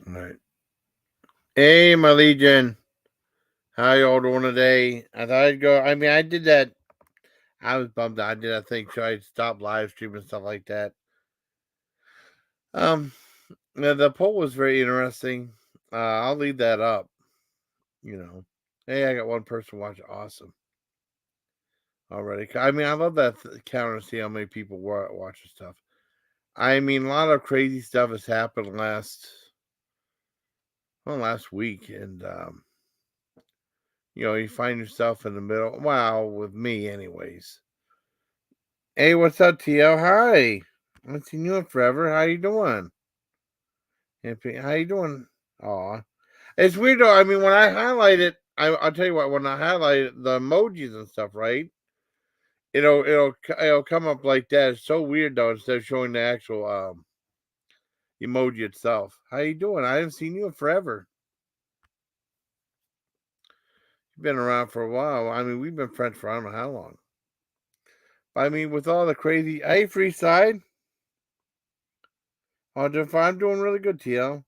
All right. Hey, my Legion. How y'all doing today? I thought I'd go. I mean, I did that. I was bummed out. I did that thing. So I stopped live streaming and stuff like that. Um, the poll was very interesting. I'll leave that up. You know, hey, I got one person watching. Awesome. Already. I mean, I love that counter to see how many people watch the stuff. I mean, a lot of crazy stuff has happened last week, and you find yourself in the middle. Well, with me, anyways. Hey, what's up, TL? Hi. I haven't seen you in forever. How you doing? How you doing? Aw. It's weird though. I mean, when I highlight it, I'll tell you what. When I highlight the emojis and stuff, right? It'll come up like that. It's so weird though. Instead of showing the actual emoji itself. How you doing? I haven't seen you in forever. You've been around for a while. I mean, we've been friends for I don't know how long. But I mean, with all the crazy. Hey, free side. I'm doing really good, TL.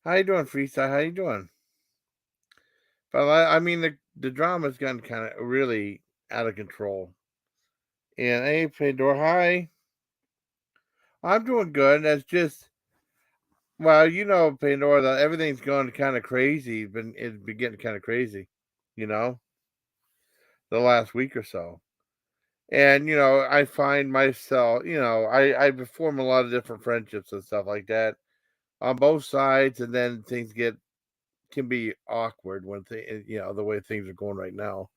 How you doing, Freestyle? How you doing? But I mean, the drama's gotten kind of really out of control. And hey, Pandora, hi. I'm doing good. That's just well, Pandora, that everything's going kind of crazy. It's been getting kind of crazy, you know, the last week or so. And I find myself, I form a lot of different friendships and stuff like that on both sides, and then things can be awkward when the way things are going right now.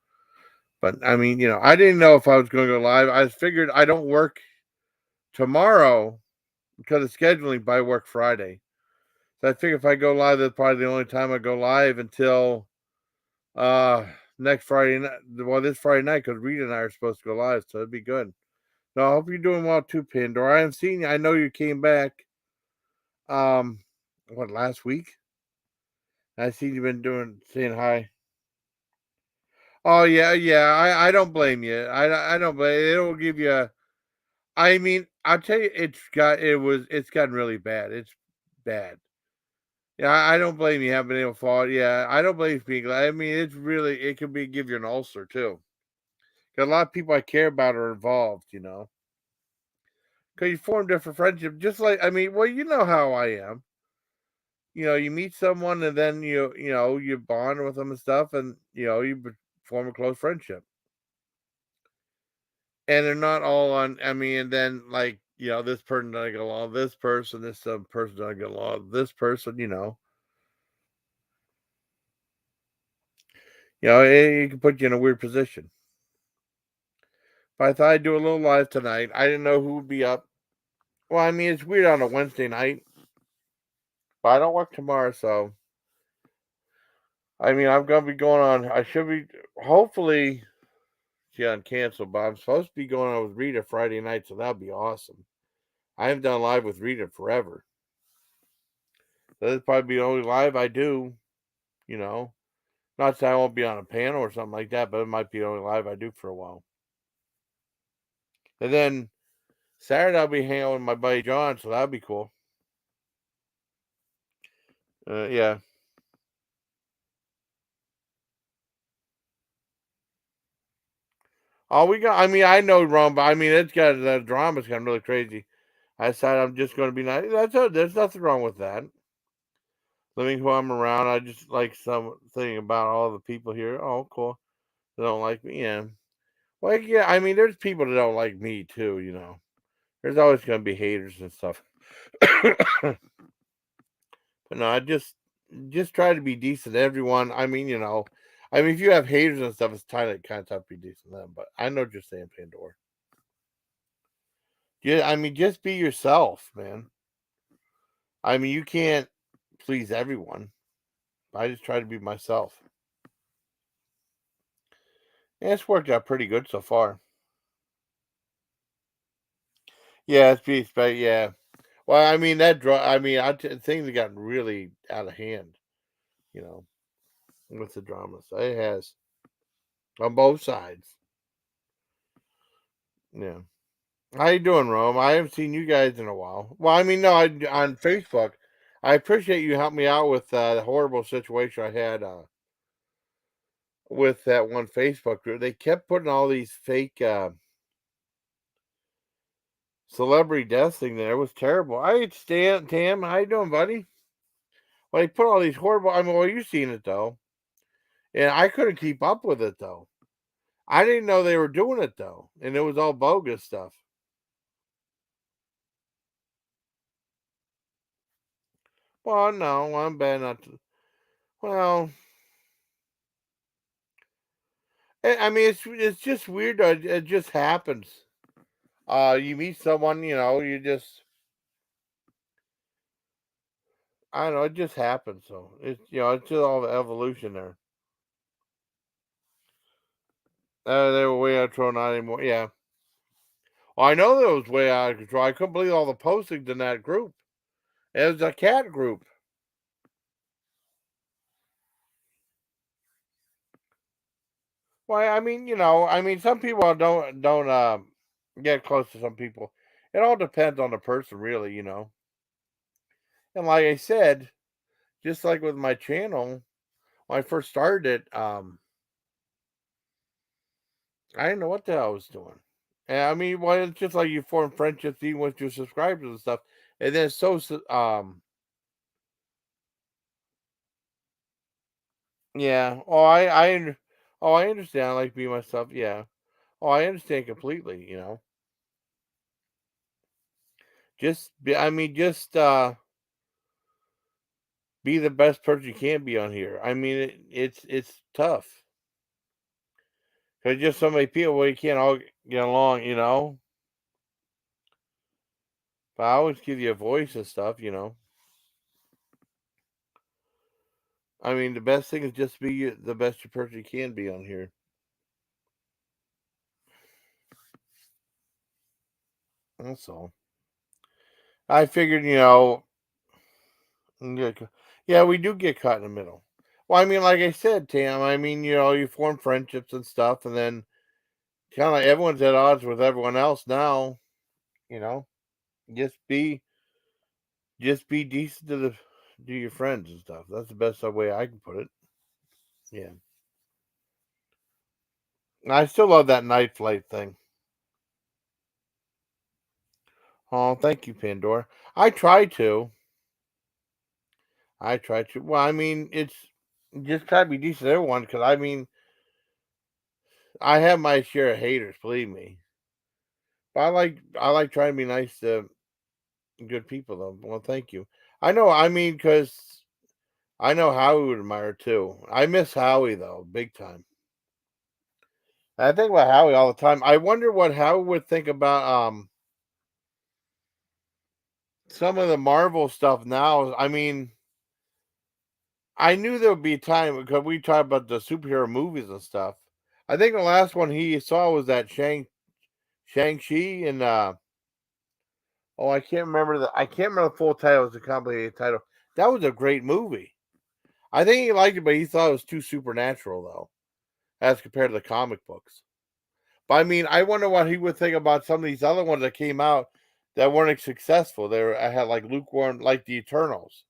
But I mean, I didn't know if I was going to go live. I figured I don't work tomorrow because of scheduling, but I work Friday. So I figure if I go live, that's probably the only time I go live until uh next Friday night. Well, this Friday night because Rita and I are supposed to go live, so it'd be good. No, I hope you're doing well too, Pandora. I haven't seen you. I know you came back. Um, what last week? I seen you been saying hi. Oh yeah, yeah. I don't blame you. I don't blame. It'll give you. I mean, I'll tell you, it's gotten really bad. It's bad. Yeah, I don't blame you having been able to fall. Yeah, I don't blame you being glad. I mean, it could be give you an ulcer too. 'Cause a lot of people I care about are involved, because you form different friendships. Just like I mean, well, you know how I am. You meet someone and then you bond with them and stuff, and form a close friendship. And they're not all on. I mean, and then like this person doesn't get along with this person, this person doesn't get along with this person. It can put you in a weird position. But I thought I'd do a little live tonight. I didn't know who would be up. Well, I mean, it's weird on a Wednesday night, but I don't work tomorrow, so I mean, I'm gonna be going on. I should be hopefully she on cancel, but I'm supposed to be going on with Rita Friday night, so that'd be awesome. I haven't done live with Rita forever. So this probably be the only live I do. You know, not that I won't be on a panel or something like that, but it might be the only live I do for a while. And then Saturday I'll be hanging out with my buddy John, so that'd be cool. Yeah. Oh, we got. I mean, I know Ron, but I mean, it's got the drama's gotten really crazy. I decided I'm just going to be nice. There's nothing wrong with that. Living who I'm around, I just like something about all the people here. Oh, cool. They don't like me. Yeah. Well, yeah. I mean, there's people that don't like me too. There's always going to be haters and stuff. But no, I just try to be decent to everyone. I mean, if you have haters and stuff, it's kind of tough to be decent to them. But I know what you're saying, Pandora. Yeah, I mean, just be yourself, man. I mean, you can't please everyone. I just try to be myself. And it's worked out pretty good so far. Yeah, yeah. Well, I mean I mean, things have gotten really out of hand, you know, with the drama. So it has on both sides. Yeah. How you doing, Rome? I haven't seen you guys in a while. Well, I mean, no, on Facebook. I appreciate you helping me out with the horrible situation I had with that one Facebook group. They kept putting all these fake celebrity deaths thing there. It was terrible. I Stan Tam, how you doing, buddy? Well, they put all these horrible. I mean, well, you seen it though, and I couldn't keep up with it though. I didn't know they were doing it though, and it was all bogus stuff. Well, no, I'm bad not to. Well, I mean, it's just weird. It just happens. You meet someone, you just I don't know, it just happens. So it's just all the evolution there. They were way out of control, not anymore. Yeah. Well, I know that was way out of control. I couldn't believe all the postings in that group. It was a cat group. Well, I mean, some people don't get close to some people. It all depends on the person, really. And like I said, just like with my channel, when I first started it, I didn't know what the hell I was doing. And I mean, well, it's just like you form friendships even with your subscribers and stuff. And then yeah. Oh, I understand. I like being myself. Yeah. Oh, I understand completely. Just be the best person you can be on here. I mean, it's tough because just so many people, we can't all get along. But I always give you a voice and stuff. I mean, the best thing is just be the best person you can be on here. That's all. I figured. Yeah, yeah, we do get caught in the middle. Well, I mean, like I said, Tam, I mean, you form friendships and stuff, and then kind of like everyone's at odds with everyone else now. You know, just be just be decent to your friends and stuff. That's the best way I can put it. Yeah, and I still love that night flight thing. Oh, thank you, Pandora. I try to. I try to. Well, I mean, it's just try to be decent to everyone because I mean, I have my share of haters. Believe me. But I like trying to be nice to good people though. Well, thank you. I know. I mean, because I know Howie would admire too. I miss Howie though, big time. I think about Howie all the time. I wonder what Howie would think about some of the Marvel stuff now. I mean, I knew there would be a time because we talked about the superhero movies and stuff. I think the last one he saw was that Shang-Chi and oh, I can't remember the full title. It was a complicated title. That was a great movie. I think he liked it, but he thought it was too supernatural though, as compared to the comic books. But I mean, I wonder what he would think about some of these other ones that came out that weren't successful. I had like lukewarm, like the Eternals.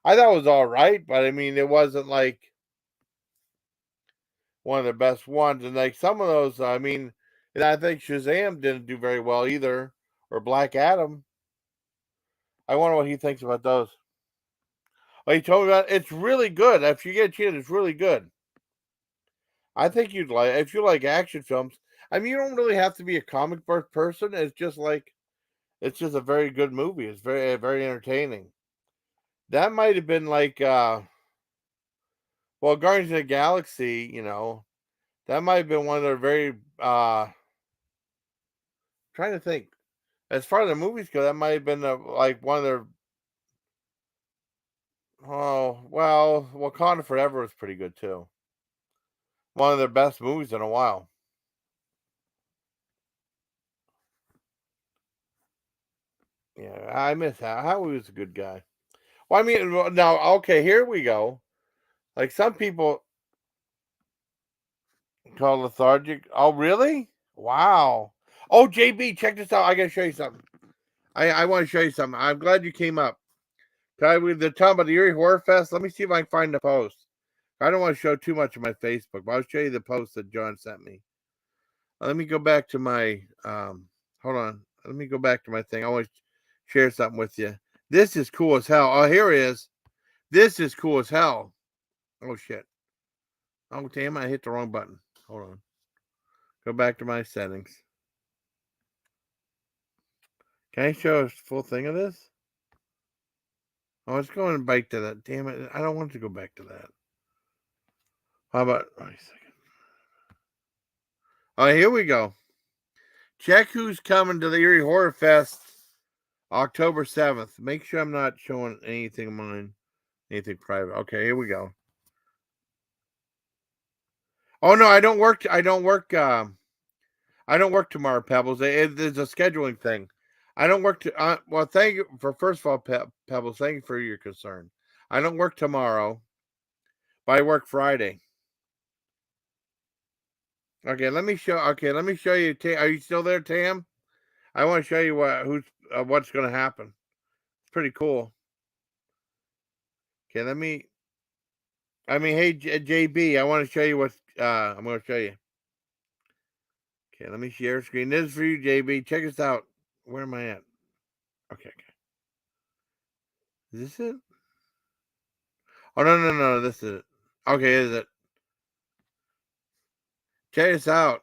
I thought it was all right, but I mean, it wasn't like one of the best ones. And like some of those, I mean, and I think Shazam didn't do very well either, or Black Adam. I wonder what he thinks about those. Oh, he told me about it's really good. If you get a chance, it's really good. I think you'd like if you like action films. I mean, you don't really have to be a comic book person. It's just a very good movie. It's very entertaining. That might have been like well, Guardians of the Galaxy. That might have been one of their very trying to think. As far as the movies go, that might have been like one of their oh well, Wakanda Forever was pretty good too. One of their best movies in a while. Yeah, I miss Howie was a good guy. Well, I mean, now okay, here we go. Like some people call lethargic. Oh, really? Wow. Oh, JB, check this out. I gotta show you something. I want to show you something. I'm glad you came up They're talking about the Erie Horror Fest. Let me see if I can find the post. I don't want to show too much of my Facebook, but I'll show you the post that John sent me. Let me go back to my hold on. Let me go back to my thing. I want to share something with you. This is cool as hell. Oh, here it is. This is cool as hell. Oh shit. Oh damn, I hit the wrong button. Hold on. Go back to my settings. Can I show a full thing of this? Oh, it's going back to that. Damn it. I don't want to go back to that. How about wait a second. Oh, here we go. Check who's coming to the Erie Horror Fest October 7th. Make sure I'm not showing anything of mine, anything private. Okay, here we go. Oh no, I don't work. I don't work. I don't work tomorrow, Pebbles. It's a scheduling thing. I don't work. Well, thank you for first of all, Pebbles. Thank you for your concern. I don't work tomorrow, but I work Friday. Okay, let me show. Okay, let me show you. Are you still there, Tam? I want to show you what's going to happen. It's pretty cool. Okay, let me. I mean, hey, JB, I want to show you what I'm going to show you. Okay, let me share screen. This is for you, JB. Check this out. Where am I at? Okay. Is this it? Oh, no. This is it. Okay, is it? Check this out.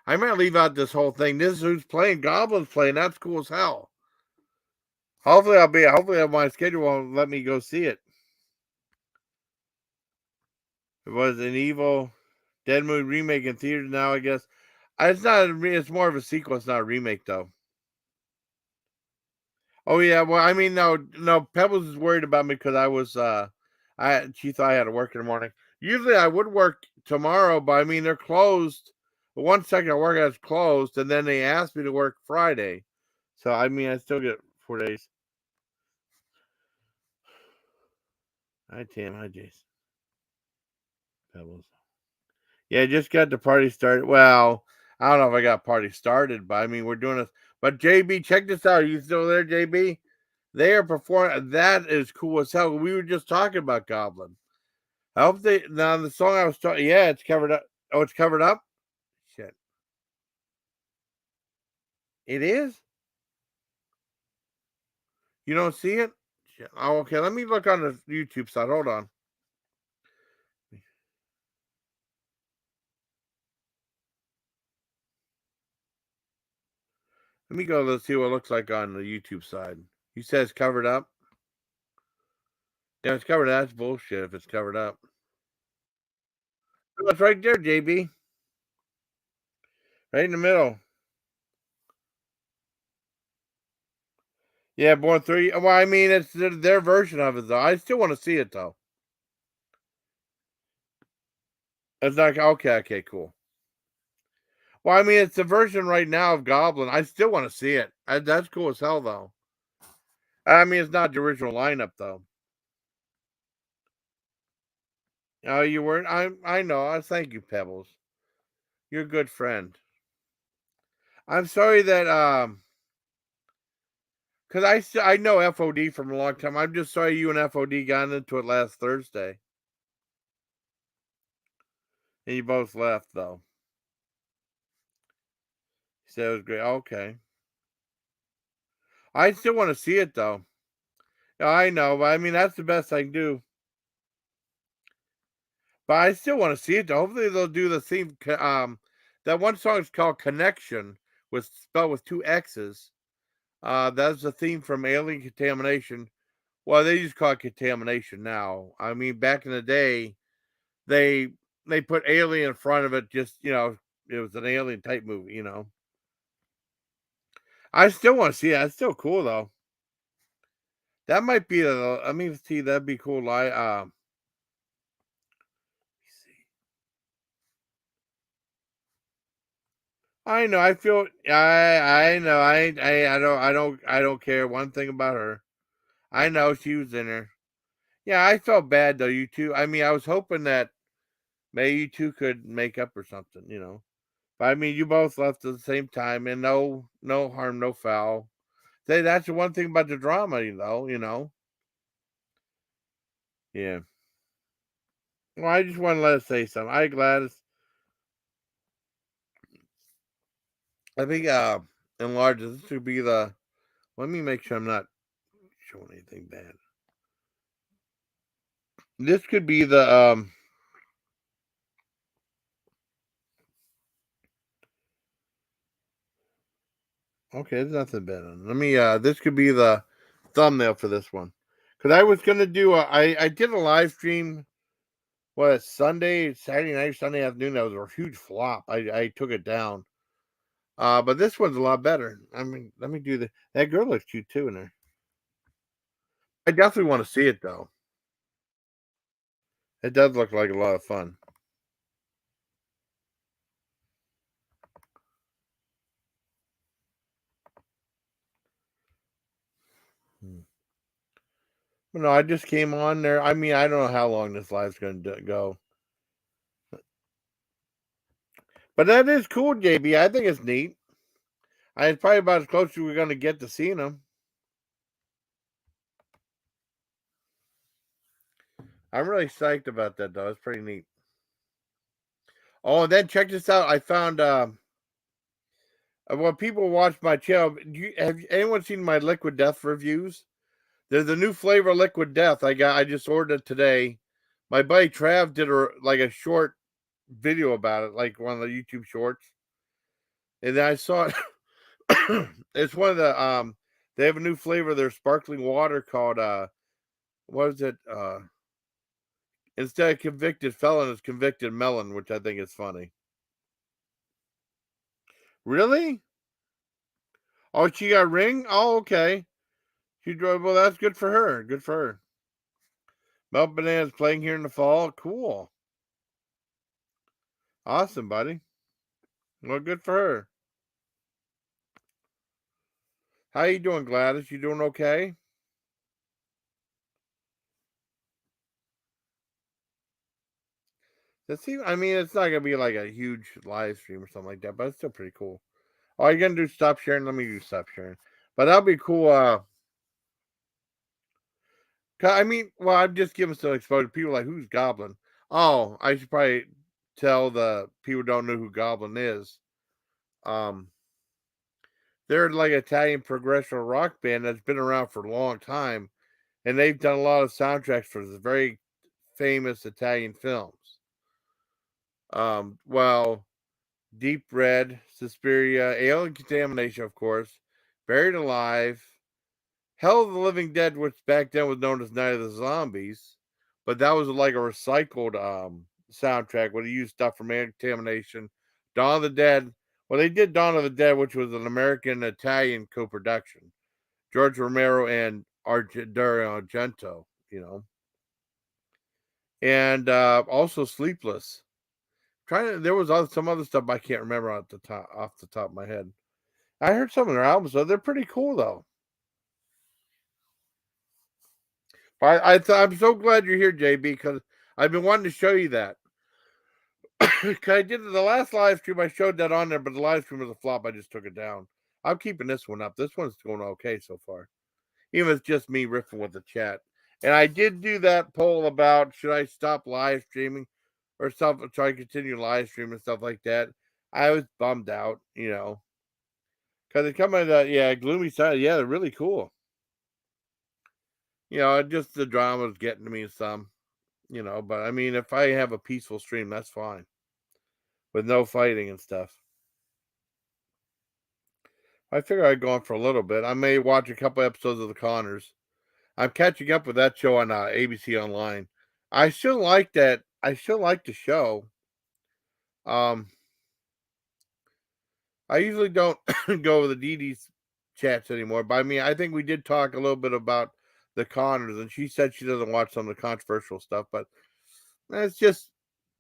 I might leave out this whole thing. This is who's playing. Goblin's playing. That's cool as hell. Hopefully my schedule won't let me go see it. It was an evil Dead Moon remake in theaters now, I guess. It's not. It's more of a sequel. It's not a remake, though. Oh yeah. Well, I mean, no. Pebbles is worried about me because I was. She thought I had to work in the morning. Usually, I would work tomorrow, but I mean, they're closed. The one second I work at is closed, and then they asked me to work Friday. So I mean, I still get 4 days. Hi Tim. Hi Jason. Pebbles. Yeah, just got the party started. Well, I don't know if I got party started, but I mean, we're doing this. But JB, check this out. Are you still there, JB? They are performing. That is cool as hell. We were just talking about Goblin. I hope they now the song I was talking. Yeah, it's covered up. Oh, it's covered up. Shit, it is. You don't see it? Shit. Oh, okay. Let me look on the YouTube side. Hold on. Let me go. Let's see what it looks like on the YouTube side. You said it's covered up. Yeah, it's covered. That's bullshit. If it's covered up, oh, it's right there, JB. Right in the middle. Yeah, Born 3. Well, I mean, it's their version of it, though. I still want to see it, though. It's not okay, cool. Well, I mean, it's the version right now of Goblin. I still want to see it. That's cool as hell, though. I mean, it's not the original lineup, though. Oh, you weren't. I know. I thank you, Pebbles. You're a good friend. I'm sorry that because I know FOD from a long time. I'm just sorry you and FOD got into it last Thursday, and you both left though. He said it was great. Okay, I still want to see it though. I know, but I mean that's the best I can do. But I still want to see it though. Hopefully they'll do the theme. That one song is called "Connection" with spelled with two X's. That's the theme from Alien Contamination. Well, they just call it Contamination now. I mean, back in the day, they they put Alien in front of it. Just it was an Alien type movie. I still want to see it. It's still cool though. That might be a. I mean, see, that'd be cool. I know. I feel. I know. I don't care one thing about her. I know she was in her. Yeah, I felt bad though. You two. I mean, I was hoping that maybe you two could make up or something. But I mean, you both left at the same time, and no harm, no foul. That's the one thing about the drama, you know. Yeah. Well, I just want to let us say something. Hi, Gladys. I think enlarge this should be the. Let me make sure I'm not showing anything bad. This could be the Okay, there's nothing bad on it. Let me this could be the thumbnail for this one. Cause I was gonna do I did a live stream Sunday, Saturday night, Sunday afternoon. That was a huge flop. I took it down. But this one's a lot better. I mean, let me do the that girl looks cute too in there. I definitely want to see it though. It does look like a lot of fun. Hmm. But no, I just came on there. I mean, I don't know how long this live's going to go. But that is cool, JB. I think it's neat. It's probably about as close as we're going to get to seeing them. I'm really psyched about that, though. It's pretty neat. Oh, and then check this out. I found when people watch my channel, have anyone seen my Liquid Death reviews? There's a new flavor of Liquid Death. I just ordered it today. My buddy Trav did a short video about it, like one of the YouTube shorts, and then I saw it. It's one of the they have a new flavor of their sparkling water called what is it? Instead of convicted felon, it's convicted melon, which I think is funny. Really? Oh, she got a ring? Oh, okay. She drove. Well, that's good for her. Good for her. Melt Bananas playing here in the fall. Cool. Awesome, buddy. Well, good for her. How you doing, Gladys? You doing okay? I mean, it's not gonna be like a huge live stream or something like that, but it's still pretty cool. Oh, you gonna do stop sharing? Let me do stop sharing. But that'll be cool. I mean, well, I'm just giving some exposure. People like, who's Goblin? Oh, I should probably tell the people who don't know who Goblin is. Um, they're like Italian progressive rock band that's been around for a long time, and they've done a lot of soundtracks for the very famous Italian films. Well, Deep Red, Suspiria, Alien Contamination, of course, Buried Alive, Hell of the Living Dead, which back then was known as Night of the Zombies, but that was like a recycled soundtrack where they used stuff from Alien Contamination, Dawn of the Dead. Well, they did Dawn of the Dead, which was an American Italian co-production. George Romero and Dario Argento, and also Sleepless. There was some other stuff I can't remember off the top of my head. I heard some of their albums, though. They're pretty cool, though. I'm so glad you're here, JB, because I've been wanting to show you that. Because I did the last live stream, I showed that on there, but the live stream was a flop. I just took it down. I'm keeping this one up. This one's going okay so far, even if it's just me riffing with the chat. And I did do that poll about should I stop live streaming or stuff, try to continue live streaming and stuff like that. I was bummed out, because they come in gloomy side. Yeah, they're really cool. Just the drama's getting to me some. But I mean, if I have a peaceful stream, that's fine with no fighting and stuff. I figure I'd go on for a little bit. I may watch a couple episodes of The Conners. I'm catching up with that show on ABC Online. I still like that. I still like the show. Um, I usually don't go with the Dee Dee's chats anymore, but I mean, I think we did talk a little bit about The Conners, and she said she doesn't watch some of the controversial stuff, but it's just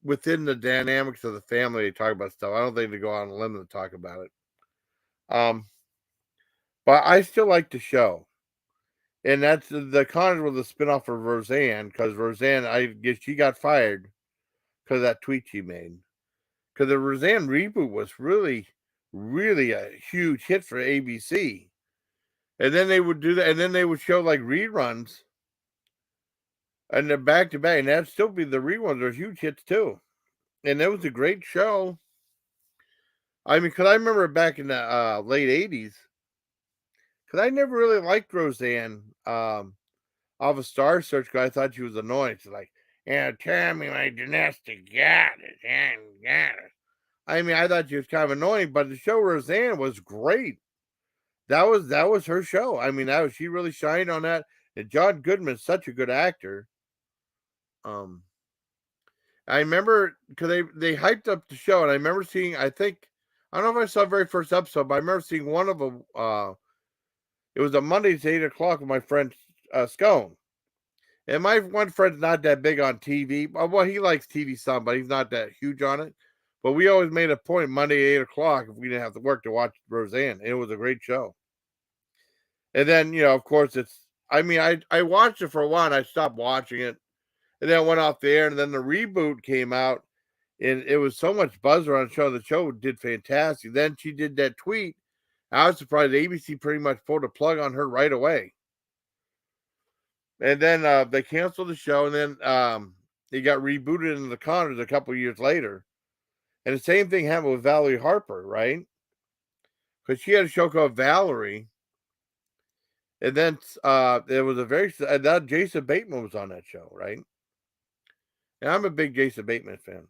within the dynamics of the family to talk about stuff. I don't think they go on a limb to talk about it. Um, but I still like the show. And that's the Connors was a spinoff of Roseanne, because Roseanne, I guess she got fired because of that tweet she made. Because the Roseanne reboot was really, really a huge hit for ABC. And then they would do that, and then they would show like reruns, and then back to back, and that'd still be the reruns are huge hits too. And it was a great show. I mean, because I remember back in the late '80s, because I never really liked Roseanne off a Star Search because I thought she was annoying. She's like, tell me my domestic got it, and got it. I mean, I thought she was kind of annoying, but the show Roseanne was great. That was her show. I mean, she really shined on that. And John Goodman's such a good actor. Um, I remember because they hyped up the show, and I remember seeing. I don't know if I saw the very first episode, but I remember seeing one of them. It was a Monday at 8 o'clock with my friend Scone, and my one friend's not that big on TV. Well, he likes TV some, but he's not that huge on it. But we always made a point Monday at 8 o'clock if we didn't have to work to watch Roseanne. And it was a great show. And then of course, it's. I mean, I watched it for a while, and I stopped watching it, and then it went off the air, and then the reboot came out, and it was so much buzz around the show. The show did fantastic. Then she did that tweet. I was surprised ABC pretty much pulled a plug on her right away. And then they canceled the show, and then it got rebooted in the Connors a couple years later. And the same thing happened with Valerie Harper, right? Because she had a show called Valerie, and then there was that Jason Bateman was on that show, right? And I'm a big Jason Bateman fan.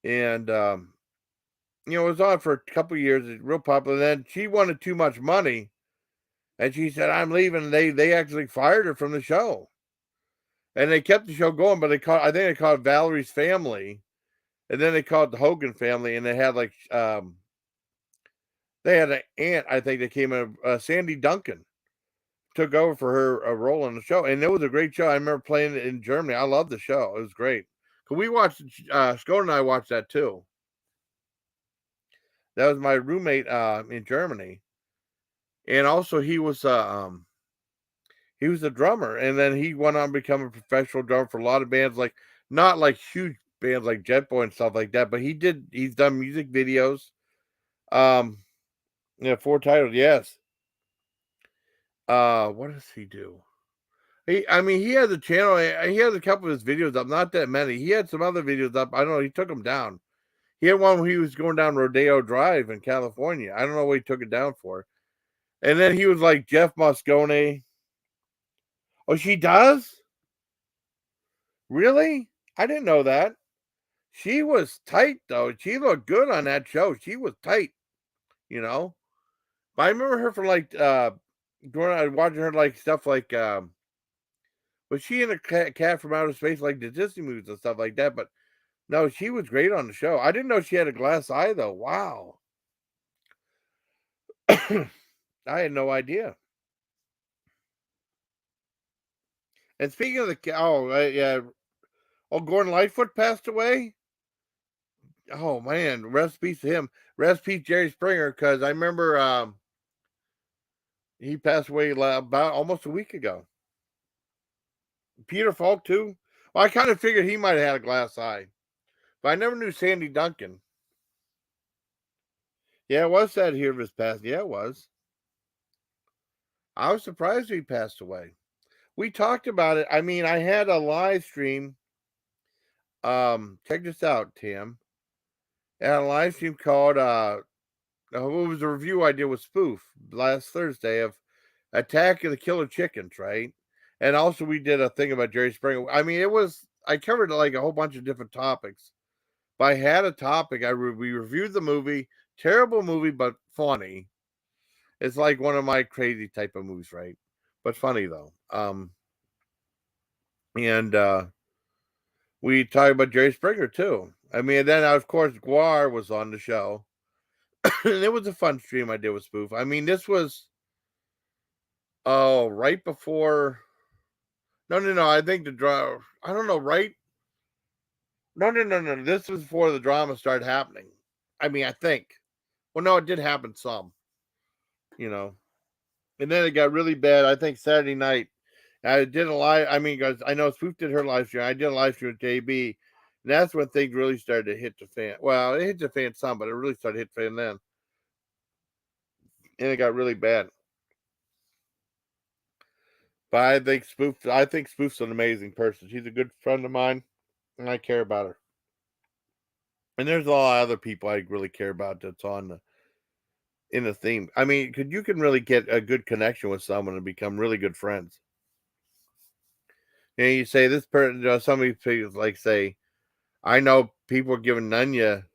And it was on for a couple years. It's real popular. Then she wanted too much money, and she said, "I'm leaving." They actually fired her from the show, and they kept the show going. But I think they called it Valerie's Family, and then they called it the Hogan Family, and they had they had an aunt. I think that came in. Sandy Duncan took over for her role in the show, and it was a great show. I remember playing it in Germany. I loved the show. It was great. Cause we watched. Scott and I watched that too. That was my roommate in Germany, and also he was a drummer, and then he went on to become a professional drummer for a lot of bands, like not like huge bands like Jet Boy and stuff like that, but he's done music videos. Um, yeah, 4 titles, yes. What does he do? I mean, he has a channel. He has a couple of his videos up, not that many. He had some other videos up. I don't know. He took them down. He had one where he was going down Rodeo Drive in California. I don't know what he took it down for. And then he was like Jeff Moscone. Oh, she does? Really? I didn't know that. She was tight though. She looked good on that show. She was tight, you know. But I remember her from like going out watching her like stuff like was she in a cat from outer space like the Disney movies and stuff like that? But no, she was great on the show. I didn't know she had a glass eye though. Wow. I had no idea. And speaking of yeah, Gordon Lightfoot passed away. Oh man, rest peace to him. Rest peace Jerry Springer, because I remember he passed away about almost a week ago. Peter Falk too. Well, I kind of figured he might have had a glass eye, but I never knew Sandy Duncan. Yeah, it was sad to hear of his passing. Yeah, it was. I was surprised he passed away. We talked about it. I mean, I had a live stream. Check this out, Tim. I had a live stream called it was a review I did with Spoof last Thursday of Attack of the Killer Chickens, right? And also we did a thing about Jerry Springer. I mean, I covered like a whole bunch of different topics. But I had a topic. We reviewed the movie. Terrible movie, but funny. It's like one of my crazy type of movies, right? But funny though. And we talked about Jerry Springer too. I mean, then of course Guar was on the show. And it was a fun stream I did with Spoof. I mean, this was right before. No. I think the drama. I don't know. Right? No. This was before the drama started happening. I mean, I think. Well, no, it did happen some. You know, and then it got really bad. I think Saturday night. I did a live. I mean, guys, I know Spoof did her live stream. I did a live stream with Jaybee, and that's when things really started to hit the fan. Well, it hit the fan some, but it really started to hit the fan then, and it got really bad. But I think Spoof's an amazing person. She's a good friend of mine, and I care about her. And there's a lot of other people I really care about that's on in the theme. I mean, could you can really get a good connection with someone and become really good friends. And you say this person, somebody feels like say, I know people are giving Nunya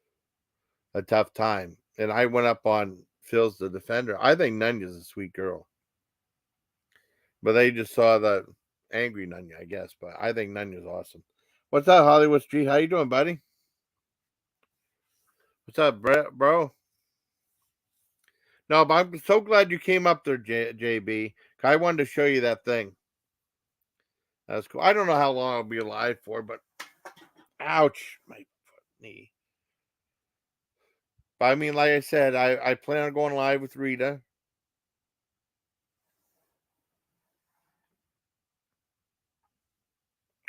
a tough time, and I went up on Phil's the defender. I think Nunya's a sweet girl, but they just saw the angry Nunya, I guess. But I think Nunya's awesome. What's up, Hollywood Street? How you doing, buddy? What's up, bro? No, but I'm so glad you came up there, JB. I wanted to show you that thing. That's cool. I don't know how long I'll be alive for, but ouch, my knee. But I mean, like I said, I plan on going live with Rita.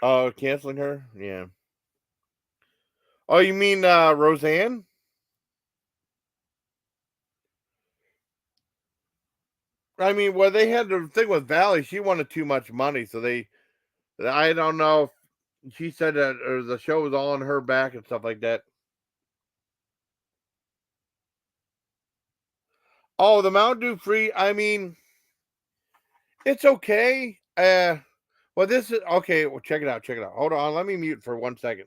Oh, canceling her? Yeah. Oh, you mean Roseanne? I mean, well, they had the thing with Valley. She wanted too much money, so I don't know. If she said that or the show was all on her back and stuff like that. Oh, the Mountain Dew free. I mean, it's okay. Well, this is okay. Well, check it out. Check it out. Hold on. Let me mute for 1 second.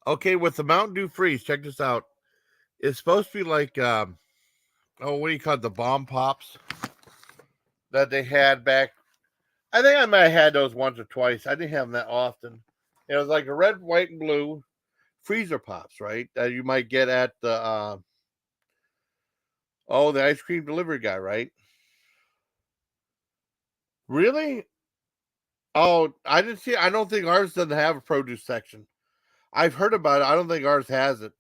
Okay, with the Mountain Dew freeze, check this out. It's supposed to be like, oh, what do you call it? The bomb pops that they had back. I think I might have had those once or twice. I didn't have them that often. It was like a red, white, and blue freezer pops, right? That you might get at the the ice cream delivery guy, right? Really? Oh, I didn't see. I don't think ours doesn't have a produce section. I've heard about it. I don't think ours has it.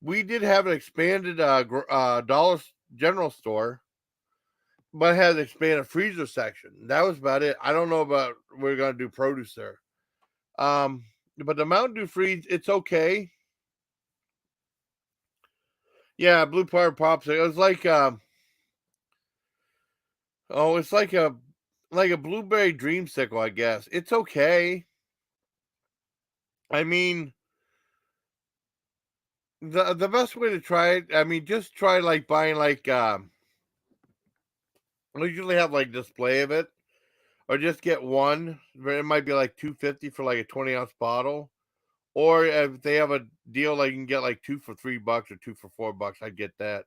We did have an expanded Dollar General store, but it has an expanded freezer section. That was about it. I don't know about we're gonna do produce there. Um, but the Mountain Dew freeze, it's okay. Yeah, Blue Power Pops. It was like it's like a blueberry dreamsicle, I guess. It's okay. I mean, the best way to try it, I mean, just try like buying like we usually have like display of it, or just get one. It might be like 250 for like a 20-ounce bottle, or if they have a deal, like you can get like two for $3 or two for $4. I'd get that.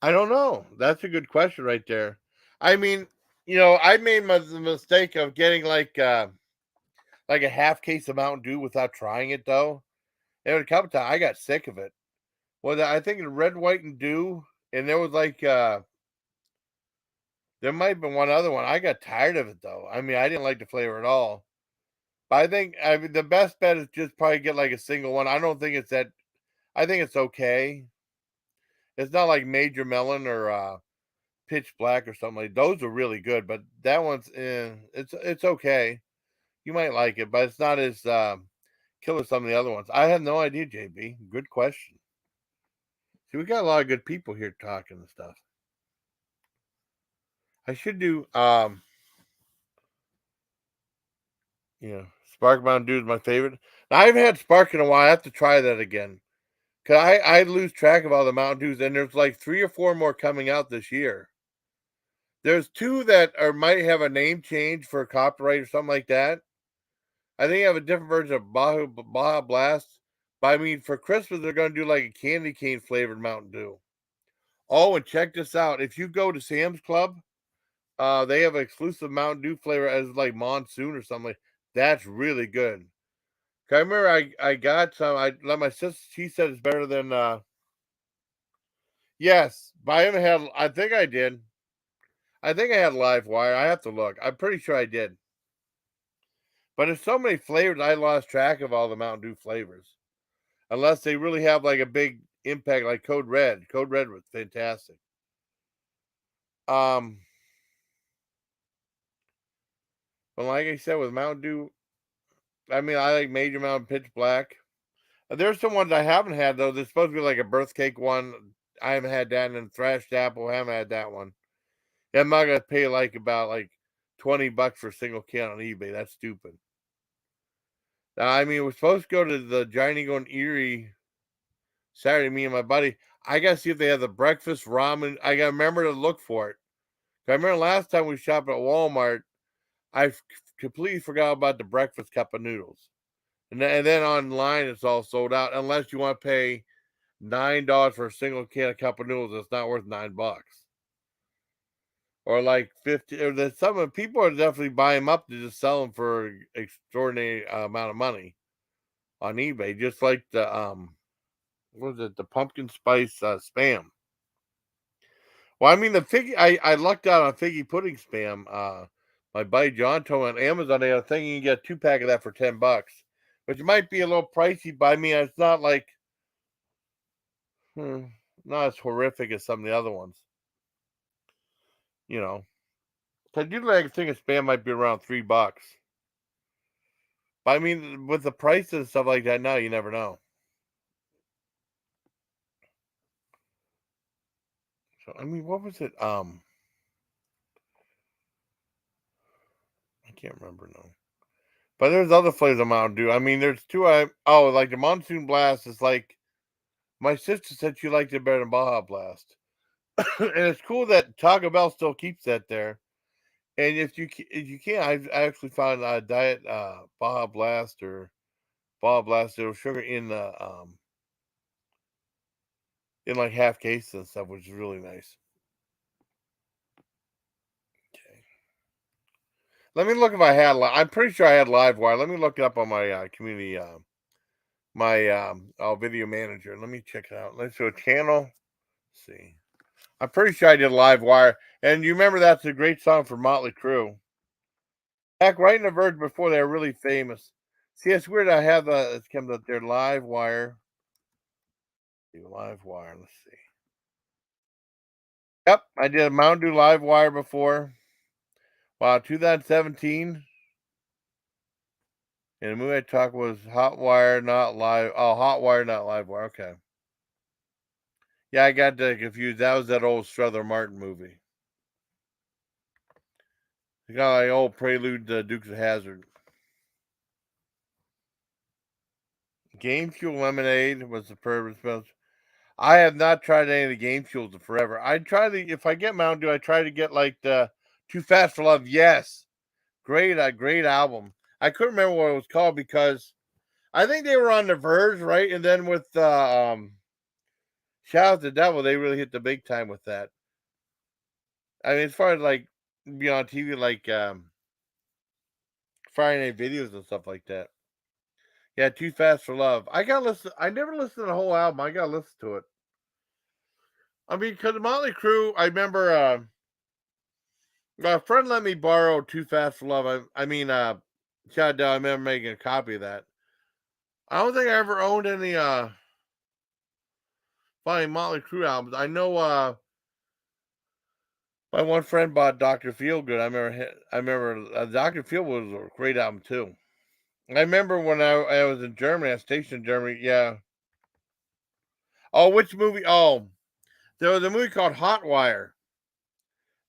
I don't know. That's a good question right there. I mean, I made the mistake of getting like a half case of Mountain Dew without trying it though. And a couple times I got sick of it. Well, I think the red, white, and dew, and there was like there might have been one other one. I got tired of it though. I mean, I didn't like the flavor at all. But I mean the best bet is just probably get like a single one. I don't think it's that. I think it's okay. It's not like Major Melon or Pitch Black or something like those are really good. But that one's it's okay. You might like it, but it's not as killer as some of the other ones. I have no idea, JB. Good question. See, we got a lot of good people here talking and stuff. I should do Spark Mountain Dew is my favorite. Now, I haven't had Spark in a while. I have to try that again. Cause I lose track of all the Mountain Dews, and there's like 3 or 4 more coming out this year. There's two that might have a name change for copyright or something like that. I think I have a different version of Baja Blast. But I mean, for Christmas, they're going to do like a candy cane flavored Mountain Dew. Oh, and check this out. If you go to Sam's Club, they have an exclusive Mountain Dew flavor as like monsoon or something. That's really good. I remember I got some. I let my sister. She said it's better than. Yes, but I haven't had. I think I did. I think I had Live Wire. I have to look. I'm pretty sure I did. But there's so many flavors. I lost track of all the Mountain Dew flavors. Unless they really have like a big Impact, like Code Red. Code Red was fantastic. Um, but like I said, with Mountain Dew, I mean, I like Major Mountain Pitch Black. There's some ones I haven't had though. There's supposed to be like a birth cake one. I haven't had that, and Thrashed Apple. I haven't had that one. Yeah, I'm not gonna pay like about like $20 for a single can on eBay. That's stupid. I mean, we're supposed to go to the Giant Eagle in Erie Saturday. Me and my buddy. I gotta see if they have the breakfast ramen. I gotta remember to look for it. I remember last time we shopped at Walmart, I completely forgot about the breakfast cup of noodles. And then online, it's all sold out unless you want to pay $9 for a single can of cup of noodles. It's not worth $9, or like 50. Or there's some people are definitely buying them up to just sell them for extraordinary amount of money on eBay, just like the what was it, the pumpkin spice spam. Well, I mean the fig. I lucked out on figgy pudding spam. My buddy John told me on Amazon they had a thing you can get a 2-pack of that for $10, which might be a little pricey. But I mean, it's not like not as horrific as some of the other ones. You know, because usually I think a spam might be around $3. But I mean, with the prices and stuff like that now, you never know. So I mean, what was it? I can't remember now. But there's other flavors of Mountain Dew. I mean, there's two. Like the Monsoon Blast is like my sister said she liked it better than Baja Blast, and it's cool that Taco Bell still keeps that there. And if you can't, I actually found a diet Baja Blast or Baja Blast zero sugar in like half cases and stuff, which is really nice. Okay. Let me look if I had. I'm pretty sure I had LiveWire. Let me look it up on my community, my video manager. Let me check it out. Let's do a channel. Let's see. I'm pretty sure I did LiveWire, and you remember that's a great song for Motley Crue. Back right in the verge before they were really famous. See, it's weird. I have it comes up there. LiveWire. LiveWire. Let's see. Yep, I did a Mountain Dew LiveWire before. Wow, 2017. And the movie I talked was Hot Wire, not Live. Oh, Hot Wire, not Live Wire. Okay. Yeah, I got confused. That was that old Strother Martin movie. You got like old Prelude to Dukes of Hazzard. Game Fuel Lemonade was the purpose. I have not tried any of the Game Fuels in forever. I try if I get Mountain Dew, I try to get like the Too Fast for Love. Yes, great album. I couldn't remember what it was called because I think they were on the verge, right? And then with Shout Out the Devil, they really hit the big time with that. I mean, as far as like be on TV, like Friday Night Videos and stuff like that. Yeah, Too Fast for Love. I got to listen. I never listened to the whole album. I got to listen to it. I mean, because Motley Crue, I remember a friend let me borrow Too Fast for Love. I mean, Shout Out, I remember making a copy of that. I don't think I ever owned any fine Motley Crue albums. I know my one friend bought Dr. Feelgood. I remember Dr. Feel was a great album too. I remember when I was in Germany, I was stationed in Germany. Yeah. Oh, which movie? Oh, there was a movie called Hot Wire.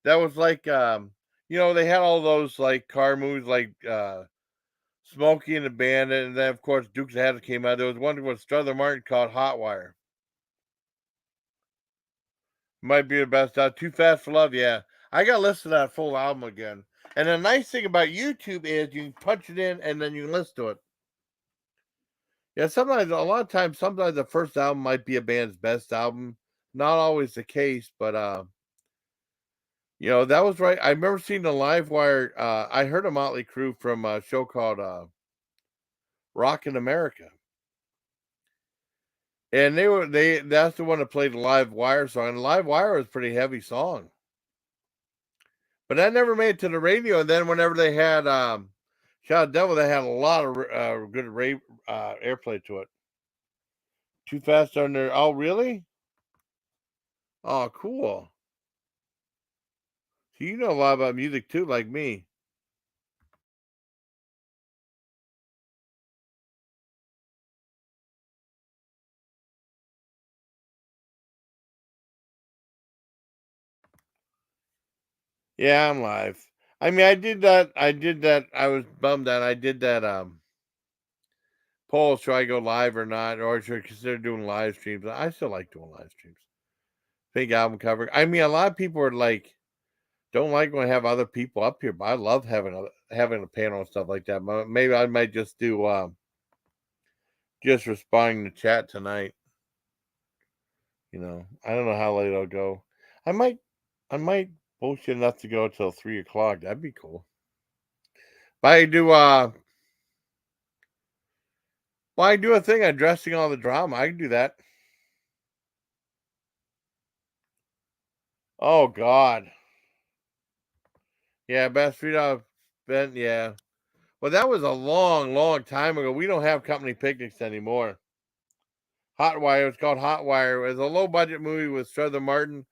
That was like they had all those like car movies like Smokey and the Bandit, and then of course Dukes of Hazzard came out. There was one with Strother Martin called Hot Wire. Might be the best out. Too Fast for Love, yeah. I got to listen to that full album again. And the nice thing about YouTube is you can punch it in and then you can listen to it. Yeah, sometimes the first album might be a band's best album. Not always the case, but that was right. I remember seeing the Live Wire. I heard a Motley Crue from a show called Rock in America. And that's the one that played the Live Wire song. And Live Wire was a pretty heavy song. But that never made it to the radio. And then whenever they had Shout Devil, they had a lot of good airplay to it. Too fast on there. Oh, really? Oh, cool. So you know a lot about music too, like me. Yeah, I'm live. I mean, I did that. I did that. I was bummed out. I did that. Poll. Should I go live or not, or should I consider doing live streams? I still like doing live streams. Big album cover. I mean, a lot of people are like, don't like when I have other people up here, but I love having a panel and stuff like that. Maybe I might just do just responding to chat tonight. I don't know how late I'll go. I might I might bullshit enough to go till 3 o'clock. That'd be cool. But I do a thing addressing all the drama. I can do that. Oh God. Yeah, best street off Ben, yeah. Well, that was a long, long time ago. We don't have company picnics anymore. Hot Wire. It's called Hot Wire. It was a low budget movie with Trevor Martin,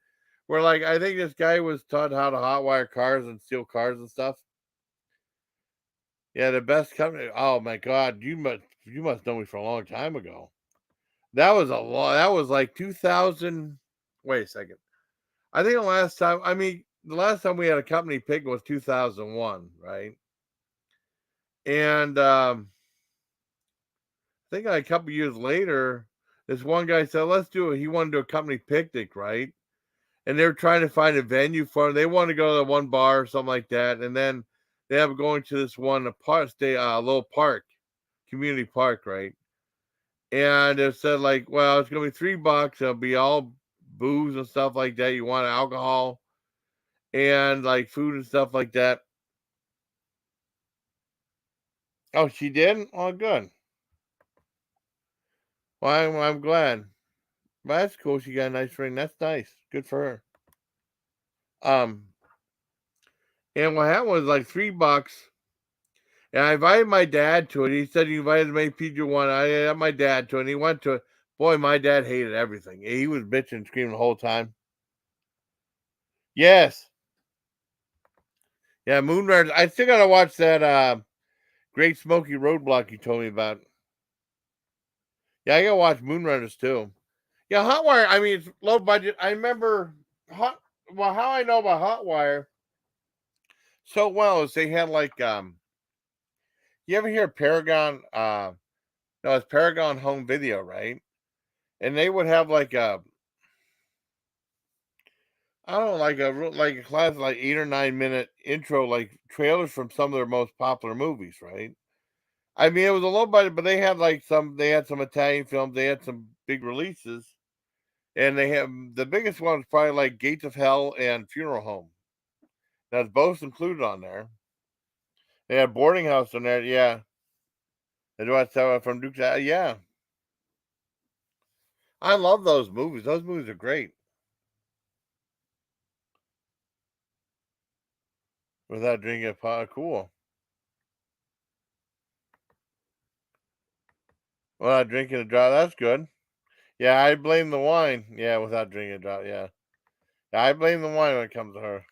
where like I think this guy was taught how to hot wire cars and steal cars and stuff. Yeah, the best company. Oh my God, you must know me from a long time ago. That was a lot. That was like 2000. Wait a second. I think the last time. I mean, the last time we had a company pick was 2001, right? And I think like a couple years later, this one guy said, "Let's do it." He wanted to do a company picnic, right? And they were trying to find a venue for it. They wanted to go to the one bar or something like that, and then they have going to this one park, little park, community park, right? And it said like, well, it's gonna be $3. It'll be all booze and stuff like that. You want alcohol and like food and stuff like that. Oh, she didn't? Oh, good. Well, I'm glad. Well, that's cool. She got a nice ring. That's nice. Good for her. Um, and what happened was like $3. And I invited my dad to it. He said he invited as many people you want. I had my dad to it, and he went to it. Boy, my dad hated everything. He was bitching and screaming the whole time. Yes. Yeah, Moonrise. I still gotta watch that Great Smoky Roadblock you told me about. Yeah, I gotta watch Moonrunners too. Yeah, Hotwire. I mean, it's low budget. I remember how I know about Hotwire so well is they had like you ever hear Paragon? No, it's Paragon Home Video, right? And they would have like a I don't know, like a class like 8 or 9 minute intro, like trailers from some of their most popular movies, right? I mean, it was a low budget, but they had some Italian films, they had some big releases, and they have the biggest one was probably like Gates of Hell and Funeral Home. That's both included on there. They had Boarding House on there, yeah. They do from Duke's, yeah. I love those movies. Those movies are great. Without drinking a pot, cool. Without drinking a drop, that's good. Yeah, I blame the wine. Yeah, without drinking a drop, yeah. Yeah, I blame the wine when it comes to her.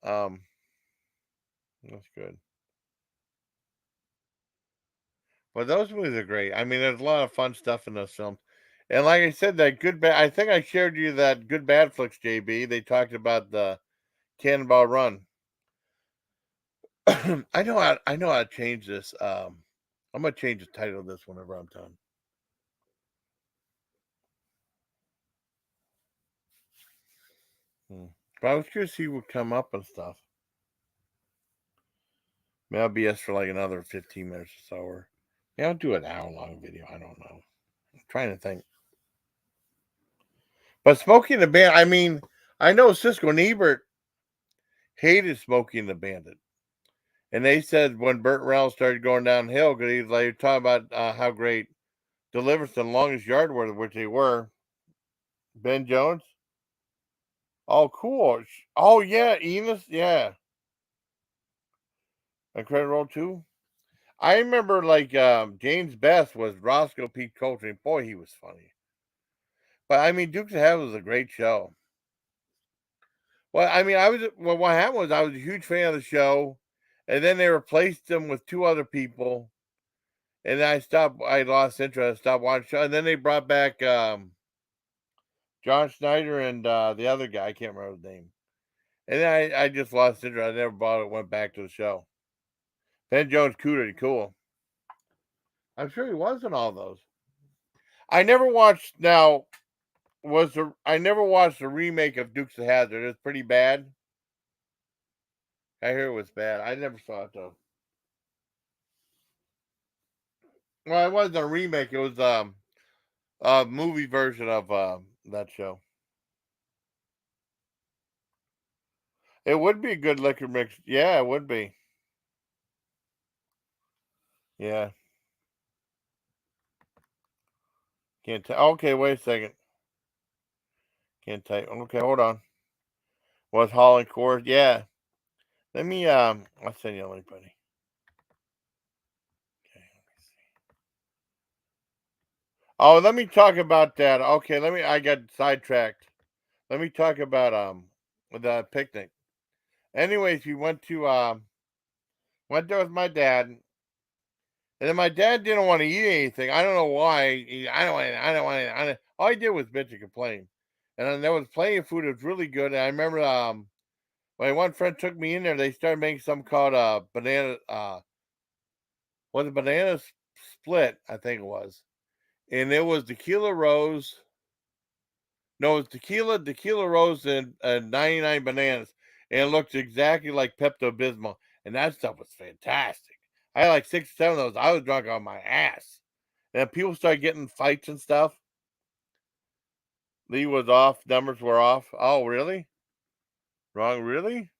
um, that's good. But those movies are great. I mean, there's a lot of fun stuff in those films. And like I said, that good bad. I think I shared you that good bad flicks, JB. They talked about the Cannonball Run. I know how to change this. I'm gonna change the title of this whenever I'm done. Hmm. But I was curious to see what come up and stuff. Maybe I'll BS for like another 15 minutes or so, or maybe I'll do an hour long video. I don't know. I'm trying to think. But Smokey and the Bandit, I mean, I know Cisco and Ebert hated Smokey and the Bandit. And they said when Burt Reynolds started going downhill, because he's like talking about how great Deliverance and Longest Yard were, which they were. Ben Jones. Oh, cool. Oh, yeah. Enos. Yeah. A credit roll too. I remember like James Best was Roscoe Pete Coltrane. Boy, he was funny. But I mean, Dukes of Hazzard was a great show. Well, I mean, what happened was I was a huge fan of the show, and then they replaced him with two other people, and then I lost interest, stopped watching the show, and then they brought back John Schneider and the other guy, I can't remember his name. And then I just lost interest. I never bought it, went back to the show. Ben Jones Cooter, cool. I'm sure he was in all those. I never watched I never watched the remake of Dukes of Hazzard. It's pretty bad. I hear it was bad. I never saw it though. Well, it wasn't a remake. It was a movie version of that show. It would be a good liquor mix. Yeah, it would be. Yeah. Can't tell. Okay, wait a second. Can't tell you. Okay, hold on. Was Holland Court? Yeah. Let me I'll send you a link, buddy. Okay, let me see. Oh, let me talk about that. Okay, I got sidetracked. Let me talk about the picnic. Anyways, we went there with my dad, and then my dad didn't want to eat anything. I don't know why. I don't want. I don't want. I don't, all he did was bitch and complain. And then there was plenty of food. It was really good. And I remember when one friend took me in there, they started making something called banana. Was it banana split? I think it was, and it was tequila rose. No, it was tequila rose, and 99 bananas, and it looked exactly like Pepto Bismol, and that stuff was fantastic. I had like 6 or 7 of those. I was drunk on my ass. And people started getting fights and stuff. Lee was off. Numbers were off. Oh, really? Wrong, really?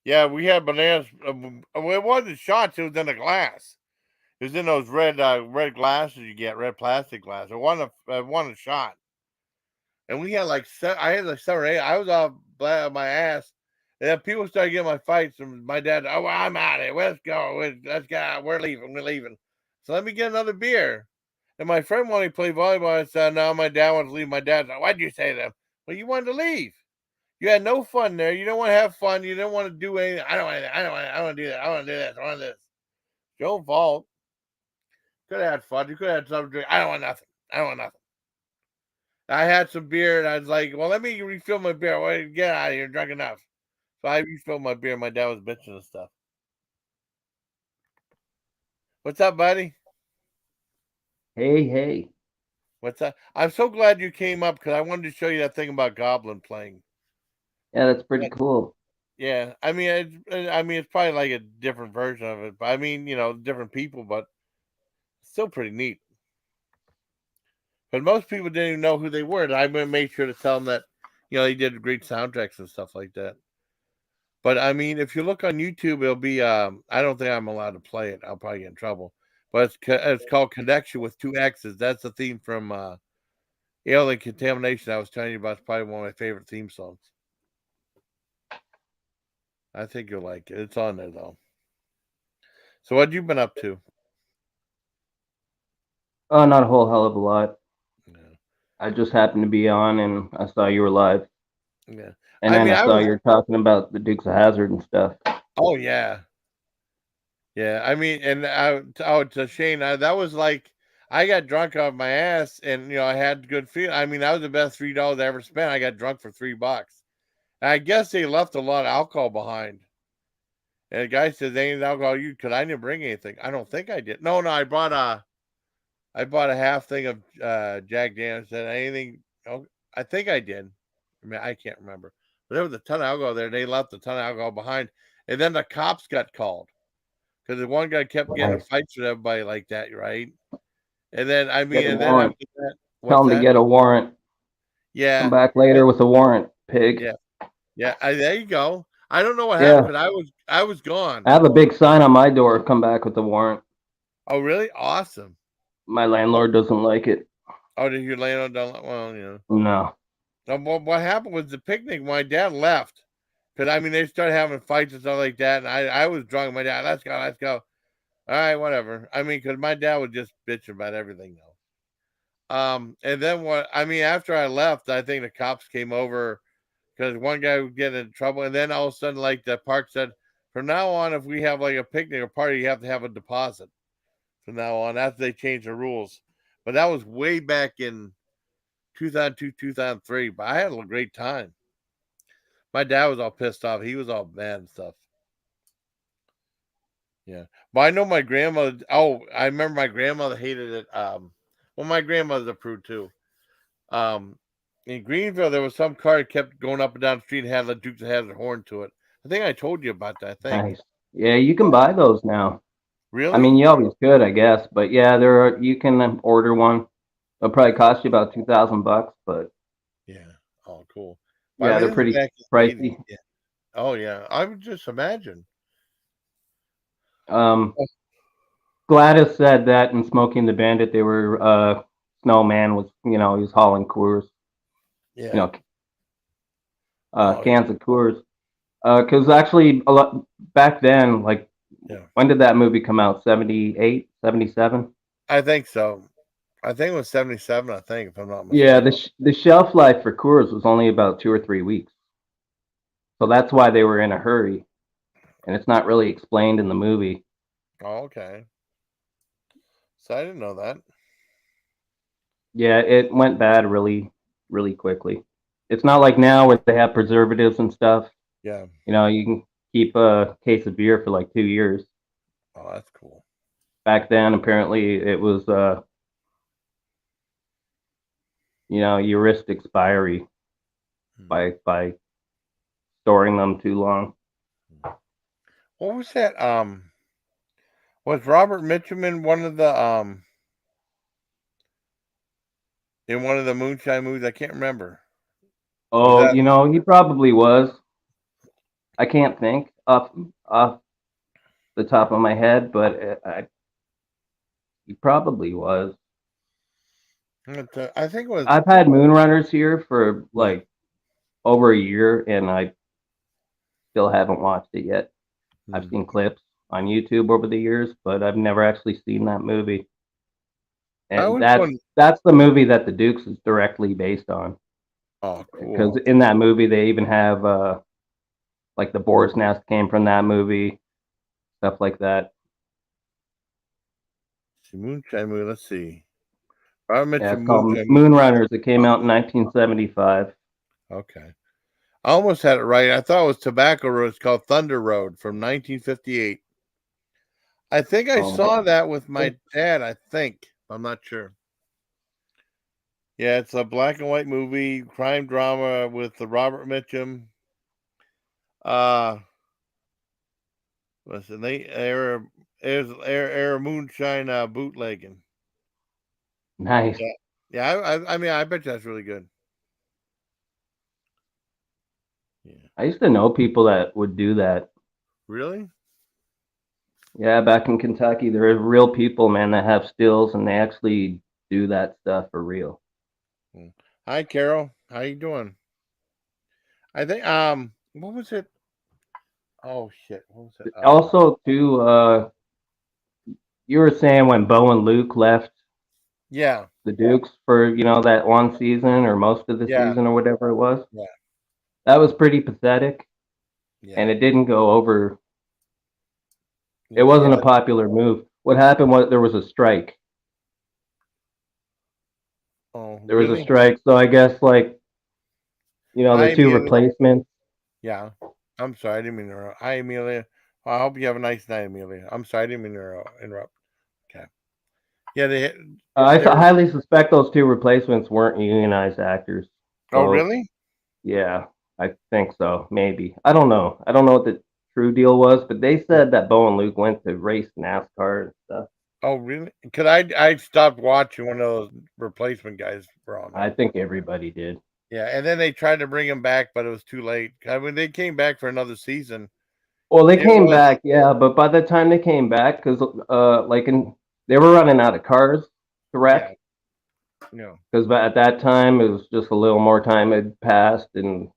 Yeah, we had bananas. It wasn't shots. It was in a glass. It was in those red glasses you get, red plastic glass. It wasn't a shot. And we had like I had like 7 or 8. I was off my ass. And then people started getting my fights. And my dad, oh, well, I'm out of here. Let's go. Let's go. We're leaving. We're leaving. So let me get another beer. And my friend wanted to play volleyball. I said, no, my dad wants to leave. My dad said, why'd you say that? Well, you wanted to leave. You had no fun there. You don't want to have fun. You don't want to do anything. I don't want to. I don't want to do that. I want to do this. I want this. It's your fault. Could have had fun. You could have had something to drink. I don't want nothing. I don't want nothing. I had some beer and I was like, well, let me refill my beer. Well, get out of here. Drunk enough. So I refilled my beer. My dad was bitching and stuff. What's up, buddy? Hey, hey. What's up? I'm so glad you came up because I wanted to show you that thing about Goblin playing. Yeah, that's pretty But cool. yeah, I mean, it's probably like a different version of it. But I mean, different people, but still pretty neat. But most people didn't even know who they were. And I made sure to tell them that, they did great soundtracks and stuff like that. But I mean, if you look on YouTube, it'll be. I don't think I'm allowed to play it. I'll probably get in trouble. But it's called Connection with Two X's. That's the theme from Alien Contamination. I was telling you about. It's probably one of my favorite theme songs. I think you'll like it. It's on there though. So what you been up to? Oh, not a whole hell of a lot. Yeah, I just happened to be on and I saw you were live. yeah. And I then mean, I I saw was. you were talking about the Dukes of Hazzard and stuff. Oh yeah, yeah. I mean, and to Shane, that was like I got drunk off my ass, and I had good feel. I mean, that was the best $3 I ever spent. I got drunk for $3. I guess they left a lot of alcohol behind. And the guy says, "Ain't alcohol you?" Because I didn't bring anything. I don't think I did. No, no, I bought a half thing of Jack Daniels. Said anything? Oh, I think I did. I mean, I can't remember. But there was a ton of alcohol there. They left a ton of alcohol behind, and then the cops got called because the one guy kept getting in Nice. fights with everybody like that, right? And then I Get mean, a and then warrant. after that, Tell what's them to that? get a warrant. Come Yeah, back but later with a warrant, pig. yeah, yeah. There you go. I don't know what happened Yeah. because I was I gone. have a big sign on my door. Come back with a warrant. Oh, really? Awesome. My Oh, landlord doesn't like it. oh, did you land on? Well, No. What happened was the picnic. My dad left, Because I mean, they started having fights and stuff like that, and I was drunk. My dad, let's go, let's go. All right, whatever. I mean, because my dad would just bitch about everything though. And then what? I mean, after I left, I think the cops came over because one guy would get in trouble, and then all of a sudden, like the park said, from now on, if we have like a picnic or party, you have to have a deposit. From now on, after they changed the rules, but that was way back in 2002, 2003. But I had a great time. My dad was all pissed off. He was all mad and stuff. Yeah, but I know my grandmother. Oh, I remember my grandmother hated it. Well, my grandmother's approved too. Um, in Greenville, there was some car that kept going up and down the street and had the Dukes of Hazzard horn to it. I think I told you about that. I think. Nice. Yeah, you can buy those now. I Really? mean, you always could, I guess, but yeah, there are. You can order one. It'll probably cost you about $2,000, but Yeah. Oh, cool. But I yeah, mean, they're this is pretty back in the '80s. pricey. Yeah. Oh, yeah. I would just imagine. Um, Oh, Gladys said that in Smoking the Bandit, they were Snowman was he was hauling Coors, you yeah. know, Oh, cans of Coors. Because actually, a lot back then, like yeah. when did that movie come out? 78, 77. I think so. I think it was 77. I think, if I'm not Yeah, mistaken. the shelf life for Coors was only about 2 or 3 weeks, so that's why they were in a hurry, and it's not really explained in the movie. Oh, okay. So I didn't know that. Yeah, it went bad really, really quickly. It's not like now where they have preservatives and stuff. Yeah. You can keep a case of beer for like 2 years. Oh, that's cool. Back then, apparently, it was you risked expiry Hmm. by storing them too long. What was that? Was Robert Mitchum in one of the in one of the Moonshine movies? I can't remember. Was Oh, that? he probably was. I can't think off the top of my head, but he probably was. I think it was. I've had Moonrunners here for Yeah. like over a year, and I still haven't watched it yet. I've Hmm. seen clips on YouTube over the years, but I've never actually seen that movie. I And was that's one. that's the movie that the Dukes is directly based on. Oh, Because cool. in that movie, they even have like the Boar's Nest came from that movie, stuff like that. See, Moonshine movie. Let's see. Robert Yeah, Mitchum it's called Moonshine movie. Moonrunners. It came out in 1975. Okay. I almost had it right. I thought it was Tobacco Road. It's called Thunder Road from 1958. I think I Oh, saw that with my dad. I think. I'm not sure. Yeah, it's a black and white movie, crime drama with the Robert Mitchum. Uh, listen, they air moonshine bootlegging. nice. Yeah, yeah. I mean, I bet you that's really good. Yeah, I used to know people that would do that. really. Yeah, back in Kentucky, there are real people, man, that have stills and they actually do that stuff for real. Hmm. Hi, Carol. How you doing? I think what was it? Oh shit, what was it? Also, too, you were saying when Bo and Luke left Yeah, the Dukes for that one season or most of the yeah, season or whatever it was, yeah, that was pretty pathetic, and yeah, it didn't go over. It yeah. wasn't a popular move. What happened was there was a strike. Oh, There was a really? strike, so I guess like the Hi, two Amelia. replacements. Yeah, I'm sorry, I didn't mean to interrupt. Hi, Amelia. Well, I hope you have a nice night, Amelia. I'm sorry, I didn't mean to interrupt. Okay. Yeah, I they were. highly suspect those two replacements weren't unionized actors. Oh, So really? yeah, I think so. Maybe I don't know. I don't know what the true deal was, but they Yeah. said that Bo and Luke went to race NASCAR and stuff. Oh, really? Because I stopped watching when those replacement guys were on I there. think everybody did. Yeah, and then they tried to bring him back, but it was too late. I mean, they came back for another season. Well, they It came was, back, yeah, but by the time they came back, because they were running out of cars to yeah, wreck, no, because at that time it was just a little more time had passed, and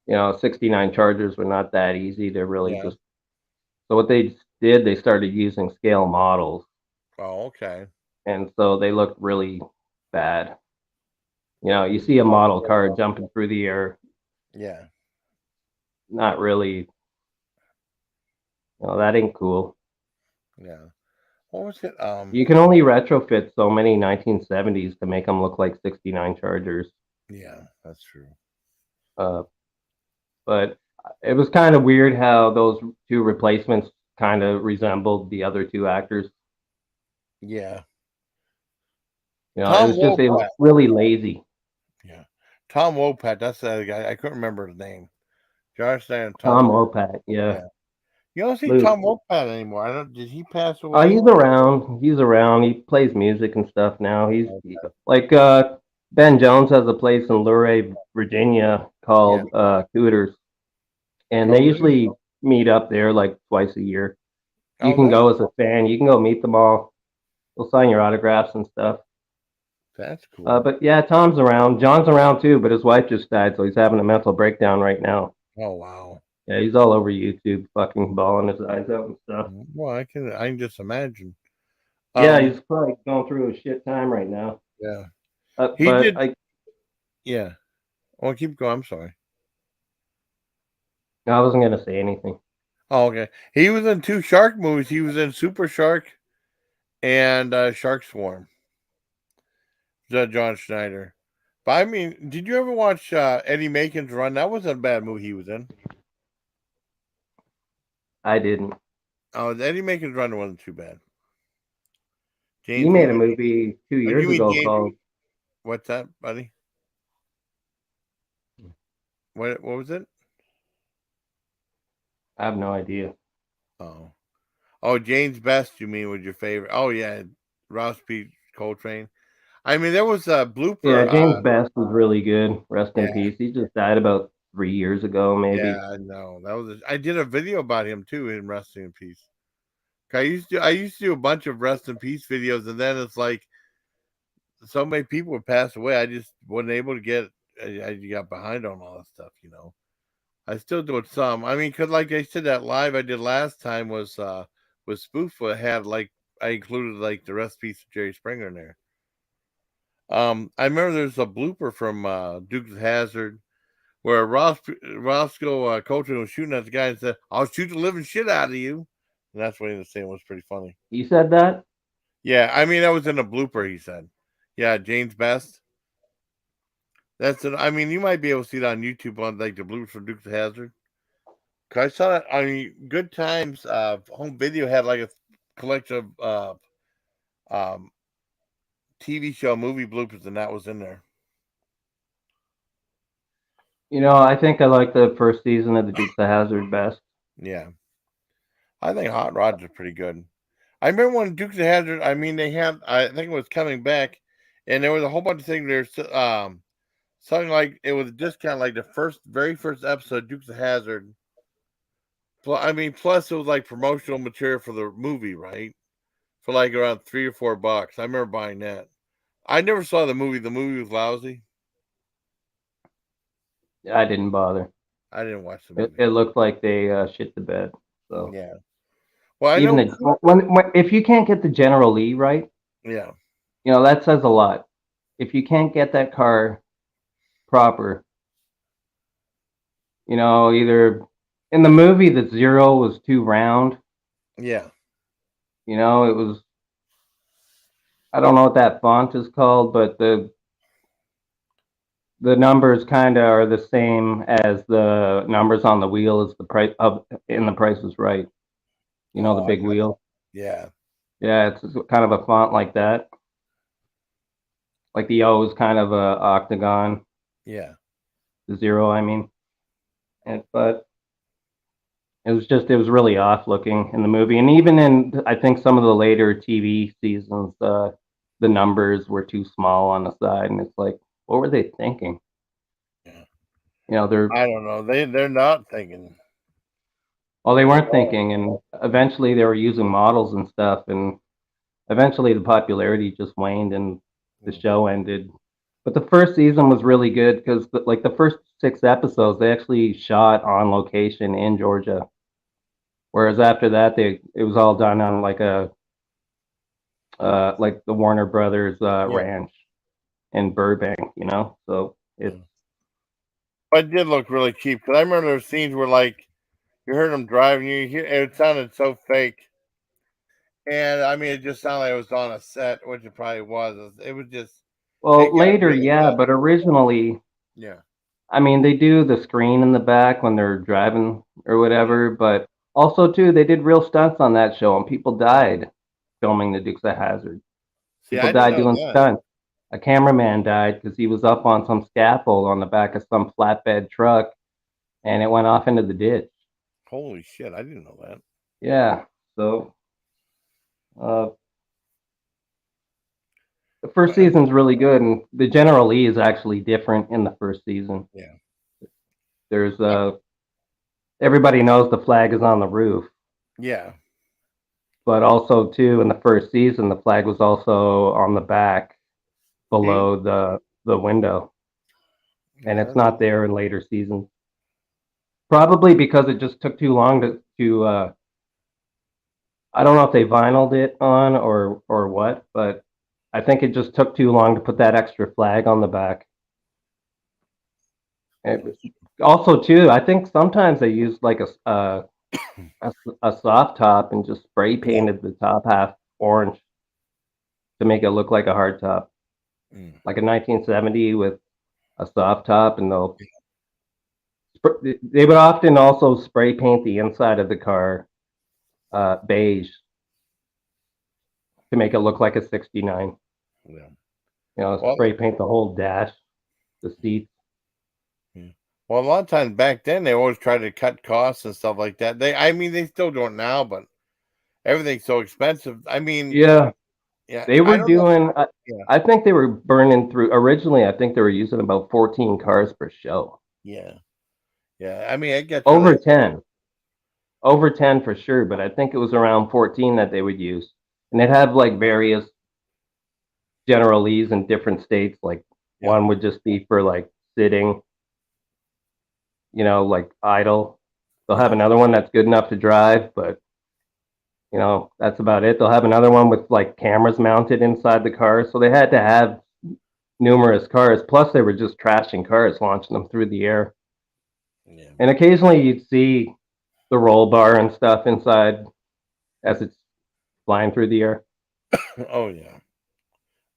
'69 Chargers were not that easy to really Yeah. just. So what they did, they started using scale models, Oh, okay. and so they looked really bad. You see a model car jumping through the air, Yeah. not really. That ain't cool. Yeah. What was it? You can only retrofit so many 1970s to make them look like '69 Chargers. Yeah, that's true. Uh, but it was kind of weird how those two replacements kind of resembled the other two actors. Yeah. It Tom was just it was Wopat. really lazy. Yeah. Tom Wopat. That's the other guy. I couldn't remember his name. Josh and Tom Tom Wopat. Wopat, yeah. Yeah. You don't see Luke. Tom Wopat anymore. I don't. Did he pass He's away? around. He's around. He plays music and stuff now. Okay. Like Ben Jones has a place in Luray, Virginia Yeah. called Cooters, and they Oh, really? usually meet up there like twice a year. You Oh, can go as a fan. You can go meet them all. They'll sign your autographs and stuff. that's cool. But yeah, Tom's around. John's around too, but his wife just died, so he's having a mental breakdown right now. Oh, wow. Yeah, he's all over YouTube, fucking bawling his eyes out and stuff. Well, I can just imagine. Yeah, Um. he's probably going through a shit time right now. Yeah. He But did. Yeah. Oh, keep going. I'm sorry. I wasn't gonna say anything. Oh, okay. He was in two shark movies. He was in Super Shark and Shark Swarm. John Schneider. But I mean, did you ever watch Eddie Macon's Run? That wasn't a bad movie he was in. I didn't. Oh, Eddie Macon's Run wasn't too bad. You James made a Belushi. movie two Oh, years you mean ago James? called. What's that, buddy? What was it? I have no idea. Oh, oh, James Best. You mean was your favorite? Oh yeah, Ross P. Coltrane. I mean, there was a Yeah, blooper. James Best was really good. Rest in Yeah, peace. He just died about 3 years ago, yeah, maybe. I know. That was. I did a video about him too in Rest in Peace. I used to do a bunch of Rest in Peace videos, and then it's like so many people would pass away. I just wasn't able to get. I got behind on all that stuff. I still do it some. I mean, because like I said, that live I did last time was spoof. Had like I included like the recipes of Jerry Springer in there. I remember there's a blooper from Dukes of Hazard where Roscoe Coltrane was shooting at the guy and said, "I'll shoot the living shit out of you," and that's what he was saying was pretty funny. He said that? Yeah, I mean that was in a blooper. He said, "Yeah, James Best." That's it. I mean, you might be able to see it on YouTube on like the bloopers from Dukes of Hazard. 'Cause I saw it. I mean, Good Times home video had like a collection of um, TV show movie bloopers, and that was in there. I think I like the first season of the Dukes of Hazzard best. Yeah, I think Hot Rods are pretty good. I remember when Dukes of Hazard. I mean, they had. I think it was coming back, and there was a whole bunch of things. There's something like it was a discount, like the very first episode of Dukes of Hazard. I mean, plus it was like promotional material for the movie, right? For like around $3 or $4. I remember buying that. I never saw the movie. The movie was lousy. I didn't bother. I didn't watch the It, movie. it looked like they shit the bed. So Yeah. Well, I even know. if you can't get the General Lee right, Yeah. that says a lot. If you can't get that car proper, either in the movie the zero was too round. Yeah. It was. I don't know what that font is called, but the numbers kind of are the same as the numbers on the wheel as the price of in The Price is Right. The Oh, I big got. wheel. Yeah. Yeah, it's kind of a font like that. Like the O is kind of a octagon, Yeah. the zero, I mean. But it was really off looking in the movie, and even in I think some of the later TV seasons, the numbers were too small on the side, and it's like, what were they thinking? Yeah. They're I don't know. They're not thinking well, they at weren't all. thinking, and eventually they were using models and stuff, and eventually the popularity just waned, and the Mm. show ended. But the first season was really good because like the first 6 episodes they actually shot on location in Georgia, whereas after that it was all done on like the Warner Brothers Yeah. ranch in Burbank, you know. So it's But it did look really cheap because I remember those scenes where like you heard them driving, you hear it sounded so fake, and I mean it just sounded like it was on a set, which it probably was. It was just it well got later, really yeah, but originally, yeah, I mean, they do the screen in the back when they're driving or yeah. whatever, but also too they did real stunts on that show and people died filming the Dukes of Hazzard. See, People I didn't died know doing that. stunts. A cameraman died because he was up on some scaffold on the back of some flatbed truck and it went off into the ditch. Holy shit, I didn't know that. Yeah. So uh, the first But season's really good, and the General Lee is actually different in the first season. yeah, There's everybody knows the flag is on the roof, yeah. but also too in the first season the flag was also on the back See, below the window, and yeah, it's not there in later seasons. Probably because it just took too long to I don't know if they vinyled it on or what, but I think it just took too long to put that extra flag on the back. And also too, I think sometimes they used like a soft top and just spray yeah. painted the top half orange to make it look like a hard top, Mm. like a 1970 with a soft top, and they would often also spray paint the inside of the car beige to make it look like a 69. Yeah. You know, Well, spray paint the whole dash, the seats. yeah. Well, a lot of times back then they always try to cut costs and stuff like that. I mean, they still do it now, but everything's so expensive. I mean, Yeah, yeah, they I were don't know. doing. Yeah, I think they were burning through. Originally, I think they were using about 14 cars per show. yeah, yeah. I mean, it gets really Over expensive. 10, over 10 for sure. But I think it was around 14 that they would use, and they'd have like various General Lees in different states. Like Yeah, one would just be for like sitting, you know, like idle. They'll have yeah, another one that's good enough to drive, but you know, that's about it. They'll have another one with like cameras mounted inside the car. So they had to have numerous cars. Plus, they were just trashing cars, launching them through the air. yeah. And occasionally you'd see the roll bar and stuff inside as it's flying through the air. Oh yeah.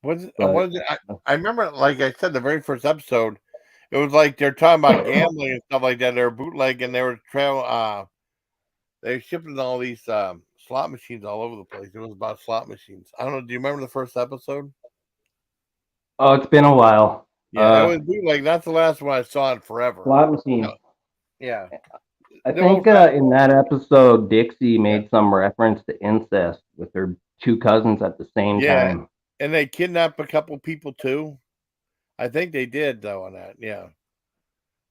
Was it? But Was it? I remember, like I said, the very first episode. It was like they're talking about gambling and stuff like that. They were bootlegging. They were travel. They were shipping all these slot machines all over the place. It was about slot machines. I don't know. Do you remember the first episode? oh, it's been a while. Yeah, it was bootleg. That's the last one I saw in forever. Slot machines. Yeah, I the whole think time. in that episode, Dixie Yeah, made some reference to incest with her two cousins at the same yeah, time. and they kidnapped a couple people too. I think they did though on that. Yeah,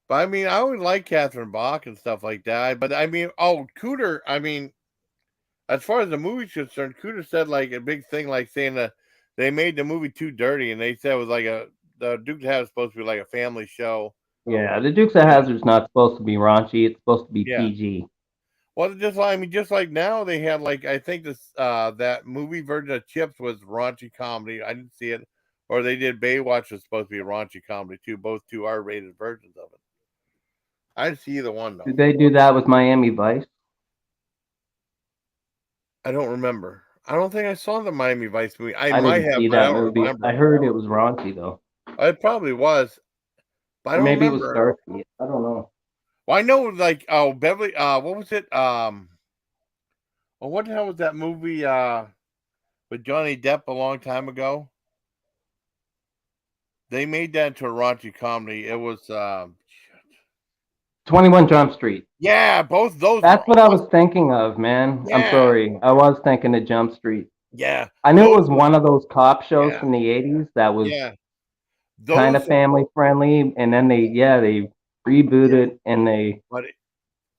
but I mean, I always like Catherine Bach and stuff like that. But I mean, oh, Cooter. I mean, as far as the movie's concerned, Cooter said like a big thing, like saying that they made the movie too dirty, and they said it was like the Duke had was supposed to be like a family show. Yeah, the Dukes of Yeah, Hazzard's not supposed to be raunchy. It's supposed to be yeah. PG. Well, just like I mean, just like now they had like I think this that movie version of Chips was raunchy comedy. I didn't see it, or they did Baywatch was supposed to be a raunchy comedy too. Both two R-rated versions of it. I didn't see either one Did though. they do that with Miami Vice? I don't remember. I don't think I saw the Miami Vice movie. I I might didn't have, see but I that don't movie. I remember. heard it was raunchy though, It probably was, but I or don't maybe it was remember. Starsky. I don't know. Well, I know like oh Beverly. What was it? Well, what the hell was that movie? With Johnny Depp a long time ago. They made that into a raunchy comedy. It was 21 Jump Street. yeah, both those were That's what I was awesome. thinking of, man. I'm Yeah, sorry. I was thinking of Jump Street. yeah, I knew it those was were one of those cop shows yeah, from the 80s that was yeah, kind of those family friendly, and then they yeah. rebooted and But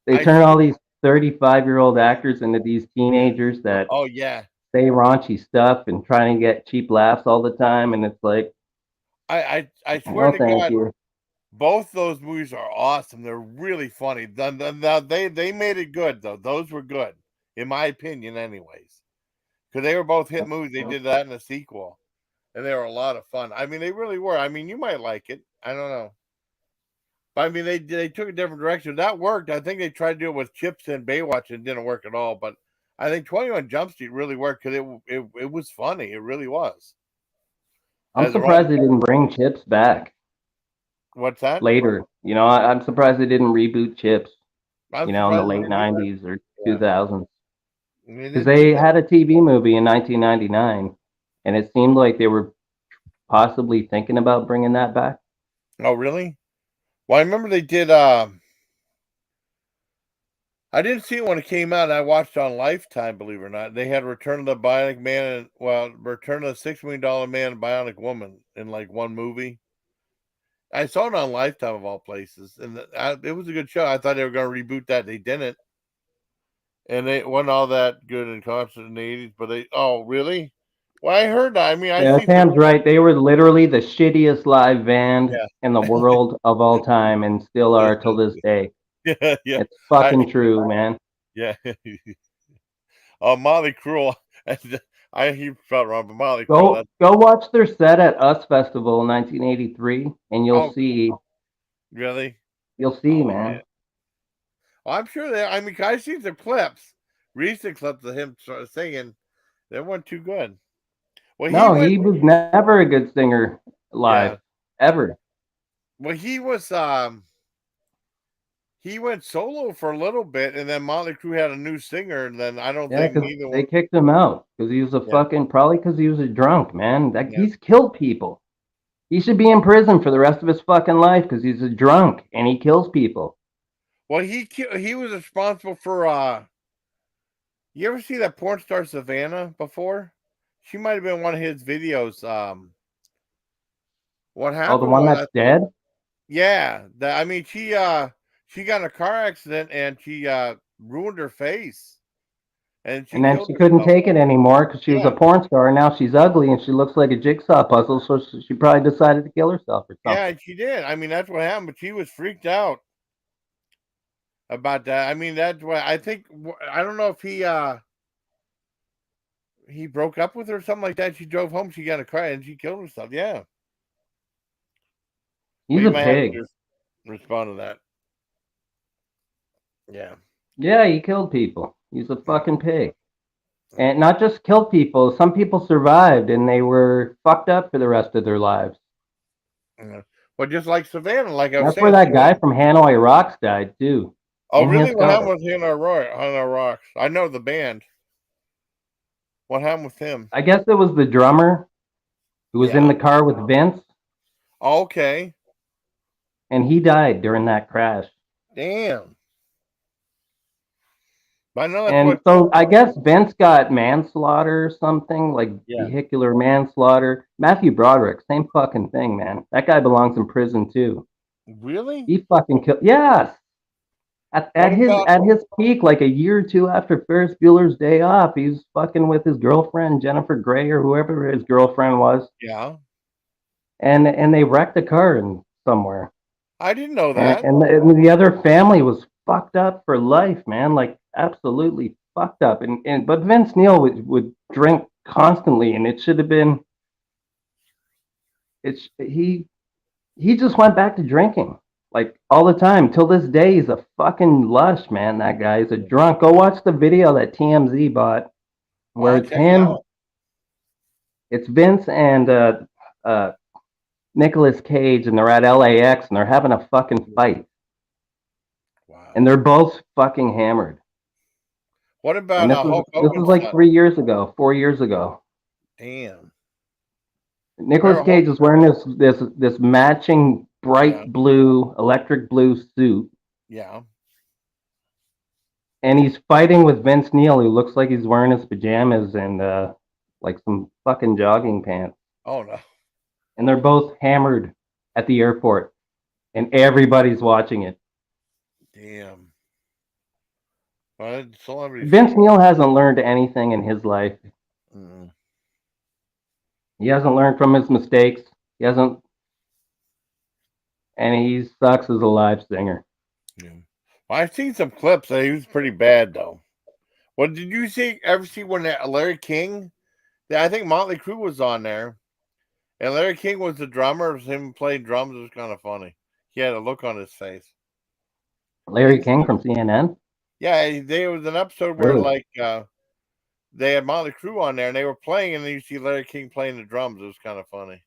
they I turned see. all these 35-year-old actors into these teenagers that Oh yeah, say raunchy stuff and try and get cheap laughs all the time, and it's like I swear No, to thank God, you. both those movies are awesome. They're really funny. They made it good though. Those were good, in my opinion, anyways. Because they were both hit movies. They did that in a sequel, and they were a lot of fun. I mean, they really were. I mean, you might like it. I don't know. But I mean, they took a different direction. That worked. I think they tried to do it with Chips and Baywatch and it didn't work at all. But I think 21 Jump Street really worked because it was funny. It really was. I'm As a run, surprised they didn't bring Chips back what's that? later. I'm surprised they didn't reboot Chips, I'm in the surprised they late didn't either. 90s or Yeah, 2000s. I mean, Because it they had a TV movie in 1999, and it seemed like they were possibly thinking about bringing that back. oh, really? Well, I remember they did. I didn't see it when it came out. I watched on Lifetime, believe it or not. They had Return of the Bionic Man and Return of the $6 Million Man and Bionic Woman in like one movie. I saw it on Lifetime of all places, and it was a good show. I thought they were going to reboot that. They didn't, and it wasn't all that good in concert in the '80s. But they, oh, really? Well, I heard that. I mean, I Yeah, see some. Sam's right. They were literally the shittiest live band Yeah, in the world of all time, and still are till this day. yeah, yeah. It's I fucking true, man. yeah. Molly Cruel. He felt wrong, but Molly Cruel. Go watch their set at Us Festival in 1983, and Oh, really? you'll see, Oh man. man. Well, I'm sure they. I mean, I've seen some clips, recent clips of him singing. They weren't too good. Well, he No, went. he was never a good singer Yeah. live, ever. Well, he went solo for a little bit, and then Motley Crue had a new singer, and then I don't Yeah, think because neither they one. kicked him out because he was a Yeah, fucking probably because he was a drunk, man. That yeah. he's killed people. He should be in prison for the rest of his fucking life because he's a drunk and he kills people. Well, he was responsible for. You ever see that porn star Savannah before? She might have been one of his videos. What Oh, the happened one was, that's dead, yeah, I mean, she got in a car accident and she ruined her face and she and then killed she couldn't herself. take it anymore because she was a Yeah, porn star. And now she's ugly and she looks like a jigsaw puzzle, so she probably decided to kill herself or yeah, something. and she did. I mean, that's what happened. But she was freaked out about that. I mean, that's why I think. I don't know if he broke up with her or something like that. She drove home. She got in a car and she killed herself. Yeah. Well, He's you a might have pig. to respond to that. Yeah. Yeah, he killed people. He's a Yeah. fucking pig. Yeah. And not just killed people, some people survived and they were fucked up for the rest of their lives. Yeah. Well, just like Savannah, like I was That's where saying, that guy Savannah. from Hanoi Rocks died too, Oh, in his really? What happened car. with him or Roy on our rocks? I know the band. What happened with him? I guess it was the drummer who was in Yeah. the car with Vince, Okay. and he died during that crash. Damn. I know that's And what. so I guess Vince got manslaughter or something, like Yeah. vehicular manslaughter. Matthew Broderick, same fucking thing, man. That guy belongs in prison too. Really? He fucking killed. Yes, What about? at his peak, like a year or two after Ferris Bueller's Day Off, he's fucking with his girlfriend Jennifer Grey or whoever his girlfriend was, Yeah. and they wrecked a car in somewhere. I didn't know And that. and the other family was fucked up for life, man, like absolutely fucked up. And but Vince Neil would drink constantly, and it should have been it's he just went back to drinking like all the time till this day. He's a fucking lush, man. That guy is a drunk. Go watch the video that TMZ bought Well, where I'll it's check it him, out. it's Vince and uh Nicolas Cage, and they're at LAX and they're having a fucking fight, and Wow. they're both fucking hammered. What And about Hulk this was Hogan's like son? 3 years ago, 4 years ago. Damn. Nicolas Remember Hulk? Cage is wearing this matching Yeah. bright blue, electric blue suit, Yeah. and he's fighting with Vince Neil, who looks like he's wearing his pajamas and like some fucking jogging pants. Oh no. And they're both hammered at the airport, and everybody's watching it. Damn. Well, celebrities. Vince Neil hasn't learned anything in his life. Mm. He hasn't learned from his mistakes. He hasn't and he sucks as a live singer. Yeah. Well, I've seen some clips. He was pretty bad though. Well, did you ever see when Larry King? Yeah, I think Motley Crue was on there, and Larry King was the drummer. Him playing drums was kind of funny. He had a look on his face. Larry King from CNN? Yeah, there was an episode where Really? like they had Motley Crue on there, and they were playing, and then you see Larry King playing the drums. It was kind of funny.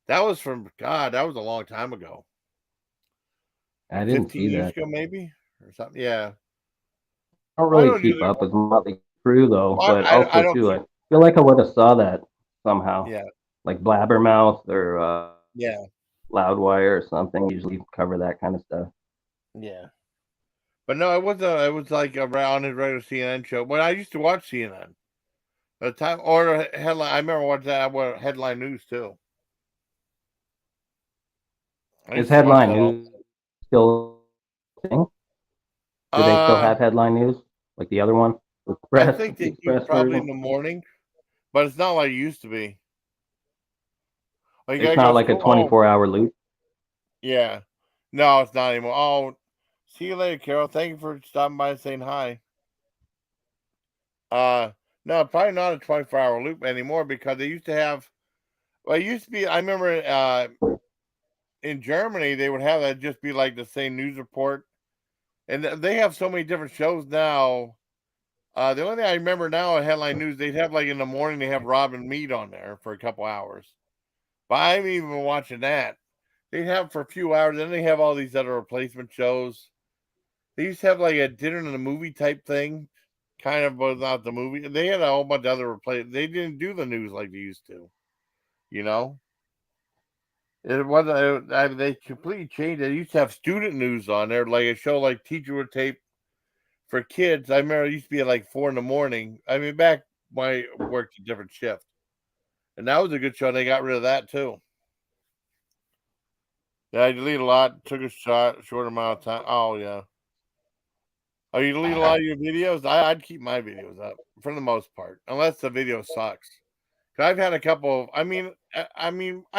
That was from God. That was a long time ago, I like didn't 15 see years that. ago, maybe or something. Yeah. I don't Well, I really don't keep usually. up with Motley Crue though, Well, but I also don't too, I keep. feel like I would have saw that somehow, Yeah. like Blabbermouth or Yeah. Loudwire or something. Usually cover that kind of stuff. Yeah. But no, it wasn't. It was like around his regular CNN show. But I used to watch CNN. The time or headline. I remember watching that. What headline news too. I Is used to watch headline that all. news still a thing? Do they still Uh, have headline news like the other one, I Express, think the they do Express probably in version? the morning, but it's not like it used to be. Oh, you It's gotta go not like a scroll. Oh, 24-hour loop. yeah. No, it's not anymore. Oh, see you later, Carol. Thank you for stopping by and saying hi. Uh, no, probably not a 24-hour loop anymore because they used to have. Well, it used to be. I remember in Germany they would have that just be like the same news report, and they have so many different shows now. The only thing I remember now at Headline News, they'd have like in the morning they have Robin Mead on there for a couple hours. But I haven't even been watching that. They have for a few hours, then they have all these other replacement shows. They used to have like a dinner and a movie type thing, kind of without the movie. They had a whole bunch of other replace. They didn't do the news like they used to. You know, it wasn't. They completely changed. They used to have student news on there, like a show like Teacher would tape for kids. I remember it used to be at like 4 in the morning. I mean, back when I worked a different shift, and that was a good show. They got rid of that too. Yeah, I deleted a lot. Took a short amount of time. Oh yeah. Oh, you delete a lot of your videos? I'd keep my videos up for the most part, unless the video sucks. 'Cause I've had a couple. Of, I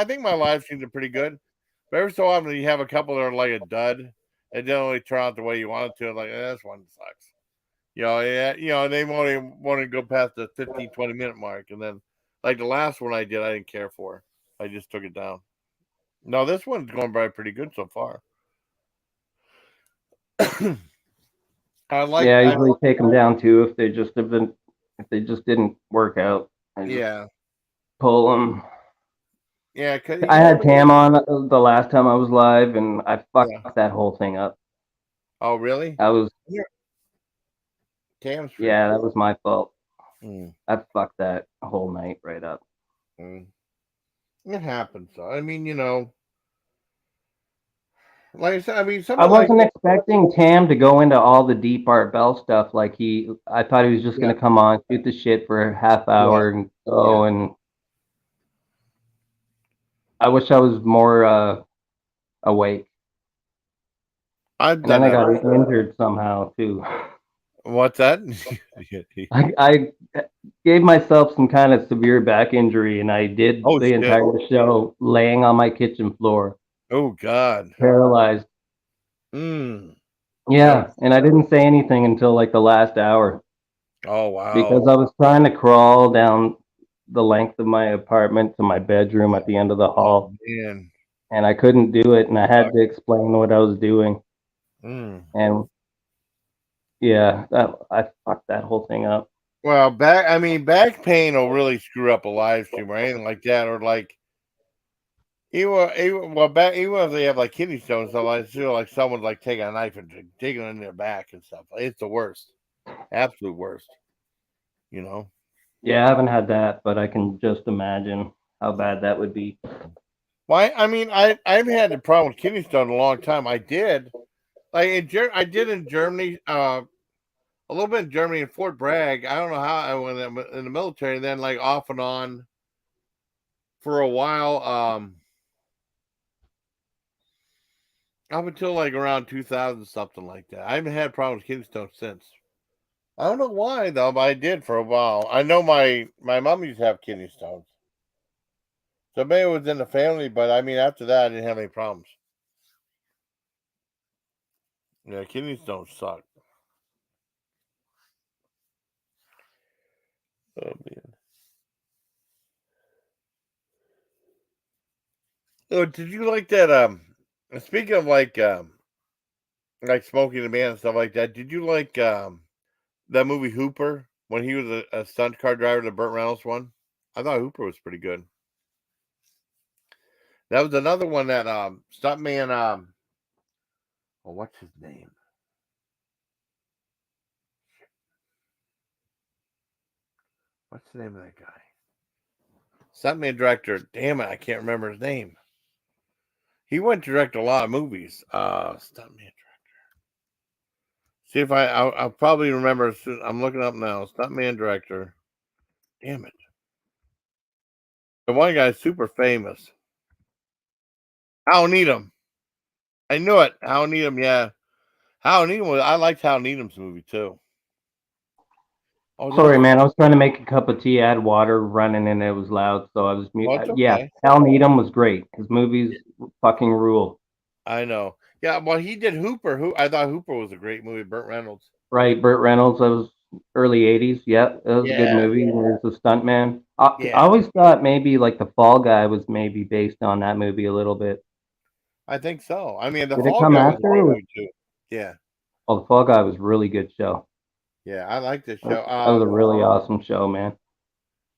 think my live streams are pretty good, but every so often you have a couple that are like a dud. It don't really turn out the way you want it to. Like this one sucks. Yeah, they won't even want to go past the 15, 20 minute mark, and then like the last one I did, I didn't care for. I just took it down. No, this one's going by pretty good so far. I Yeah, like, I I usually take them down too if they just didn't work out. I just yeah, pull them. yeah, because I had Tam on the last time I was live, and I fucked yeah. that whole thing up. Oh, really? I was, Yeah, Cam's pretty yeah, that cool. was my fault. Mm, I fucked that whole night right up. mm. It happens. Though. I mean, like I said, I mean, I something like wasn't that. expecting Tam to go into all the deep Art Bell stuff. Like I thought he was just Yeah, gonna come on, shoot the shit for a half yeah, hour and yeah. go. And I wish I was more awake. I've And then done I that got before. injured somehow too. What's that? I gave myself some kind of severe back injury, and I did Oh the shit! entire show laying on my kitchen floor, Oh god! paralyzed. Mm. That Yeah, was. and I didn't say anything until like the last hour Oh wow! because I was trying to crawl down the length of my apartment to my bedroom at the end of the Oh hall, man! and I couldn't do it, and I had Fuck. to explain what I was doing. Mm. And yeah, I fucked that whole thing up. Well, back. I mean, back pain will really screw up a live stream or anything like that, or like even if they have like kidney stones, so I feel like someone's like taking a knife and digging in their back and stuff. It's the worst, absolute worst. You know. Yeah, I haven't had that, but I can just imagine how Mm. bad that would be. Well, I mean, I haven't had the problem with kidney stone in a long time. I did like I did in Germany, a little bit in Germany in Fort Bragg. I don't know how I went in the military, and then like off and on for a while, up until like around 2000 something like that. I haven't had problems with kidney stone since. I don't know why though, but I did for a while. I know my mom used to have kidney stones, so maybe it was in the family. But I mean, after that, I didn't have any problems. Yeah, kidney stones suck. Oh man. Oh, did you like that? Speaking of like Smoking the Man and stuff like that, did you like that movie Hooper when he was a stunt car driver, the Burt Reynolds one? I thought Hooper was pretty good. That was another one that stuntman oh, what's his name? What's the name of that guy? Stuntman director. Damn it, I can't remember his name. He went to direct a lot of movies. Stuntman. See if I'll probably remember as soon. I'm looking up now. Stuntman director. Damn it. The one guy's super famous. Hal Needham. I knew it. Hal Needham, yeah. Hal Needham was, I liked Hal Needham's movie too. Oh, Sorry, that's man. I was trying to make a cup of tea. I had water running and it was loud, so I was mute. well, it's Yeah, okay. Al Needham was great. His movies fucking rule. I know. Yeah, well, he did Hooper. Who I thought Hooper was a great movie. Burt Reynolds. Right, Burt Reynolds. That was early '80s. Yeah, that was a good Yeah, movie. There's a stuntman. I yeah. always thought maybe like The Fall Guy was maybe based on that movie a little bit. I think so. I mean, The Did it Fall come Guy was a after? great movie too. Yeah, Oh, The Fall Guy was a really good show. yeah. I like this That show. was a really awesome show, man.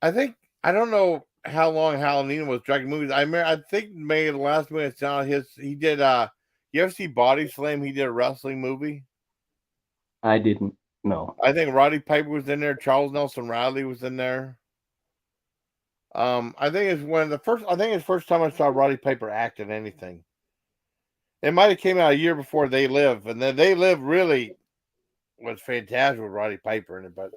I think I don't know how long Hal Needham was directing movies. I think maybe the last movie I saw his he did. You ever see Body Slam? He did a wrestling movie. I didn't know. I think Roddy Piper was in there. Charles Nelson Riley was in there. I think it's when the first. I think it's the first time I saw Roddy Piper act in anything. It might have came out a year before They Live, and then They Live really was fantastic with Roddy Piper in it. But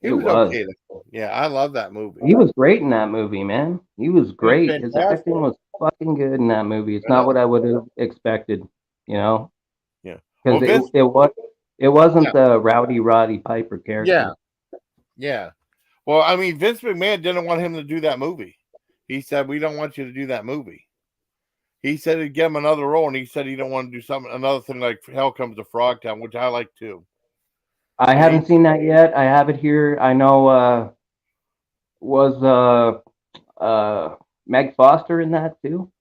he It was was. okay. Yeah, I love that movie. He was great in that movie, man. He was It was great. His fantastic. acting was fucking good in that movie. It's I not know. what I would have expected, you know, Yeah. Well, because Vince. it wasn't Yeah. the Rowdy Roddy Piper Yeah. character. Yeah. Well, I mean, Vince McMahon didn't want him to do that movie. He said, "We don't want you to do that movie." He said he'd give him another role, and he said he don't want to do something another thing like Hell Comes to Frogtown, which I like too. I And he, haven't seen that yet. I have it here. I know was Meg Foster in that too,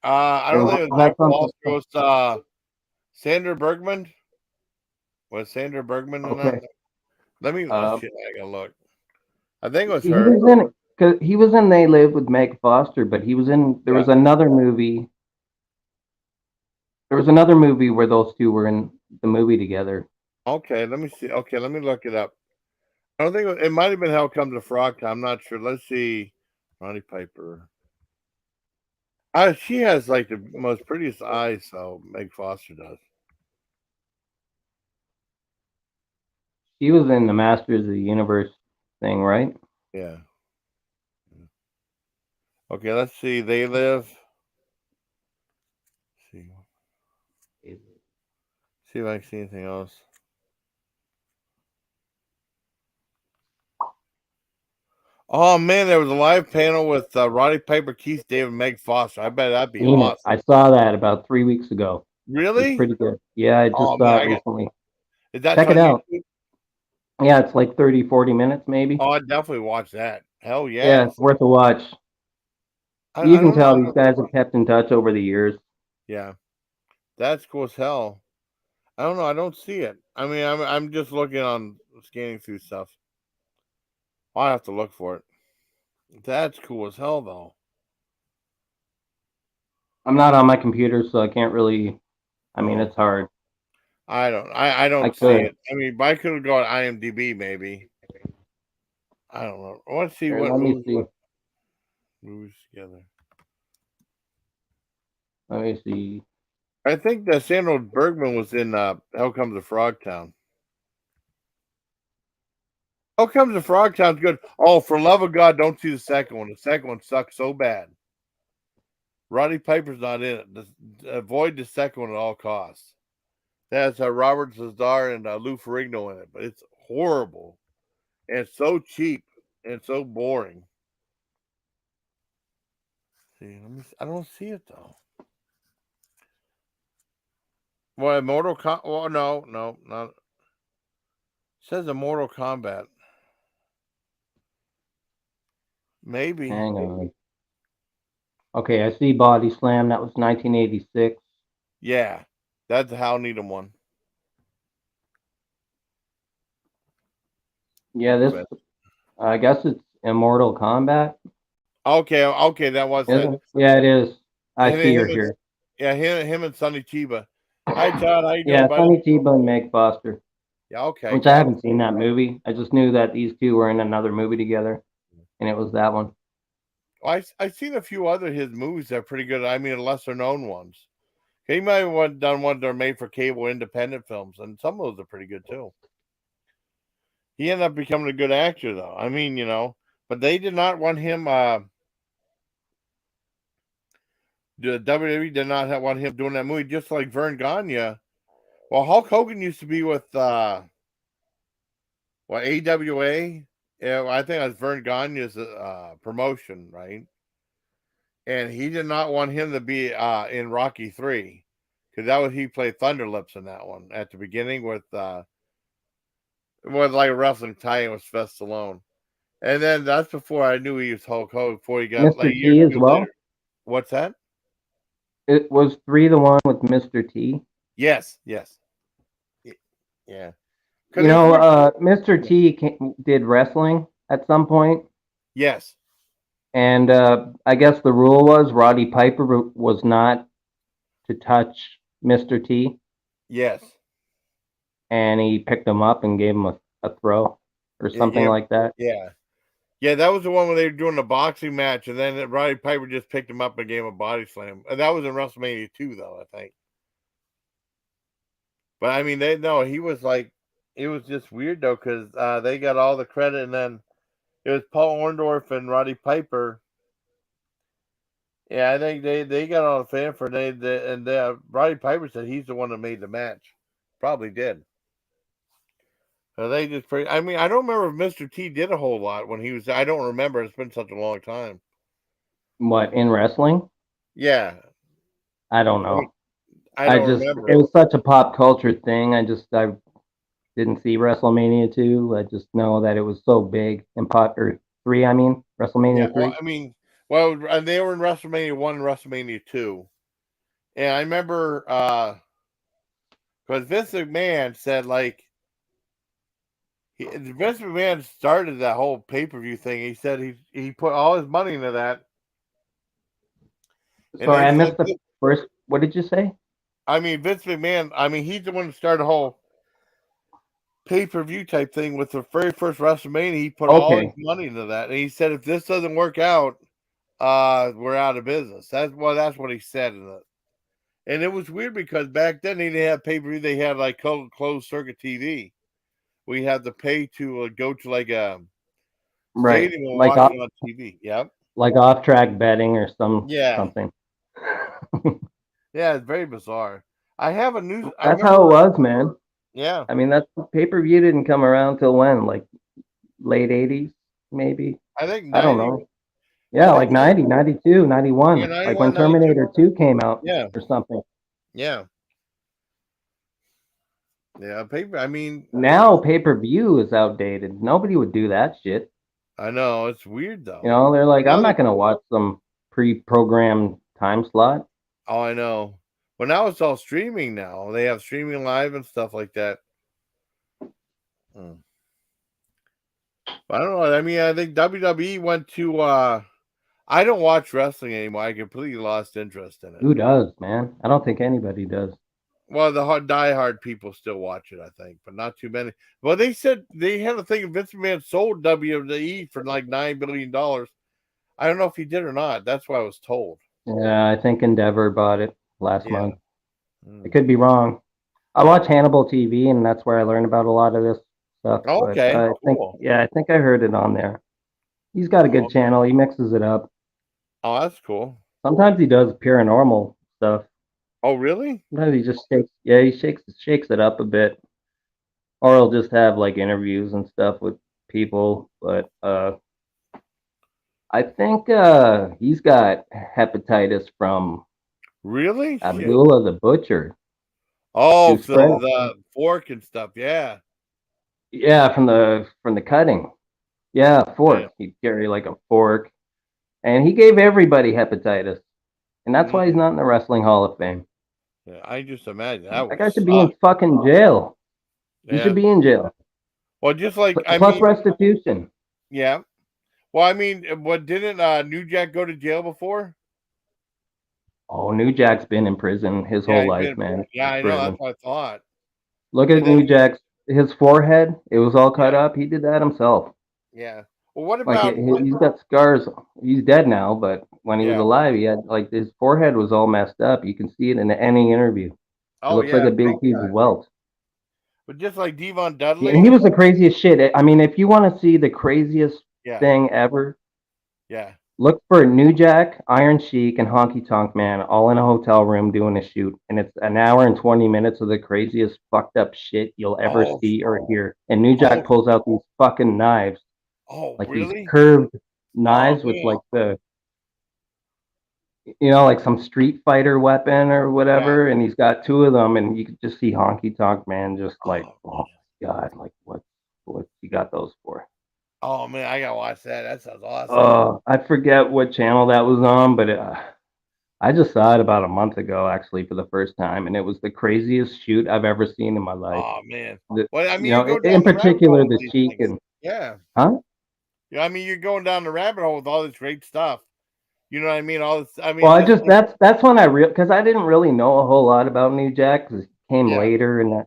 I or don't think was it was Mike that something? Foster. It was Sandra Bergman. Was Sandra Bergman in that? Okay. Let me. Oh Uh, shit! I gotta look. I think it was he her. was in because he was in They Live with Meg Foster, but he was in. There Yeah. was another movie. There was another movie where those two were in the movie together. Okay. Let me see. Okay. Let me look it up. I don't think it might have been Hell Comes to Frogtown. I'm not sure. Let's see. Ronnie Piper. She has like the most prettiest eyes, so Meg Foster does. He was in the Masters of the Universe thing, right? Yeah. Okay, let's see. They live. See, see if I can see anything else. Oh man, there was a live panel with Roddy Piper, Keith David, Meg Foster. I bet that'd be Seen it. awesome. I saw that about 3 weeks ago. It was Really? pretty good. Yeah, I just Oh saw man, it I got. recently. Is that Check it on out. YouTube? Yeah, it's like 30, 40 minutes maybe. Oh, I'd definitely watch that. Hell Yeah, it's yes. worth a watch. You I can don't know. tell these guys have kept in touch over the years. Yeah, that's cool as hell. I don't know. I don't see it. I mean, I'm just looking on scanning through stuff. I'll have to look for it. That's cool as hell, though. I'm not on my computer, so I can't really. I mean, Oh, it's hard. I I don't see could. it. I mean, but I could go on IMDb maybe. I don't know. Let's see Here, what let me movies see. together. Let me see. I think that Sandra Bergman was in Hell Comes to Frogtown. Hell Comes to Frogtown's good. Oh, for love of God, don't see the second one. The second one sucks so bad. Roddy Piper's not in it. Avoid the second one at all costs. That's Robert Zadar and Lou Ferrigno in it, but it's horrible and it's so cheap and so boring. See, I don't see it though. What Mortal Kombat? Well, no, no, not. It says Immortal Kombat. Maybe. Hang on. Okay, I see Body Slam. That was 1986. Yeah, that's the Hal Needham one. Yeah, this. But I guess it's Immortal Kombat. okay, okay, that was Is it. it? Yeah, it is. I Him, see her him and here. yeah, him and Sonny Chiba. Hi, Todd. How you doing, Yeah, buddy? Sonny Chiba and Meg Foster. Yeah, okay, Which I gotcha. haven't seen that movie. I just knew that these two were in another movie together, and it was that one. I seen a few other his movies that are pretty good. I mean, lesser known ones. He might have done one that are made for cable independent films, and some of those are pretty good too. He ended up becoming a good actor, though. I mean, but they did not want him. The WWE did not want him doing that movie, just like Vern Gagne. Well, Hulk Hogan used to be with AWA. Yeah, I think that's Vern Gagne's promotion, right? And he did not want him to be in Rocky 3 because that was he played Thunderlips in that one at the beginning with like a wrestling tie-in with Sylvester Stallone. And then that's before I knew he was Hulk Hogan. Before he got like Mr. a year or T as two well. later. What's that? It was 3 the one with Mr. T. Yes, yes, yeah. You Because it's know, weird. Mr. T did wrestling at some point, Yes, and I guess the rule was Roddy Piper was not to touch Mr. T, yes. and he picked him up and gave him a throw or something Yeah, like that. yeah. Yeah, that was the one where they were doing the boxing match, and then Roddy Piper just picked him up and gave him a body slam. And that was in WrestleMania 2, though, I think. But I mean, he was like, it was just weird though, because they got all the credit, and then it was Paul Orndorff and Roddy Piper. Yeah, I think they got all the fanfare. Roddy Piper said he's the one that made the match. Probably did. So they just pretty. I mean, I don't remember if Mr. T did a whole lot when he was. I don't remember. It's been such a long time. What, in wrestling? Yeah, I don't I mean, know. I don't It remember. was such a pop culture thing. I didn't see WrestleMania 2. I just know that it was so big and pop or 3. I mean Yeah, WrestleMania well, 3. I mean, they were in WrestleMania 1 and WrestleMania 2. And I remember because Vince McMahon said, like, Vince McMahon started that whole pay per view thing. He said he put all his money into that. And Sorry, they I said, missed the first. What did you say? I mean, Vince McMahon, I mean, he's the one who started the whole pay per view type thing with the very first WrestleMania. He put all his Okay, money into that. And he said, if this doesn't work out, we're out of business. That's what he said in it. And it was weird because back then they didn't have pay per view. They had like closed circuit TV. We had to pay to go to like a right. stadium and watch it on TV. Yep. Like off track betting or Yeah. something. Yeah. It's very bizarre. I have a news. I That's how it remember. was, man. Yeah. I mean, that's pay per view didn't come around till when? Like late 80s, maybe. I think I don't 90. know. I Yeah, think like 90, 92, yeah, 91. Like when 91, 92. Terminator 2 came out Yeah. or something. Yeah. Yeah. Paper. I mean, Now pay per view is outdated. Nobody would do that shit. I know it's weird You though. know, they're But like, now I'm they. not gonna watch some pre-programmed time slot. Oh, I know. Well, now it's all streaming. Now they have streaming live and stuff like that. Hmm. I don't know. I mean, I think WWE went to. I don't watch wrestling anymore. I completely lost interest in it. Who does, man? I don't think anybody does. Well, the diehard people still watch it, I think, but not too many. Well, they said they had a thing of Vince McMahon sold WWE for like $9 billion. I don't know if he did or not. That's what I was told. Yeah, I think Endeavor bought it last Yeah. month. I could be wrong. I watch Hannibal TV, and that's where I learn about a lot of this stuff. But Okay. I think, Cool. yeah, I think I heard it on there. He's got a good Okay. channel. He mixes it up. Oh, that's cool. Sometimes he does paranormal stuff. Oh, really? Sometimes he just shakes. Yeah, he shakes it up a bit, or he'll just have like interviews and stuff with people. But I think he's got hepatitis from Really? Shit. Abdullah the Butcher. He Oh, was for spread. the fork and stuff. Yeah. Yeah, from the cutting. Yeah, Yeah. fork. He'd carry like a fork, and he gave everybody hepatitis, and that's why he's Mm. not in the Wrestling Hall of Fame. Yeah. I just imagine that That would guy should be in suck. fucking jail. He should Yeah. be in jail. Well, just like I Plus mean, restitution. yeah. Well, I mean, what didn't New Jack go to jail before? Oh, New Jack's been in prison his Yeah, whole he's life, been. man. Yeah, I know. That's Prison. what I thought. Look And at then, New Jack's his forehead. It was all cut yeah, up. He did that himself. yeah. Well, what Like about what? he's got scars. He's dead now, but when he was Yeah. alive, he had like his forehead was all messed up. You can see it in any interview. It Oh looks like yeah, a big big huge time. welt. But just like Devon Yeah, and he Dudley. was the craziest shit. I mean, if you want to see the craziest Yeah, thing ever, yeah. look for New Jack, Iron Sheik, and Honky Tonk Man all in a hotel room doing a shoot, and it's an hour and 20 minutes of the craziest fucked up shit you'll ever Oh, see or hear. And New oh, Jack pulls out these fucking knives, oh, like these really? curved Oh knives with man. like like some Street Fighter weapon or Yeah. whatever, and he's got two of them, and you can just see Honky Tonk Man just like, Oh oh man. my god, like what you got those for? Oh man, I gotta watch that. That sounds awesome. I forget what channel that was on, but I just saw it about a month ago, actually, for the first time, and it was the craziest shoot I've ever seen in my life. Oh man. The, Well, I you mean, you know, go in down the rabbit particular, hole with the these Sheik things. and Yeah. huh? Yeah. I mean, you're going down the rabbit hole with all this great stuff. You know what I mean? All this. I Well, mean, I just just that's when I real because I didn't really know a whole lot about New Jack because he came yeah. later, and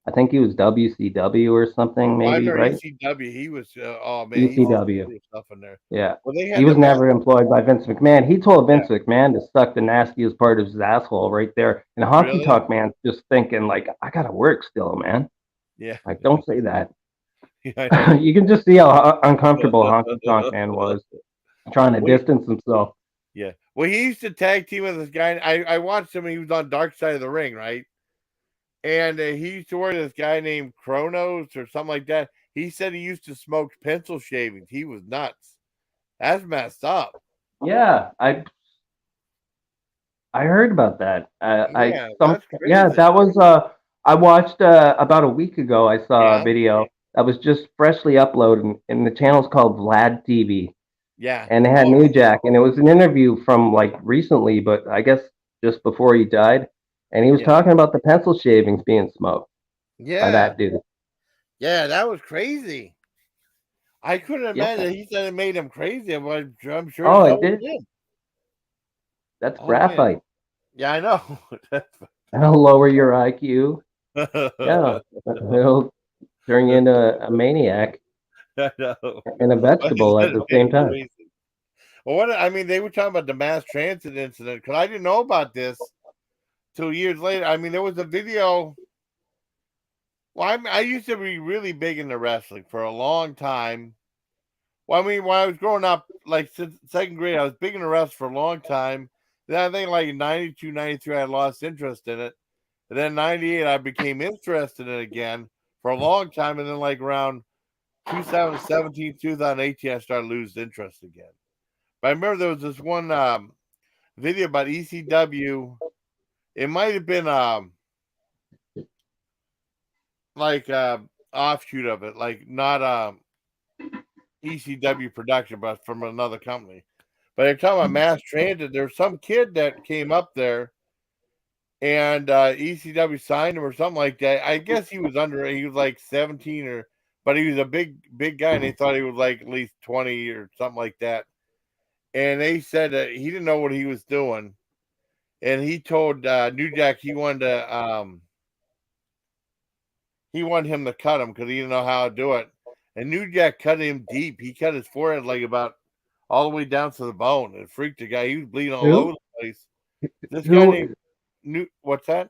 I think he was WCW or something, Well, I maybe, remember right? ECW. He was. Oh man, he did some ECW. cool stuff in there. Yeah. Well, they He had the was mask. never employed by Vince McMahon. He told Yeah. Vince McMahon to suck the nastiest part of his asshole right there. And Honky Really? Tonk Man's just thinking, like, I gotta work still, man. Yeah. Like, don't say that. Yeah, I know. You can just see how uncomfortable Honky Tonk Man was trying to Wait. distance himself. Yeah. Well, he used to tag team with this guy. I watched him. He was on Dark Side of the Ring, right? And he used to work with this guy named Kronos or something like that. He said he used to smoke pencil shavings. He was nuts. That's messed up. Yeah, I heard about that. Yeah, that's Yeah, crazy. that was I watched about a week ago. I saw a Yeah, video that was just freshly uploaded, and the channel's called Vlad TV. yeah. And they had Oh, New Jack, and it was an interview from like recently, but I guess just before he died, and he was yeah, talking about the pencil shavings being smoked by yeah, that dude. yeah. That was crazy. I couldn't Yeah. imagine. He said it made him crazy, but I'm sure Oh, it so did. did. That's Oh man. graphite. Yeah, I know. That'll lower your IQ. Yeah, it'll turn you into a maniac I know. and a But he vegetable said at it the made same him time. crazy. Well, what I mean, they were talking about the mass transit incident because I didn't know about this till years later. I mean, there was a video. Well, I used to be really big into wrestling for a long time. Well, I mean, when I was growing up, like since second grade, I was big into wrestling for a long time. Then I think like in 92, 93, I lost interest in it. And then 98, I became interested in it again for a long time. And then like around 2017, 2018, I started losing interest again. But I remember there was this one video about ECW. It might have been like offshoot of it, like not ECW production, but from another company. But they're talking about mass transit. There's some kid that came up there and ECW signed him or something like that. I guess he was under, he was like 17 or, but he was a big guy and they thought he was like at least 20 or something like that. And they said that he didn't know what he was doing. And he told New Jack he wanted him to cut him because he didn't know how to do it. And New Jack cut him deep. He cut his forehead like about all the way down to the bone. It freaked the guy. He was bleeding all over Who? the place. This guy named Who? New. What's that?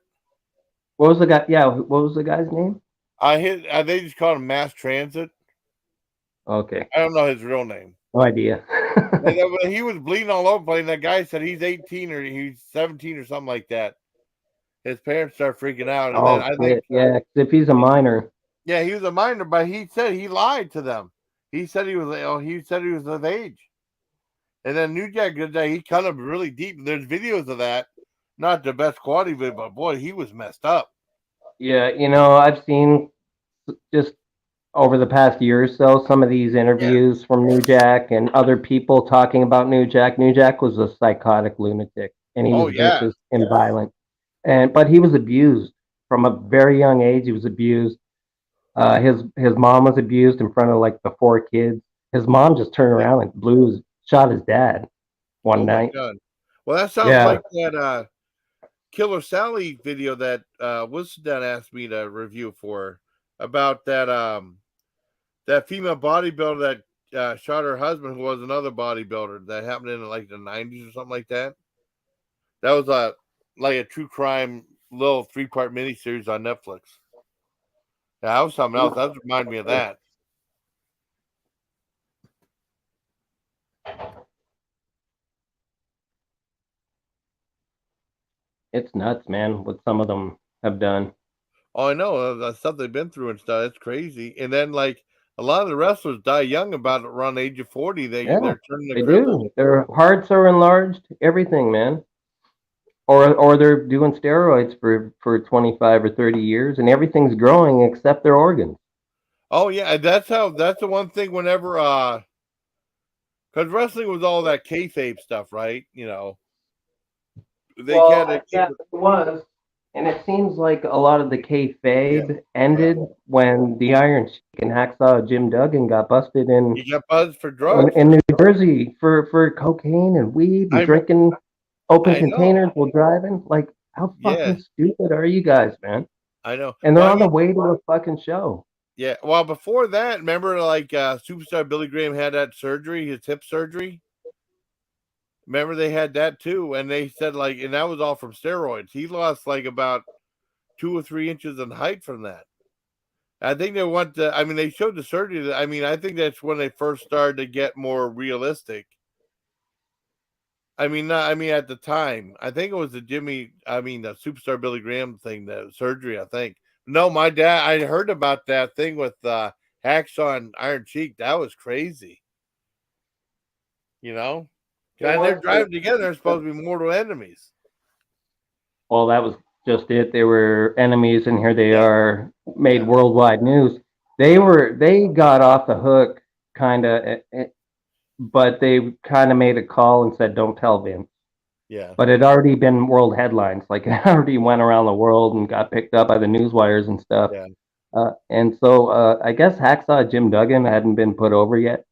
What was the guy? Yeah, what was the guy's name? I hit. They just called him Mass Transit. Okay, I don't know his real name. no idea. But he was bleeding all over the place. And that guy said he's 18 or he's 17 or something like that. His parents start freaking out, and then Oh I think shit! Yeah, 'cause if he's a minor, yeah, he was a minor, but he said he lied to them. He said he was he said he was of age. And then New Jack did that. He cut him really deep. There's videos of that. Not the best quality video, but boy, he was messed up. Yeah, I've seen just over the past year or so some of these Yeah. interviews from New Jack and other people talking about New Jack. New Jack was a psychotic lunatic, and he Oh was yeah. vicious and violent. But he was abused from a very young age. He was abused. His mom was abused in front of like the four kids. His mom just turned Yeah. around and shot his dad one Oh my night. god. Well, that sounds Yeah, like that Killer Sally video that Wilson asked me to review for about that female bodybuilder that shot her husband, who was another bodybuilder. That happened in like the 90s or something like that. That was like a true crime little 3-part miniseries on Netflix. Yeah, that was something else. That reminded me of that. it's nuts, man. What some of them have done. Oh, I know the stuff they've been through and stuff. It's crazy. And then like a lot of the wrestlers die young, about around the age of 40. Yeah, They're turning to they cripples. do. Their hearts are enlarged. Everything, man. Or they're doing steroids for 25 or 30 years, and everything's growing except their organs. Oh yeah, and that's the one thing whenever because wrestling was all that kayfabe stuff, right? They Well, kind of keep yeah, it. it was. And it seems like a lot of the Yeah, kayfabe yeah. ended when the Iron Sheik and Hacksaw Jim Duggan got busted in You got buzzed for in, drugs. in New Jersey for cocaine and weed and I me- drinking open I know. containers while driving. Like, how Yeah, fucking stupid are you guys, man? I know. And they're Well, I on the mean, way to a fucking show. yeah. Well, before that, remember like superstar Billy Graham had that surgery, his hip surgery. Remember they had that too, and they said like, and that was all from steroids. He lost like about 2 or 3 inches in height from that. I think they want to. I mean, they showed the surgery. I mean, I think that's when they first started to get more realistic. I mean, not. I mean, at the time, I think it was the Jimmy. I mean, the superstar Billy Graham thing, the surgery. I think. No, my dad. I heard about that thing with Hacksaw and Iron Cheek. That was crazy. You know, It God, they're was driving together. They're supposed to be mortal enemies. Well, that was just it. They were enemies, and here they Yeah, are, made yeah, worldwide news. yeah, They got off the hook, kind of, but they kind of made a call and said, "Don't tell Vince." yeah, But it already been world headlines, like it already went around the world and got picked up by the news wires and stuff. yeah, And so I guess Hacksaw Jim Duggan hadn't been put over yet.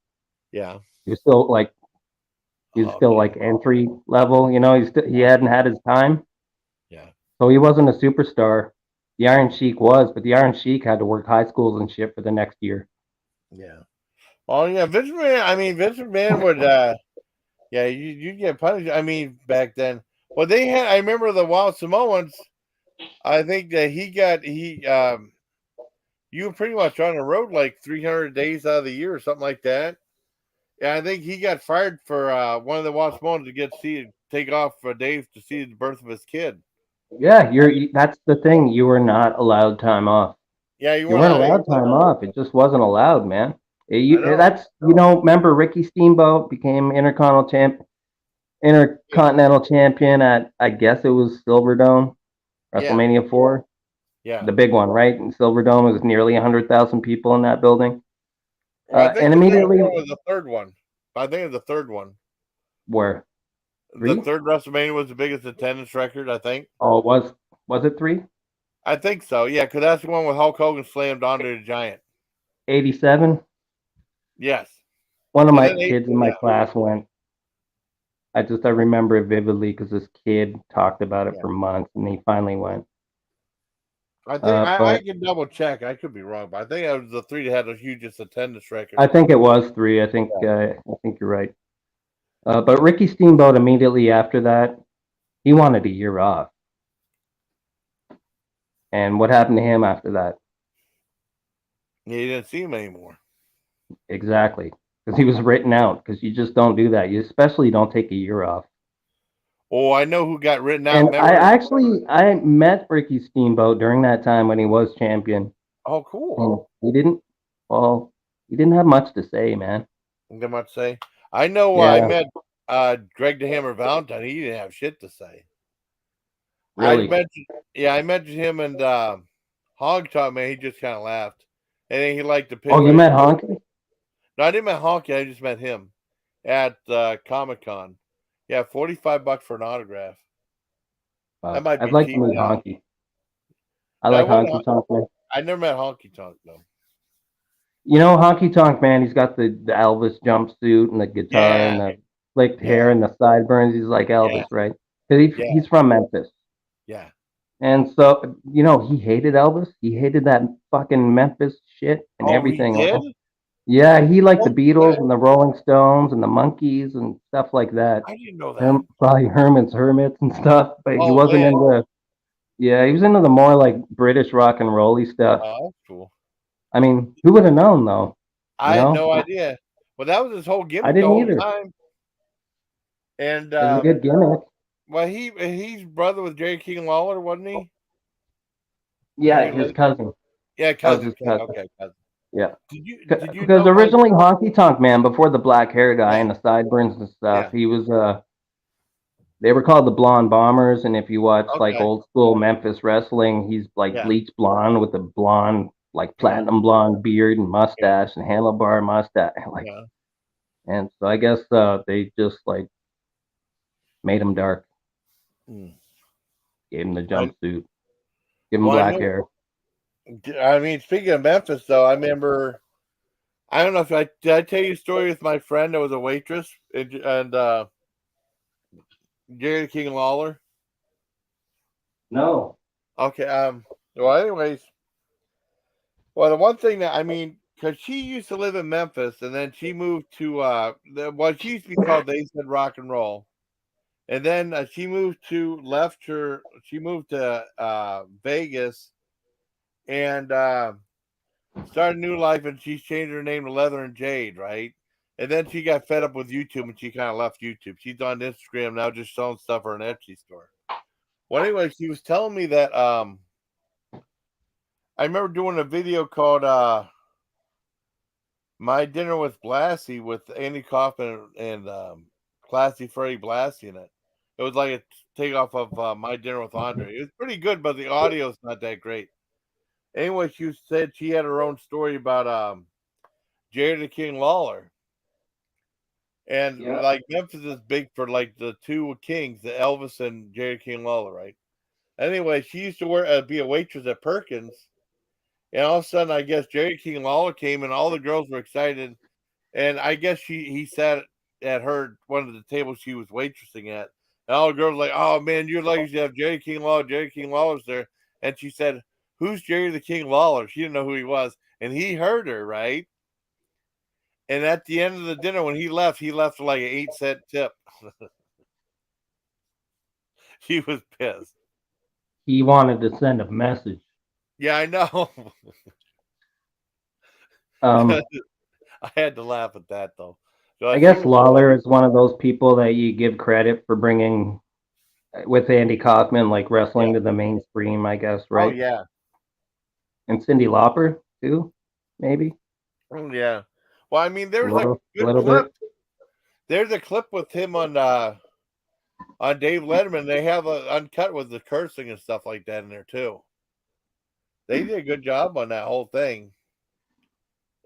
yeah. He was still like Okay, entry level. He hadn't had his time. yeah, So he wasn't a superstar. The Iron Sheik was, but the Iron Sheik had to work high schools and shit for the next year. yeah. Oh yeah, Vince McMahon. I mean, Vince McMahon would. Yeah, you get punished. I mean, back then. Well, they had. I remember the Wild Samoans. I think that you were pretty much on the road like 300 days out of the year or something like that. Yeah, I think he got fired for one of the Wild Samoans to take off for days to see the birth of his kid. Yeah, that's the thing. You were not allowed time off. Yeah, you You want weren't to. allowed time off. It just wasn't allowed, man. I know. Remember Ricky Steamboat became Yeah, Intercontinental Champion at, I guess it was Silverdome, yeah, WrestleMania 4, yeah. the big one, right? And Silverdome was nearly 100,000 people in that building. Well, I think And the biggest immediately, one was the third one. I think it was the third one. where? The 3? third WrestleMania was the biggest attendance record. I think. Oh, was it 3? I think so. Yeah, because that's the one with Hulk Hogan slammed Andre the Giant. 87? Yes, One of and my then kids in my yeah, class went. I remember it vividly because this kid talked about it yeah. for months, and he finally went. I think I But can double check. I could be wrong, but I think that was the three that had the hugest attendance record. I think it was 3. Yeah, I think you're right. But Ricky Steamboat immediately after that, he wanted a year off. And what happened to him after that? you didn't see him anymore. Exactly, because he was written out. Because you just don't do that. You especially don't take a year off. Oh, I know who got written out. And Remember? I met Ricky Steamboat during that time when he was champion, Oh, cool. and well, he didn't have much to say, man. Not much to say. I know. I Yeah, met Greg the Hammer Valentine. He didn't have shit to say. I really. mentioned, yeah, I mentioned him and Honky Tonk Man, he just kind of laughed, and then he liked the Oh, you picture. met Honky? No, I didn't met Honky. I just met him at Comic Con. Yeah, $45 for an autograph. That might I'd be like to cheap meet now. Honky. I No, I like wouldn't. Honky Tonk Man. I never met Honky Tonk though. You know, Honky Tonk Man, he's got the Elvis jumpsuit and the guitar and Yeah, the slicked yeah, hair and the sideburns. He's like yeah, Elvis, right? Because yeah, he's from Memphis. yeah. And so, you know, he hated Elvis. He hated that fucking Memphis shit and Oh, he everything did? else. Yeah, he liked the Oh, shit. Beatles and the Rolling Stones and the Monkees and stuff like that. I didn't know that. Probably Herman's Hermits and stuff, but he Oh, wasn't man. into. Yeah, he was into the more like British rock and rolly stuff. Oh, that's cool. I mean, who would have known though? You I had know, no idea. Well, that was his whole I gimmick the didn't whole either. time. And It was a good gimmick. well, he's brother with Jerry King Lawler, wasn't he? Didn't Yeah, he his like? cousin. Yeah, That was cousin. his cousin. Okay, cousin. Yeah, Did you because know like? originally Honky Tonk Man, before the black hair dye Yeah, and the sideburns and stuff, yeah. he was they were called the Blonde Bombers, and if you watch like Okay, old school Memphis wrestling, he's like yeah, bleach blonde with a blonde, like yeah, platinum blonde beard and yeah, mustache and handlebar mustache, like. yeah. And so I guess they just like made him dark, Mm. gave him the I jumpsuit, give him well, I black know. hair. I mean, speaking of Memphis, though, I remember. I don't know if did I tell you a story with my friend that was a waitress and Jerry King Lawler. No. Okay. Well, anyways, well, the one thing that I mean, because she used to live in Memphis, and then she moved to what she used to be called. They said rock and roll, and then she moved to left her. She moved to Vegas and started a new life, and she's changed her name to Leather and Jade, right? And then she got fed up with YouTube, and she kind of left YouTube. She's on Instagram now, just selling stuff for an Etsy store. Well, anyway, she was telling me that I remember doing a video called "My Dinner with Blassie" with Andy Kaufman and Classy Freddie Blassie in it. It was like a takeoff of "My Dinner with Andre." It was pretty good, but the audio's not that great. Anyway, she said she had her own story about Jerry the King Lawler. And Yeah. like Memphis is big for like the two kings, the Elvis and Jerry King Lawler, right? Anyway, she used to work be a waitress at Perkins, and all of a sudden, I guess Jerry King Lawler came, and all the girls were excited. And I guess he sat at her one of the tables she was waitressing at, and all the girls were like, "Oh man, you're lucky to have Jerry King Lawler. Jerry King Lawler's there." And she said, "Who's Jerry the King Lawler?" She didn't know who he was, and he heard her, right? And at the end of the dinner, when he left like an 8-cent tip. He was pissed. He wanted to send a message. Yeah, I know. Um, I had to laugh at that though. So I she guess was so Lawler happy. is one of those people that you give credit for bringing with Andy Kaufman, like Yeah. wrestling to the mainstream, I guess, Oh right? yeah. And Cyndi Lauper too, maybe Oh yeah. Well, I mean, a there's a good little clip. bit. There's a clip with him on Dave Letterman. They have a uncut with the cursing and stuff like that in there too. They did a good job on that whole thing.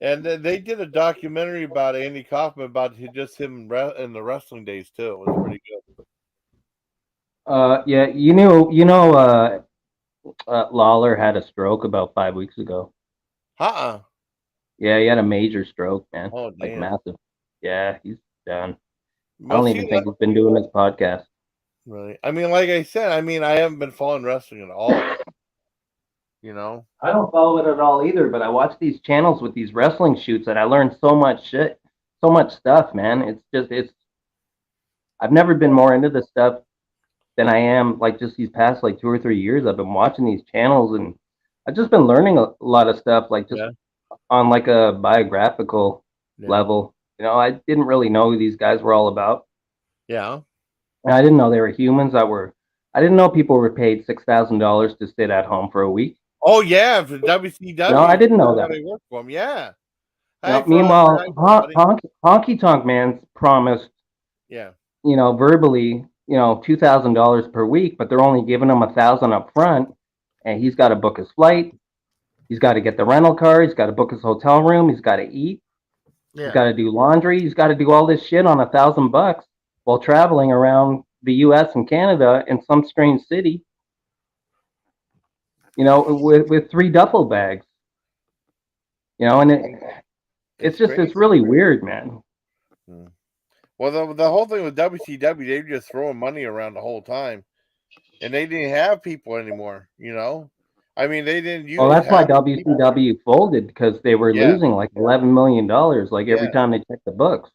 And then they did a documentary about Andy Kaufman about just him in the wrestling days too. It was pretty good. Yeah, Lawler had a stroke about 5 weeks ago. Uh-uh. Yeah, he had a major stroke, man, Oh like damn. massive. Yeah, he's done. I Well, don't see even that think he's been doing this podcast. really. I mean, like I said, I mean, I haven't been following wrestling at all. You know. I don't follow it at all either, but I watch these channels with these wrestling shoots and I learn so much shit, so much stuff, man. It's I've never been more into this stuff than I am like just these past like 2 or 3 years. I've been watching these channels and I've just been learning a lot of stuff like just Yeah. on like a biographical Yeah. level. You know, I didn't really know who these guys were all about. Yeah. And I didn't know they were humans that were I didn't know people were paid $6,000 to sit at home for a week. Oh yeah, for No, I WCW. didn't know That's how that. they work for him. Yeah. You Hi, know, Frank. How meanwhile, you doing, buddy? Honky Tonk Man's promised, Yeah. verbally, $2,000 per week, but they're only giving him 1,000 up front, and he's got to book his flight, He's got to get the rental car. He's got to book his hotel room. He's got to eat. He's Yeah, got to do laundry. He's got to do all this shit on $1,000 while traveling around the U.S. and Canada in some strange city. With three duffel bags. And it's it's crazy. really weird, man. Hmm. Well, the whole thing with WCW, they were just throwing money around the whole time, and they didn't have people anymore. I mean, they didn't Well, use that's why half the people. WCW folded because they were Yeah, losing like $11 million like every yeah, time they checked the books.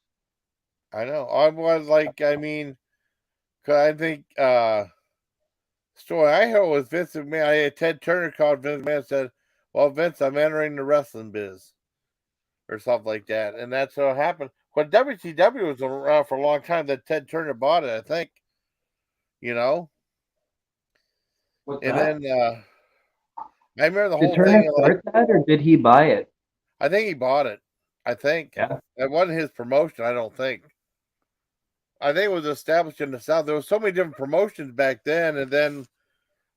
I know. I was like, I mean, 'cause I think story I heard was Vince McMahon. I had Ted Turner called Vince McMahon and said, "Well, Vince, I'm entering the wrestling biz," or something like that, and that's what happened. But WCW was around for a long time. That Ted Turner bought it, I think. You know, What's and that? then I remember the Did whole Turner thing. Like, start that or did he buy it? I think he bought it. I think Yeah. it wasn't his promotion. I don't think. I think it was established in the South. There was so many different promotions back then, and then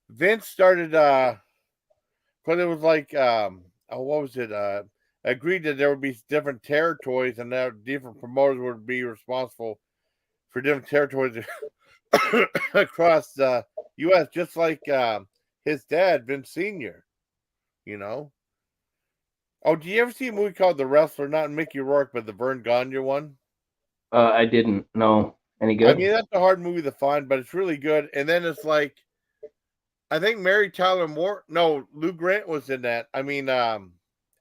Vince started. But it was like, what was it? Agreed that there would be different territories, and that different promoters would be responsible for different territories across the U.S. Just like his dad, Vince Senior. You know. Oh, do you ever see a movie called The Wrestler? Not Mickey Rourke, but the Vern Gagne one. I didn't know. Any I good? mean, that's a hard movie to find, but it's really good. And then it's like, I think Mary Tyler Moore. No, Lou Grant was in that. I mean, Ed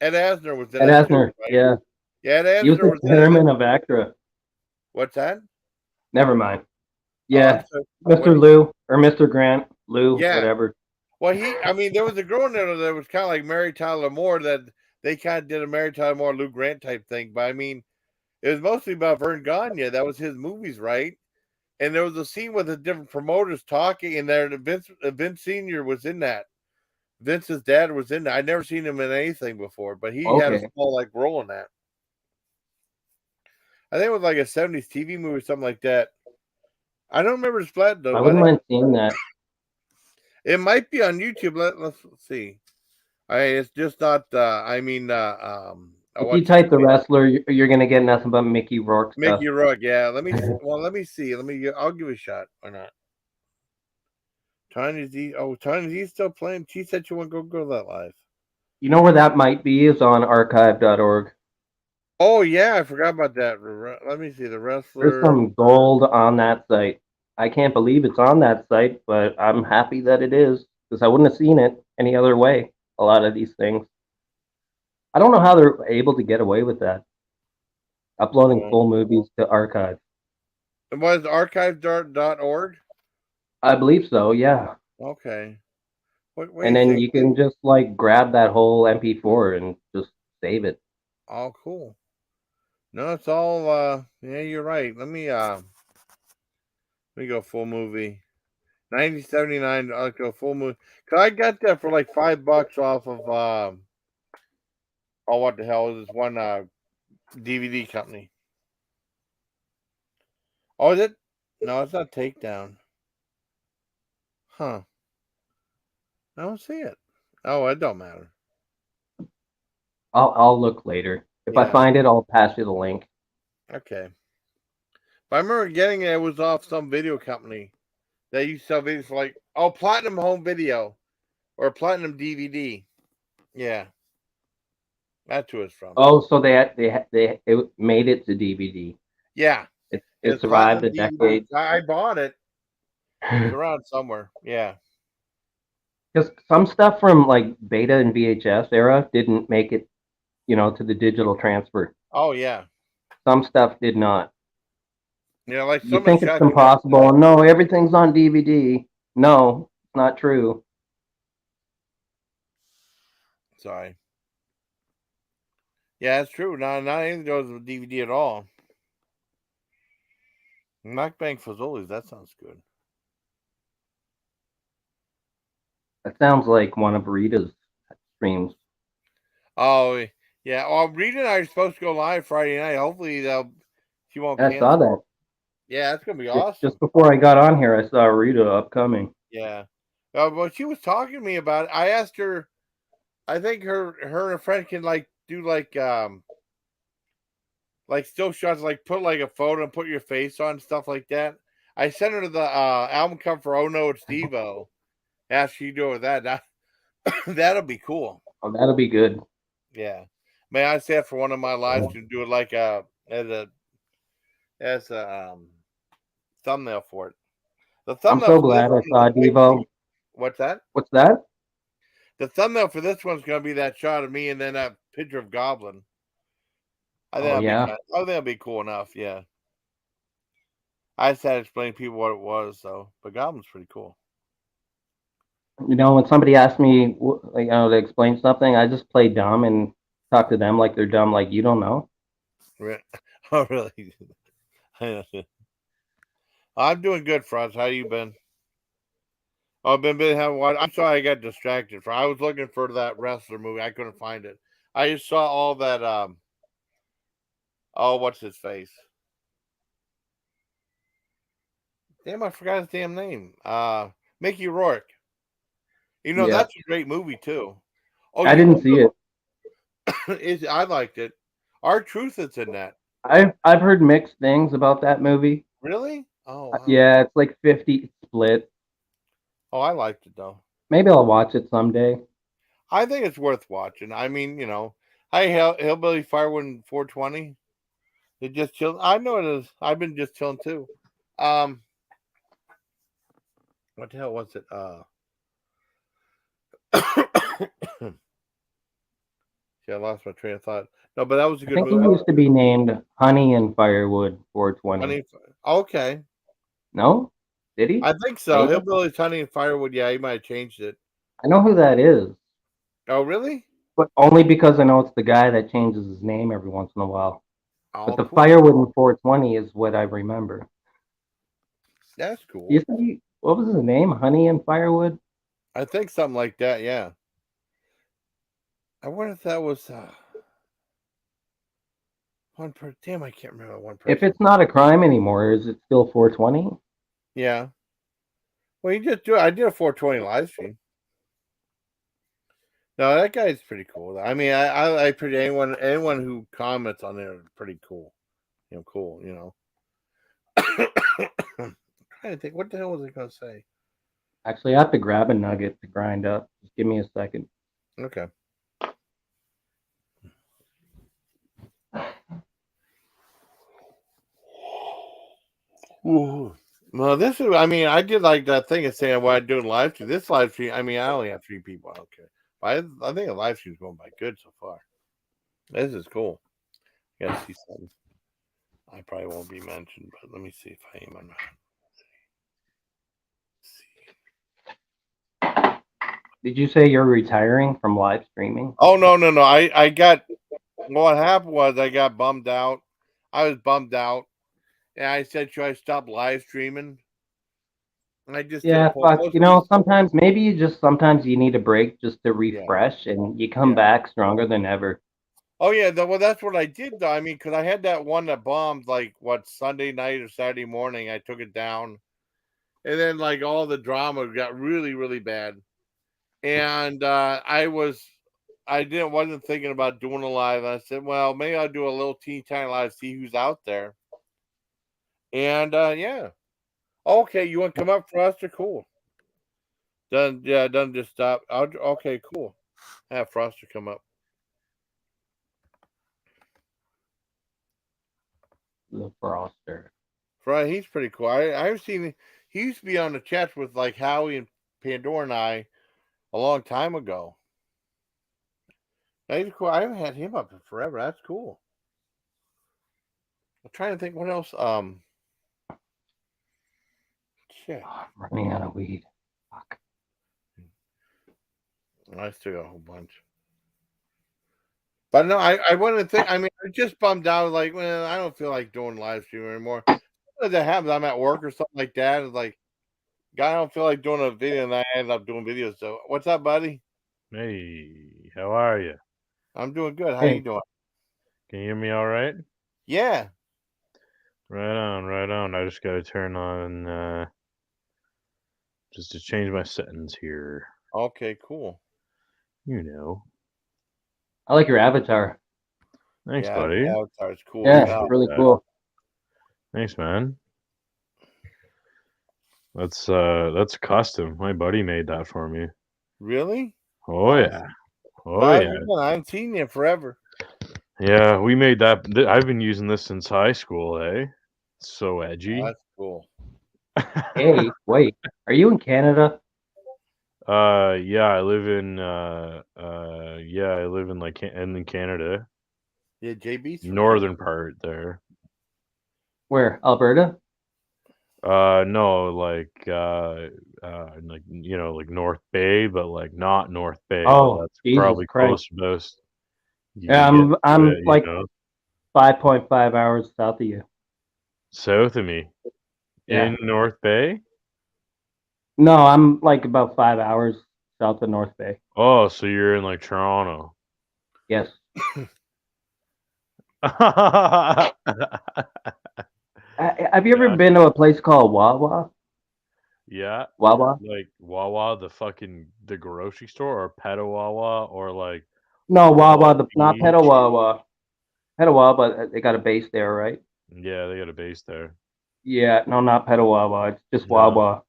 Asner was in Ed that too, Asner. right? Yeah. Yeah, Ed He was Asner the was in it. chairman of ACTRA. What's that? Never mind. Oh, I'm Yeah. sorry. What? Mr. Lou or Mr. Grant, Lou, Yeah. whatever. Well, I mean, there was a girl in there that was kind of like Mary Tyler Moore that they kind of did a Mary Tyler Moore, Lou Grant type thing. But I mean, it was mostly about Vern Gagne. That was his movies, right? And there was a scene with the different promoters talking, and there Vince Senior was in that. Vince's dad was in that. I'd never seen him in anything before, but he had a Okay. small like role in that. I think it was like a '70s TV movie or something like that. I don't remember his flat though, I but I wouldn't think mind seeing that. it might be on YouTube. Let's see. It's just not. I mean, If you what's his type the name? wrestler, you're gonna get nothing but Mickey Rourke stuff. Mickey Rourke. Yeah. Let me. Well, let me see. I'll give it a shot. Why not? Tiny Z. Oh, Tiny Z still playing. She said she want to go to that live. You know where that might be is on archive.org. Oh yeah, I forgot about that. Let me see the There's wrestler. some gold on that site. I can't believe it's on that site, but I'm happy that it is because I wouldn't have seen it any other way. A lot of these things. I don't know how they're able to get away with that. Uploading Well, full movies to archive. it was archive.org. I believe so, yeah. Okay. What do And you then think? you can just like grab that whole MP4 and just save it. Oh, cool. No, it's all. Yeah, you're right. Let me go full movie. 1979. I'll go full movie. Cause I got that for like $5 off of oh, what the hell is this one DVD company? Oh, is it? No, it's not Takedown. Huh? I don't see it. Oh, it don't matter. I'll look later. If I Yeah. find it, I'll pass you the link. Okay. But I remember getting it. It was off some video company that used to sell videos for like Platinum Home Video or Platinum DVD. Yeah, that's who it's from. Oh, so they it made it to DVD. Yeah, It it's survived Platinum a DVD. decade. I bought it. It's around somewhere. Yeah. Because some stuff from like Beta and VHS era didn't make it, to the digital transfer. Oh yeah. Some stuff did not. Like You some of the think it's shots you never see. impossible? No, everything's on DVD. No, it's not true. Sorry. Yeah, it's true. Not anything goes with DVD at all. Mukbang Fazoli's. That sounds good. That sounds like one of Rita's streams. Oh yeah. Well, Rita and I are supposed to go live Friday night. Hopefully she won't I saw cancel. that. Yeah, that's gonna be Just awesome. before I got on here, I saw Rita upcoming. Yeah. Well, she was talking to me about it. I asked her. I think her and a friend can like do like still shots, like put like a photo and put your face on stuff like that. I sent her the album cover for Oh No It's Devo. Ask she do it with that. That'll be cool. Oh, that'll be good. Yeah. May I say it for one of my lives to do it like as a thumbnail for it. The I'm thumbnail so for this glad I one is saw a picture. Devo. What's that? What's that? The thumbnail for this one's gonna be that shot of me and then that picture of Goblin. I think Oh that'll be yeah. I think that'll be cool enough. Yeah. I just had to explain to people what it was, so but Goblin's pretty cool. When somebody asks me, to explain something, I just play dumb and talk to them like they're dumb, like you don't know. Oh, really? I'm doing good, Franz. How you been? Oh, I've been busy having watch. I'm sorry I got distracted. I was looking for that wrestler movie. I couldn't find it. I just saw all that. Oh, what's his face? Damn, I forgot his damn name. Mickey Rourke. Yeah, That's a great movie too. Oh, I you didn't know see it. is I liked it. Our Truth is in that. I've heard mixed things about that movie. Really? Oh wow. Yeah, it's like 50 split. Oh, I liked it though. Maybe I'll watch it someday. I think it's worth watching. I mean, hi Hillbilly Firewood and 420. They just chill. I know it is. I've been just chilling too. Um, what the hell was it? Yeah, I lost my train of thought. No, but that was a I good think he movie. used to be named Honey and Firewood 420. Honey, okay, No? Did he? I think so. Maybe. Hillbilly's Honey and Firewood. Yeah, he might have changed it. I know who that is, Oh, really? but only because I know it's the guy that changes his name every once in a while. But Oh, the cool. Firewood in 420 is what I remember. That's cool. Used to be, what was his name? Honey and Firewood? I think something like that. Yeah. I wonder if that was one per. Damn, I can't remember one If person. it's not a crime anymore, is it still 420? Yeah. Well, you just do it. I did a 420 live stream. No, that guy's pretty cool. I mean, I pretty anyone who comments on there is pretty cool. Cool. I'm trying to think. What the hell was I going to say? Actually, I have to grab a nugget to grind up. Just give me a second. Okay. Ooh. Well, this is. I mean, I did like that thing of saying what I'm doing live stream. This live stream. I mean, I only have 3 people. Okay, but I think the live stream's going by good so far. This is cool. Yes, he said. I probably won't be mentioned, but let me see if I am or not. Did you say you're retiring from live streaming? Oh no! I got. What happened was I got bummed out. I was bummed out, and I said, "Should I stop live streaming?" And I just did a Yeah, post. fuck. Sometimes maybe sometimes you need a break just to Yeah, refresh and you come yeah. back stronger than ever. Oh yeah, well that's what I did though. I mean, because I had that one that bombed like what Sunday night or Saturday morning. I took it down, and then like all the drama got really really bad, and I didn't wasn't thinking about doing a live. I said, well, maybe I'll do a little teeny tiny live, see who's out there, and yeah. Okay, you want to come up for us? Cool. Done. Yeah, done. Just stop. Okay, cool. Have Froster come up. The Froster. Right, he's pretty cool. I've seen he used to be on the chats with like Howie and Pandora and I a long time ago. Now, he's cool. I haven't had him up in forever. That's cool. I'm trying to think what else. Shit. Oh, I'm running out of weed. Fuck. I still got a whole bunch. But no, I wanted to think. I mean, I just bummed out. Like, well, I don't feel like doing live stream anymore. Sometimes that happens. I'm at work or something like that. It's like, God, I don't feel like doing a video, and I end up doing videos. So, what's up, buddy? Hey, how are you? I'm doing good. How you Hey, doing? Can you hear me all right? Yeah. Right on, right on. I just got to turn on, just to change my settings here. Okay. Cool. You know. I like your avatar. Thanks, Yeah, buddy. the avatar's cool as Yeah, hell. really that. cool. Thanks, man. That's custom. My buddy made that for me. Really? Oh Nice. yeah. So Oh how yeah. have you been? I haven't seen you in forever. Yeah, we made that. I've been using this since high school, eh? So Oh, edgy. that's cool. Hey, wait, are you in Canada? Yeah, I live in I live in like in Canada, Yeah, JB's from northern Canada. part there. Where? Alberta? No, like like like North Bay, but like not North Bay. Oh, That's Jesus probably Christ. close to most you Yeah, can get to I'm it, like 5.5 hours south of you. south of me Yeah. in North Bay. No, I'm like about 5 hours south of North Bay. Oh, so you're in like Toronto. Yes. Have you ever Yeah, been to a place called Wawa? yeah. Wawa? Like Wawa, the grocery store, or Petawawa, or like No, Wawa Wawa, not Beach. Petawawa. Petawawa, they got a base there, right? Yeah, they got a base there. Yeah, no, not Petawawa. It's just No, Wawa.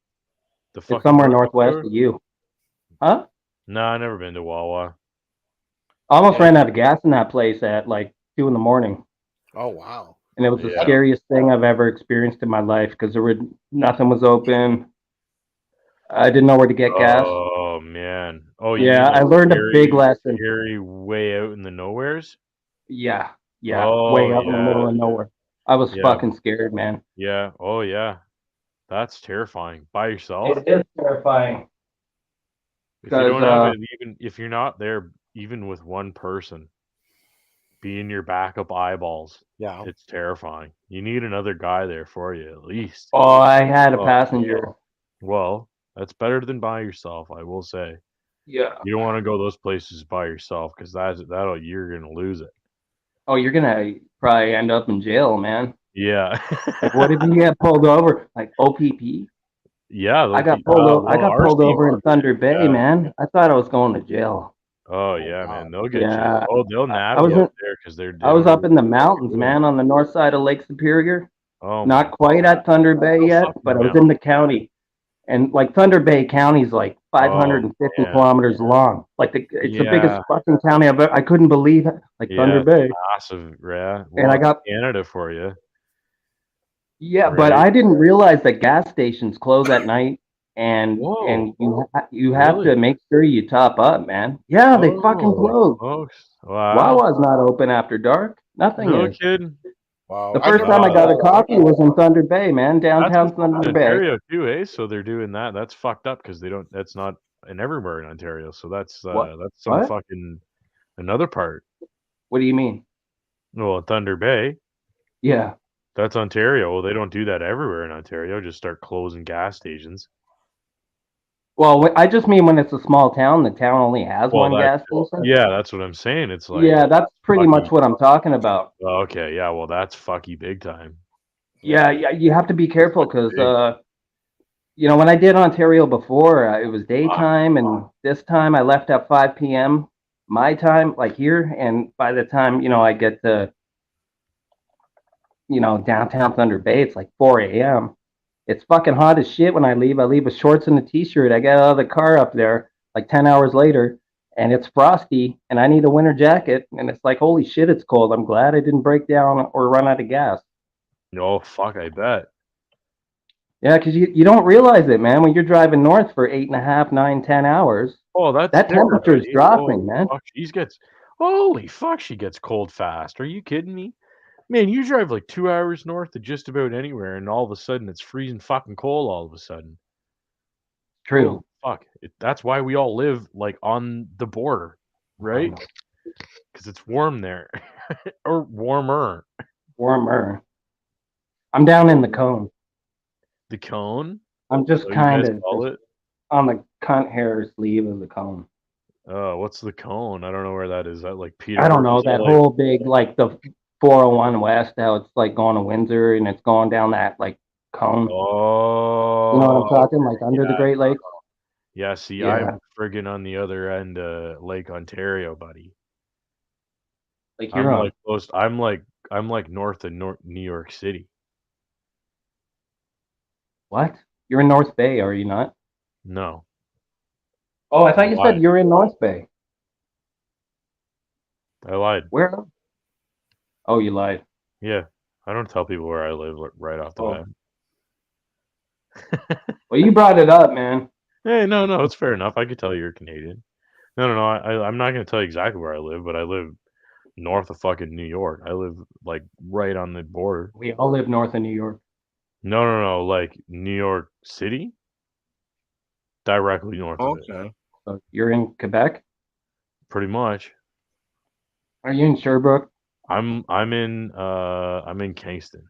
the It's fucking somewhere grocery northwest store. of you. Huh? No, I never been to Wawa. I almost Yeah. ran out of gas in that place at like 2 in the morning. Oh wow. And it was the Yeah. scariest thing I've ever experienced in my life because nothing was open. I didn't know where to get gas. Oh man. Oh, you mean Yeah, I like learned a big lesson. Harry way out in the nowheres? Yeah, yeah, Oh way out in the middle yeah, of nowhere. I was yeah, fucking scared, man. yeah. Oh yeah. That's terrifying. By yourself? It is terrifying If you because don't have it, even if you're not there, even with one person being your backup eyeballs, Yeah. it's terrifying. You need another guy there for you at least. I had a Oh, passenger. well, that's better than by yourself, I will say. Yeah. You don't want to go those places by yourself because that'll you're gonna lose it. Oh, you're gonna probably end up in jail, man. Yeah. Like, what if you get pulled over? Like OPP? Yeah, I they'll got keep pulled over. I well, got ours pulled came over in on. Thunder Bay, Yeah. man. I thought I was going to jail. Oh Oh yeah, wow. man, they'll get you. Yeah, Oh, they'll I nab was you in, up there because they I was don't up in really the know what mountains, they're doing. man, on the north side of Lake Superior. Oh my Not quite at Thunder Bay no yet, fucking but I was mountain. in the county. And like Thunder Bay County is like Oh 550 man. kilometers long. Like it's the biggest Yeah. fucking county I've ever. I couldn't believe it. Like Thunder Yeah, it's Bay, massive, yeah. and Well, I it's got Canada for you, yeah, but right? I didn't realize that gas stations close at night, and Whoa, you have really? to make sure you top up, man. Yeah, they fucking Holy close. smokes. Wow. Wawa's not open after dark. Nothing No is. kidding? Wow. The I first never time I knew Wow. got a that. coffee was in Thunder Bay, man, That's in downtown fucking Thunder Bay. Ontario too, eh? So they're doing that. That's fucked up because they don't that's not in everywhere in Ontario. So What? that's some What? fucking another part. What do you mean? Well, Thunder Bay, Yeah. that's Ontario. Well, they don't do that everywhere in Ontario. Just start closing gas stations. Well, I just mean when it's a small town, the town only has Well, one gas station. yeah, that's what I'm saying. It's like, Yeah, well, that's pretty much fucky. what I'm talking about. Okay, yeah, well, that's fucky big time. Yeah, yeah, you have to be careful because Big. when I did Ontario before, it was Fuck. daytime, and this time I left at 5 p.m. my time, like here, and by the time I get to downtown Thunder Bay, it's like 4 a.m. It's fucking hot as shit when I leave. I leave with shorts and a t-shirt. I get out of the car up there like 10 hours later, and it's frosty, and I need a winter jacket, and it's like, holy shit, it's cold. I'm glad I didn't break down or run out of gas. Oh, fuck, I bet. Yeah, because you don't realize it, man. When you're driving north for 8.5, 9, 10 hours, Oh, that's that different, temperature is eh? dropping, Holy man. fuck, holy fuck, she gets cold fast. Are you kidding me? Man, you drive like 2 hours north to just about anywhere, and all of a sudden it's freezing fucking cold all of a sudden. Holy True. fuck. That's why we all live like on the border, I right? know. Because it's warm there. Or warmer. Warmer. I'm down in the cone. The cone? I'm just Oh, you kind guys of call it? on the cunt hair sleeve of the cone. Oh, what's the cone? I don't know where that is. That like I don't know Is that that like whole big like the 401 West, how it's like going to Windsor and it's going down that like cone. You know what I'm oh talking? Like under the yeah. Great Lakes. Yeah, see, Yeah. I'm friggin' on the other end Lake Ontario, buddy. Lake I'm Huron. like close. I'm like north of New York City. What? You're in North Bay, are you not? No, Oh, I I thought you said lied. you're in North Bay. I lied. Where? Oh, you lied. Yeah, I don't tell people where I live right off the Oh, bat. well, you brought it up, man. Hey, no, it's fair enough. I could tell you're Canadian. No. I'm not gonna tell you exactly where I live, but I live north of fucking New York. I live like right on the border. We all live north of New York. No, like New York City, directly north of it, Okay. So you're in Quebec? pretty much. Are you in Sherbrooke? I'm in Kingston.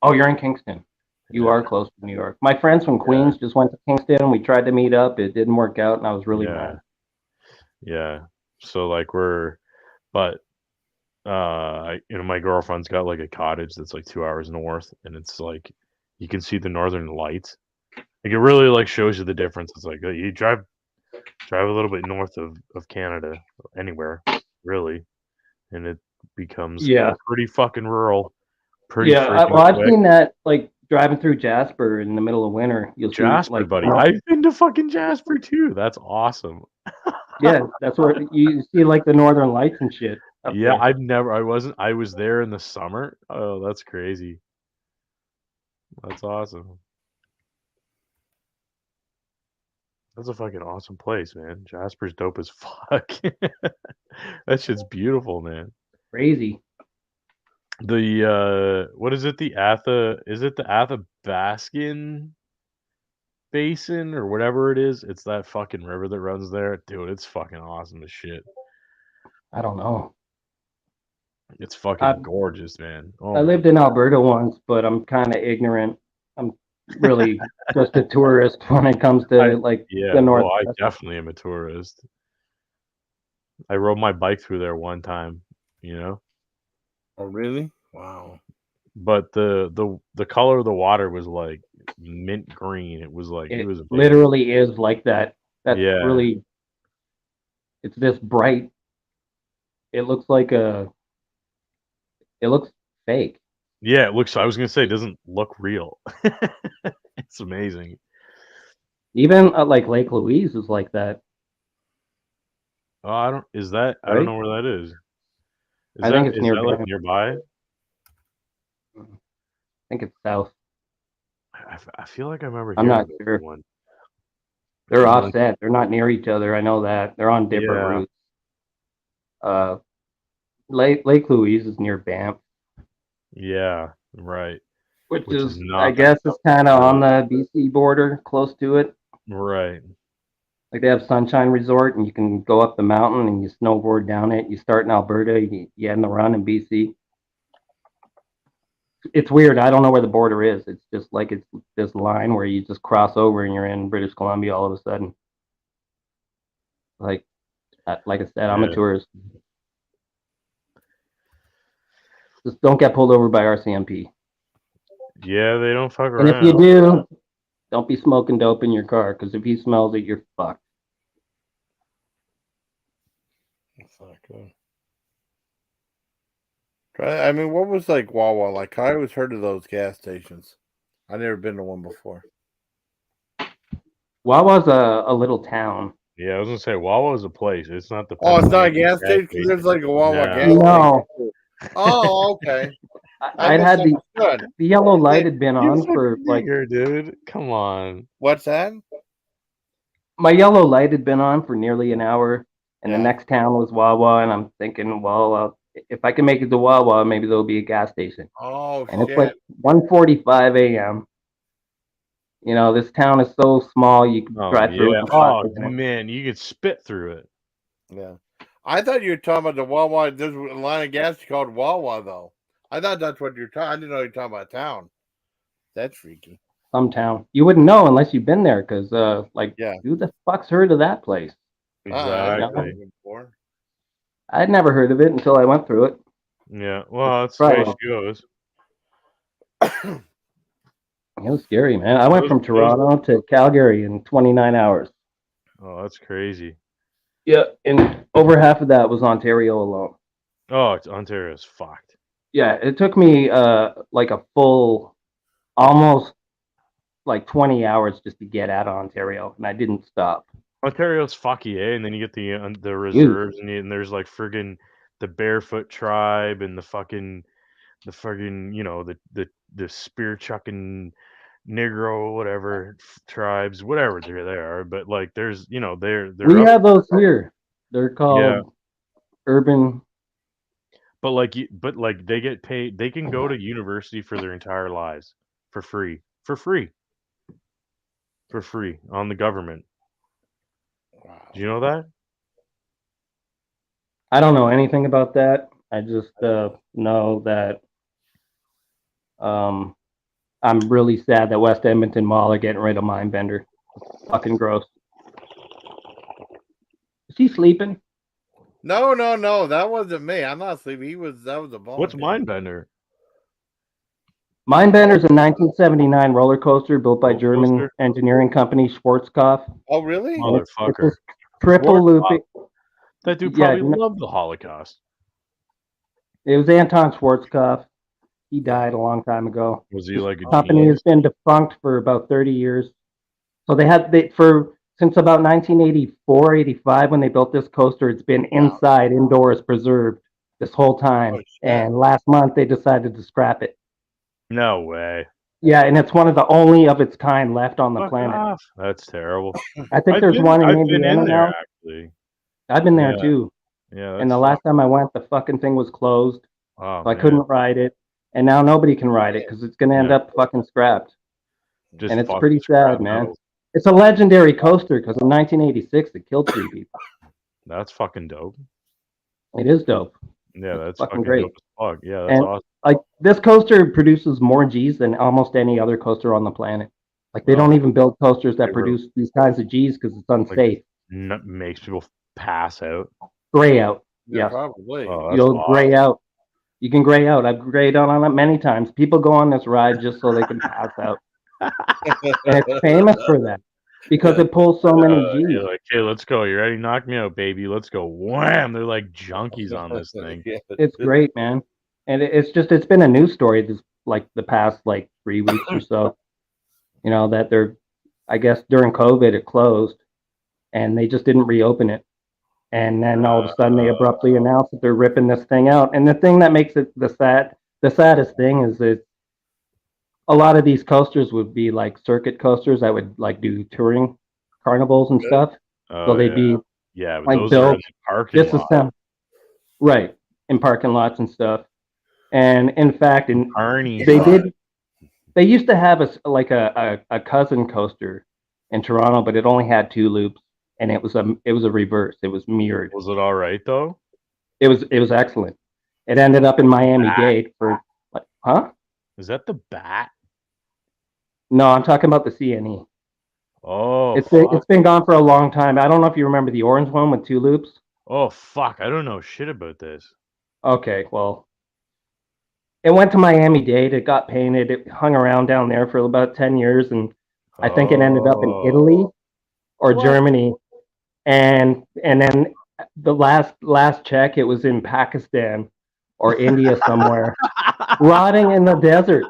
Oh, you're in Kingston. You Yeah, are close to New York. My friends from yeah, Queens just went to Kingston. We tried to meet up. It didn't work out, and I was really yeah, mad. yeah. So like but my girlfriend's got like a cottage that's like 2 hours north, and it's like you can see the northern lights. Like it really like shows you the difference. It's like you drive a little bit north of Canada, anywhere really, and it becomes Yeah, pretty fucking rural, pretty yeah. freaking Well, I've quick. seen that like driving through Jasper in the middle of winter. You'll see Jasper, like, buddy, I've been to fucking Jasper too. That's awesome. yeah, that's where you see like the northern lights and shit up Yeah, there. I was there in the summer. Oh, that's crazy. That's awesome. That's a fucking awesome place, man. Jasper's dope as fuck. That shit's beautiful, man. Crazy. What is it? The Athabascan Basin or whatever it is? It's that fucking river that runs there. Dude, it's fucking awesome as shit. I don't know. It's I fucking gorgeous, man. Oh I my lived in Alberta once, but I'm kind of ignorant. I'm really just a tourist when it comes I to like the yeah, well, I Northwest. definitely am a tourist. I rode my bike through there one time, you know? Oh, really? Wow. But the color of the water was like mint green. It It was amazing. literally is like that. That's Yeah. really, it's this bright. It looks like it looks fake. Yeah, it looks I was gonna say it doesn't look real. It's amazing. Even like Lake Louise is like that, Oh, I don't right? know where that is. I think it's Is near that like Banff. nearby? I think it's south. I feel like I remember I'm hearing not about that sure. one. They're Is it like offset. They're not near each other. I know that. They're on different yeah, routes. Uh, Lake Louise is near Banff, yeah, right. which Which is is, I not that guess, it's kind of on really the BC border, close to it. right. Like they have Sunshine Resort, and you can go up the mountain and you snowboard down it. You start in Alberta, you end the run in BC. It's weird. I don't know where the border is. It's just like it's this line where you just cross over and you're in British Columbia all of a sudden. Like, like I said, I'm a Yeah. tourist. Just don't get pulled over by RCMP. Yeah, they don't fuck And if you around. do, don't be smoking dope in your car because if he smells it, you're fucked. That's not good. I mean, what was like Wawa like? I always heard of those gas stations. I've never been to one before. Wawa's a little town. Yeah, I was gonna say Wawa's a place. It's not the Oh, it's not a Pennsylvania gas gas station because station. there's like a Wawa gas No. station. No, Oh, okay. I I'd had misunderstood. the yellow Is light it had been You on for fucking like nigger, dude. Come on. what's that? my yellow light had been on for nearly an hour, and the Yeah. next town was Wawa, and I'm thinking, well, if I can make it to Wawa, maybe there'll be a gas station. Oh And it's like shit. 1:45 a.m. You know, this town is so small, you can Oh drive through it yeah. in Oh 5 minutes. man, you could spit through it. Yeah. I thought you were talking about the Wawa. There's a line of gas called Wawa though. I thought that's what you're talking. I didn't know you were talking about town. That's freaky. Some town. You wouldn't know unless you've been there, because like, Yeah. who the fuck's heard of that place? I You never know? Exactly. been before. I'd never heard of it until I went through it. Yeah. Well, that's the way Probably, she goes. it was scary, man. I went Those, from those. Toronto to Calgary in 29 hours. Oh, that's crazy. Yeah, and over half of that was Ontario alone. Oh, Ontario's fucked. Yeah, it took me like a full almost like 20 hours just to get out of Ontario, and I didn't stop. Ontario's fucky, eh? And then you get the Huge. reserves, and there's like friggin' the Barefoot tribe and the fucking the spear chucking Negro whatever tribes, whatever they are. But like there's they're We up have those here. They're yeah. called urban. But like they get paid. They can go to university for their entire lives for free, for free on the government. Do Wow. you know that? I don't know anything about that. I just know that um, I'm really sad that West Edmonton Mall are getting rid of Mindbender. Fucking gross. Is he sleeping? No, that wasn't me. I'm not sleeping. That was a What's volunteer. Mindbender? Mindbender's a 1979 roller coaster built by Roller German coaster? engineering company Schwarzkopf, Oh, really? and it's Motherfucker. a triple looping. That dude Yeah, probably loved the Holocaust. it was Anton Schwarzkopf. He died a long time ago. Was he This like a company has genius? been defunct for about 30 years. So for since about 1984, 85 when they built this coaster, it's been Wow. indoors, preserved this whole time. Oh, shit. And last month they decided to scrap it. No way. Yeah, and it's one of the only of its kind left on the Fuck planet. off. That's terrible. I think there's one in I've been Indiana in there now. actually. I've been there Yeah. too. Yeah, And that's the last time I went, the fucking thing was closed. oh So I man. couldn't ride it. And now nobody can ride it because it's going to end Yeah. up fucking scrapped. Just And it's fucking pretty scrap sad, man. metal. It's a legendary coaster because in 1986 it killed 3 people. That's fucking dope. It is dope. Yeah, It's that's fucking fucking great. dope as fuck. Yeah, that's And awesome. like this coaster produces more G's than almost any other coaster on the planet. Like they Oh, don't even build coasters that they were produce these kinds of G's because it's like unsafe. makes people pass out. Gray out. Yeah, Yes. probably. Oh, that's You'll awesome. gray out. You can gray out. I've grayed out on it many times. People go on this ride just so they can pass out. And it's famous for that because it pulls so many G's. You're like, hey, let's go. You ready? Knock me out, baby. Let's go. Wham! They're like junkies on this thing. Yeah. It's great, man. And it's been a news story this like the past like 3 weeks or so. You know that I guess during COVID it closed and they just didn't reopen it. And then all of a sudden they abruptly announced that they're ripping this thing out. And the thing that makes it the saddest thing is that a lot of these coasters would be like circuit coasters that would like do touring carnivals and stuff. So Oh they'd be yeah, but like those are in built the parking lot. disassembled, right, in parking lots and stuff. And in fact, Arnie. they used to have a cousin coaster in Toronto, but it only had 2 loops, and it was a reverse. It was mirrored. Was it all right though? It was excellent. It ended up in Miami Dade for like, huh? Is that the bat? No, I'm talking about the CNE. Oh, It's been gone for a long time. I don't know if you remember the orange one with 2 loops. oh fuck! I don't know shit about this. Okay, well, it went to Miami Dade. It got painted. It hung around down there for about 10 years, and I think it ended up in Italy or What? Germany. And then the last check, it was in Pakistan or India somewhere, rotting in the desert.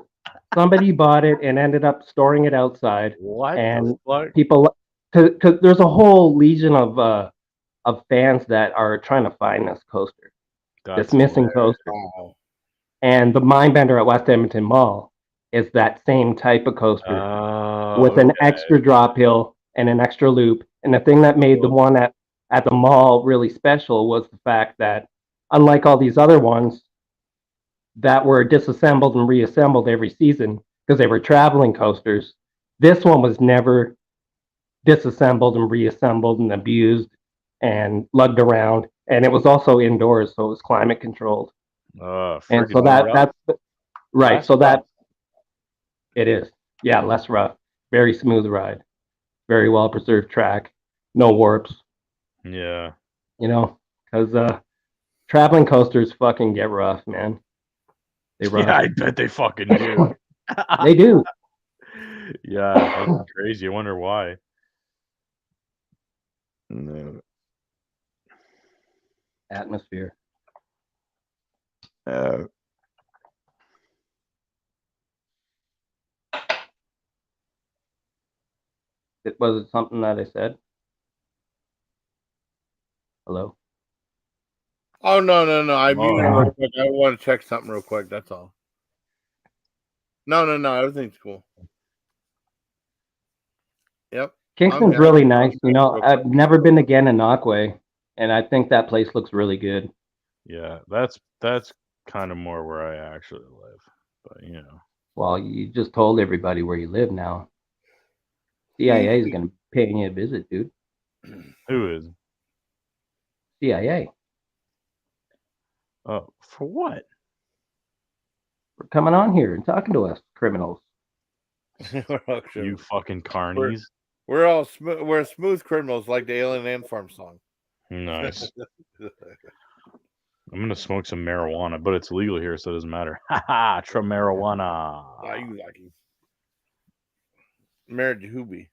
Somebody bought it and ended up storing it outside. What And the fuck? people, because there's a whole legion of fans that are trying to find this coaster, this missing coaster. Wow. And the Mindbender at West Edmonton Mall is that same type of coaster with an extra drop hill and an extra loop. And the thing that made the one at the mall really special was the fact that, unlike all these other ones that were disassembled and reassembled every season because they were traveling coasters, this one was never disassembled and reassembled and abused and lugged around. And it was also indoors, so it was climate controlled. And so that's right. So that it is. Yeah, less rough. Very smooth ride. Very well preserved track. No warps. Yeah. You know, because traveling coasters fucking get rough, man. They rough. Yeah, I bet they fucking do. They do. Yeah, that's crazy. I wonder why. Atmosphere. Was it something that I said? Hello? Oh no. I muted Oh. real quick. I want to check something real quick. That's all. No. Everything's cool. Yep. Kingston's here. really nice. You know, Real I've quick. never been to Gananoque, and I think that place looks really good. Yeah, that's kind of more where I actually live. But you know. Well, you just told everybody where you live now. CIA is going to pay you a visit, dude. Who is? CIA. Oh, for what? For coming on here and talking to us, criminals. We're all You criminals. fucking carnies. We're all we're smooth criminals like the Alien Ant Farm song. Nice. I'm gonna smoke some marijuana, but it's legal here, so it doesn't matter. Haha, marijuana. Why you lucky? Married to Hoobie.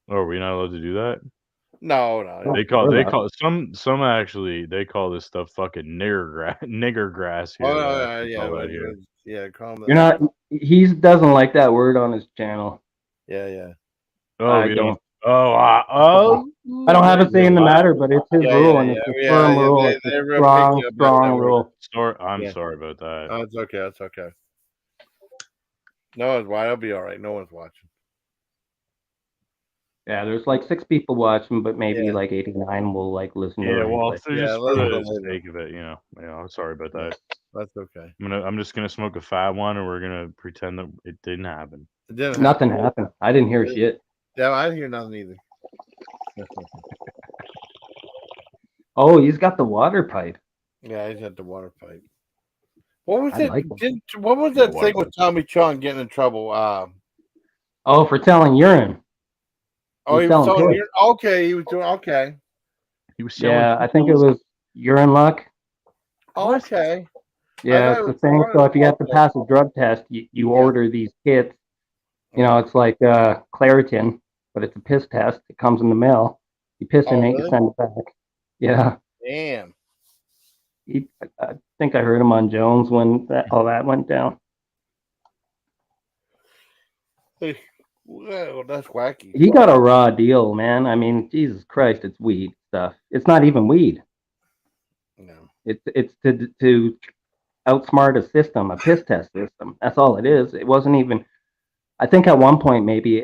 Oh, are we not allowed to do that? No. They call some actually they call this stuff fucking nigger grass here. Oh They call that here. Yeah. Call him. You're not. He doesn't like that word on his channel. Yeah. Oh, I you don't. Oh, I don't have a say in the matter, but it's his rule, and it's a firm rule. It's a They're real strong, picky about strong that rule. I'm sorry about that. Oh, it's okay. That's okay. No one's watching. I'll be all right. No one's watching. Yeah, there's like 6 people watching, but maybe Yeah. like 89 will like listen to Yeah, it. well, But so just let's for go the later. sake of it, you know. Yeah, I'm sorry about that. That's okay. I'm just gonna smoke a fat one, and we're gonna pretend that it didn't happen. It didn't nothing happen. happened. I didn't hear shit. Yeah, I didn't hear nothing either. Oh, he's got the water pipe. Yeah, he's at the water pipe. What was I it? like What was that thing with Tommy Chong getting in trouble? Oh, for telling urine. He was telling piss. Okay, he was doing okay. He was selling. Yeah, I think it was urine luck. Okay. Yeah, it's the thing. So if you have to pass a drug test, you order these kits. You know, it's like Claritin, but it's a piss test. It comes in the mail. You piss in it, you send it back. Yeah. Damn. I think I heard him on Jones when all that went down. Well, that's wacky. He got a raw deal, man. I mean, Jesus Christ, it's weed stuff. It's not even weed. No. It's to outsmart a system, a piss test system. That's all it is. It wasn't even. I think at one point maybe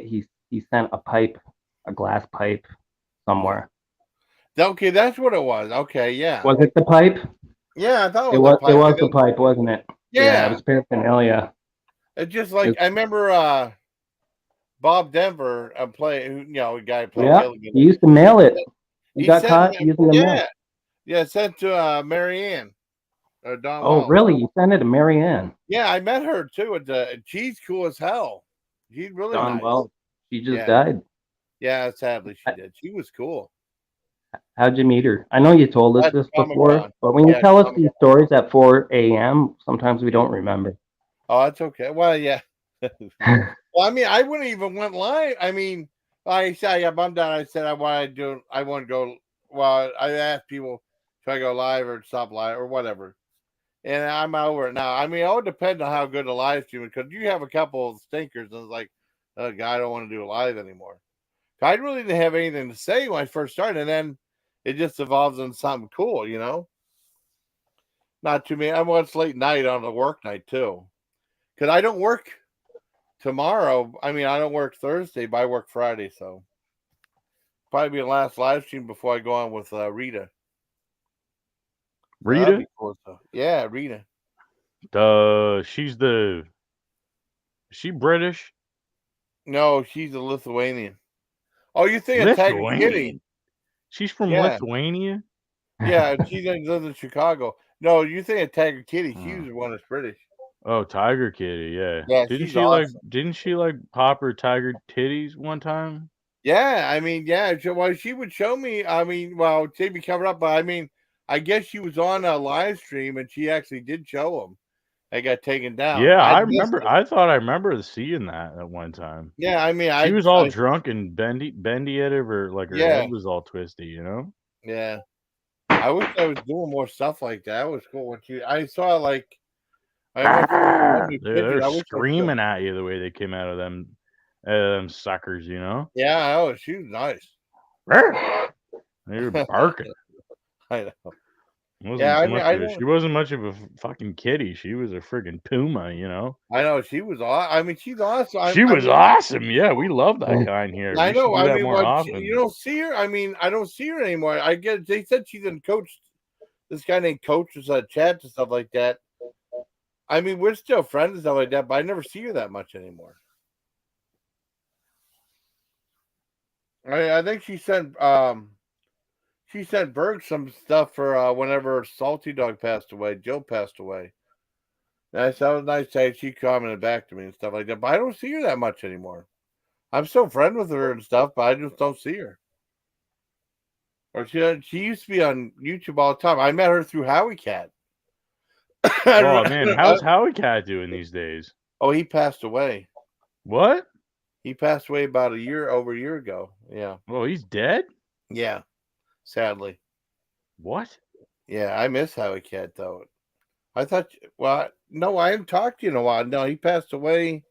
he sent a glass pipe somewhere. Okay, that's what it was. Okay, yeah. Was it the pipe? Yeah, I thought it was. It was the pipe, wasn't it? Yeah, it was paraphernalia. It's just like I remember Bob Denver a guy playing. Yeah, he used to mail it. He got caught using the mail. Yeah, sent to Marianne or Don. Oh, really? You sent it to Marianne? Yeah, I met her too. She's cool as hell. She's really Don nice. Well, she just died. Yeah, sadly she did. She was cool. How'd you meet her? I know you told us this before, but when you tell us these stories at 4 a.m., sometimes we don't remember. Oh, that's okay. Well, yeah. Well, I mean, I wouldn't even went live. I mean, I said I got bummed out. I said I want to go. Well, I asked people if I go live or stop live or whatever, and I'm over it now. I mean, it all depends on how good the live stream is because you have a couple of stinkers, and it's like, oh, God, I don't want to do it live anymore. I really didn't have anything to say when I first started, and then it just evolves into something cool, you know. Not too many. I watch late night on the work night too, because I don't work tomorrow. I mean, I don't work Thursday, but I work Friday, so probably be the last live stream before I go on with Rita. Rita? Cool, so. Yeah, Rita. She's is she British? No, she's a Lithuanian. Oh, you think of Tiger Kitty? She's from Lithuania? Yeah, she lives in Chicago. No, you think of Tiger Kitty? She was the one that's British. Oh, Tiger Kitty, yeah. Yeah, Didn't she like pop her tiger titties one time? Yeah, I mean, yeah. Well, she would show me. I mean, well, Jaybee covered up, but I mean, I guess she was on a live stream and she actually did show them. They got taken down. Yeah, I remember. I thought I remember seeing that at one time. Yeah, I mean, she was all drunk and bendy at it, or like her head was all twisty, you know? Yeah. I wish I was doing more stuff like that. That was cool. I saw like I went to one new They're pigeon. I wish I still. screaming at you the way they came out of them suckers, you know. Yeah, oh, she was nice. They were barking. I know. It wasn't Yeah, so I mean, much I of a, don't. she wasn't much of a fucking kitty. She was a friggin' puma, you know. I know she was. I mean, she's awesome. She I was mean, awesome. Yeah, we love that kind here. I We should know. do I that mean, more what you often. don't see her. I mean, I don't see her anymore. I get. They said she's in coach. This guy named Coach was chat and stuff like that. I mean, we're still friends and stuff like that, but I never see her that much anymore. I think she sent Berg some stuff for whenever Salty Dog passed away, Joe passed away. That was nice that she commented back to me and stuff like that. But I don't see her that much anymore. I'm still friends with her and stuff, but I just don't see her. Or she used to be on YouTube all the time. I met her through Howie Cat. Oh man, how's Howie Cat doing these days? Oh, he passed away. What? He passed away about over a year ago. Yeah. Oh, he's dead? Yeah. Sadly. What? Yeah, I miss Howie Cat though. I thought, well, no, I haven't talked to you in a while. No, he passed away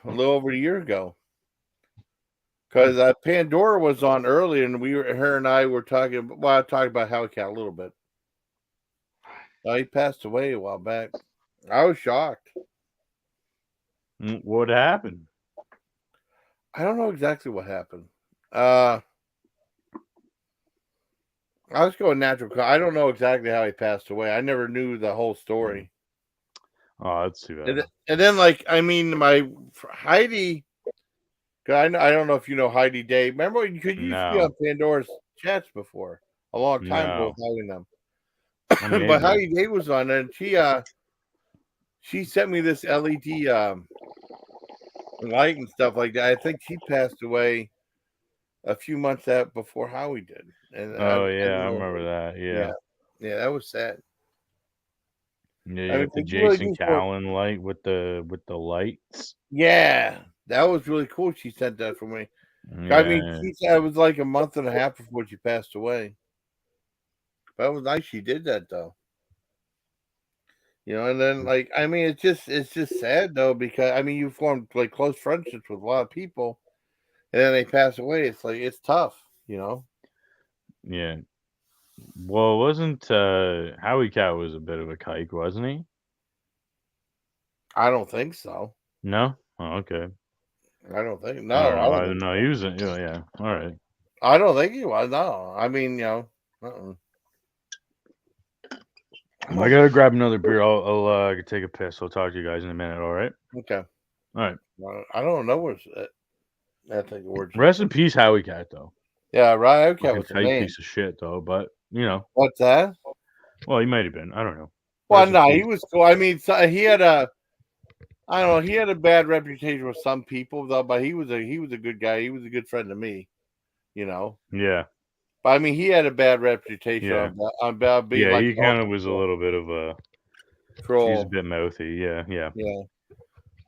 a little over a year ago. Because Pandora was on earlier, and her and I were talking. Well, I talked about Howie Cat a little bit. He passed away a while back. I was shocked. What happened? I don't know exactly what happened. I was going natural. I don't know exactly how he passed away. I never knew the whole story. Oh, that's too bad. And then, like, I mean, my Heidi. I don't know if you know Heidi Day. Remember, you could used to be on Pandora's chats before a long time ago with having them. But Heidi Day was on, and she sent me this LED light and stuff like that. I think she passed away a few months before Howie did. And I remember that. Yeah, that was sad. Yeah, you got the Jason Callan light with the lights. Yeah, that was really cool. She sent that for me. Yeah. I mean, she said it was like a month and a half before she passed away. That was nice. She did that though. You know, and then like I mean, it's just sad though because I mean you formed like close friendships with a lot of people, and then they pass away. It's like it's tough, you know. Yeah. Well, wasn't Howie Cat was a bit of a kike, wasn't he? I don't think so. No. Oh, okay. I don't think. No, I don't know. He was. Yeah. All right. I don't think he was. No. I mean, you know. I gotta grab another beer. I'll take a piss. I'll talk to you guys in a minute. All right. Okay. All right. I don't know what's that thing words. Rest in peace, Howie Cat, though. Yeah, right. Howie Cat was a tight piece of shit, though. But you know. What's that? Well, he might have been. I don't know. Well, no, he was cool. I mean, he had I don't know. He had a bad reputation with some people, though. But he was a good guy. He was a good friend to me. You know. Yeah. But I mean, he had a bad reputation on being. Yeah, he kind of was a little bit of a troll. He's a bit mouthy. Yeah.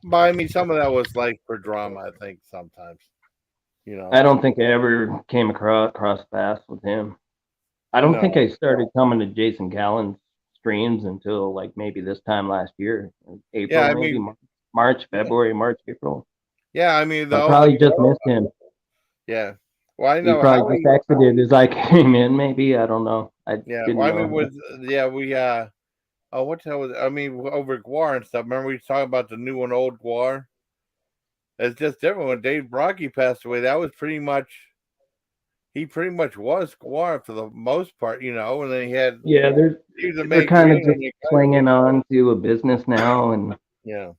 But I mean, some of that was like for drama. I think sometimes. You know. I don't think I ever came across paths with him. I don't think I started coming to Jason Callan's streams until like maybe this time last year, April, maybe March, April. Yeah, I mean, I probably just missed him. Yeah. Well, I know he probably just exited as I came in. Maybe I don't know. I mean, what the hell was it? I mean, over Guar and stuff. Remember we talking about the new and old Guar? It's just different. When Dave Brocky passed away, that was pretty much was Guar for the most part, you know. And then he had they're kind of just clinging on to a business now, and yeah,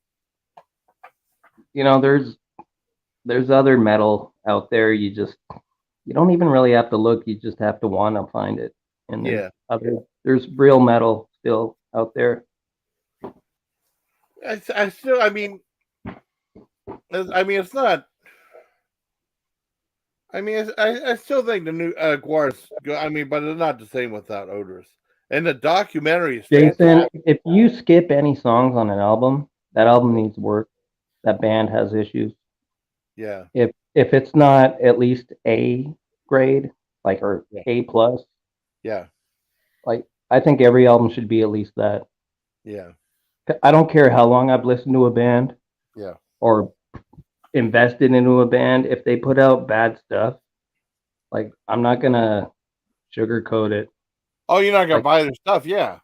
you know, there's other metal out there. You don't even really have to look. You just have to want to find it. And there's real metal still out there. I mean, it's not. I mean, I still think the new Guar's good. I mean, but it's not the same without Odorous. And the documentary is Jason, fantastic. If you skip any songs on an album, that album needs work. That band has issues. Yeah. If it's not at least A grade, like, or Yeah. A+. Yeah. Like, I think every album should be at least that. Yeah. I don't care how long I've listened to a band Yeah. or invested into a band. If they put out bad stuff, like, I'm not gonna sugarcoat it. Oh, you're not gonna Like, buy their stuff? Yeah.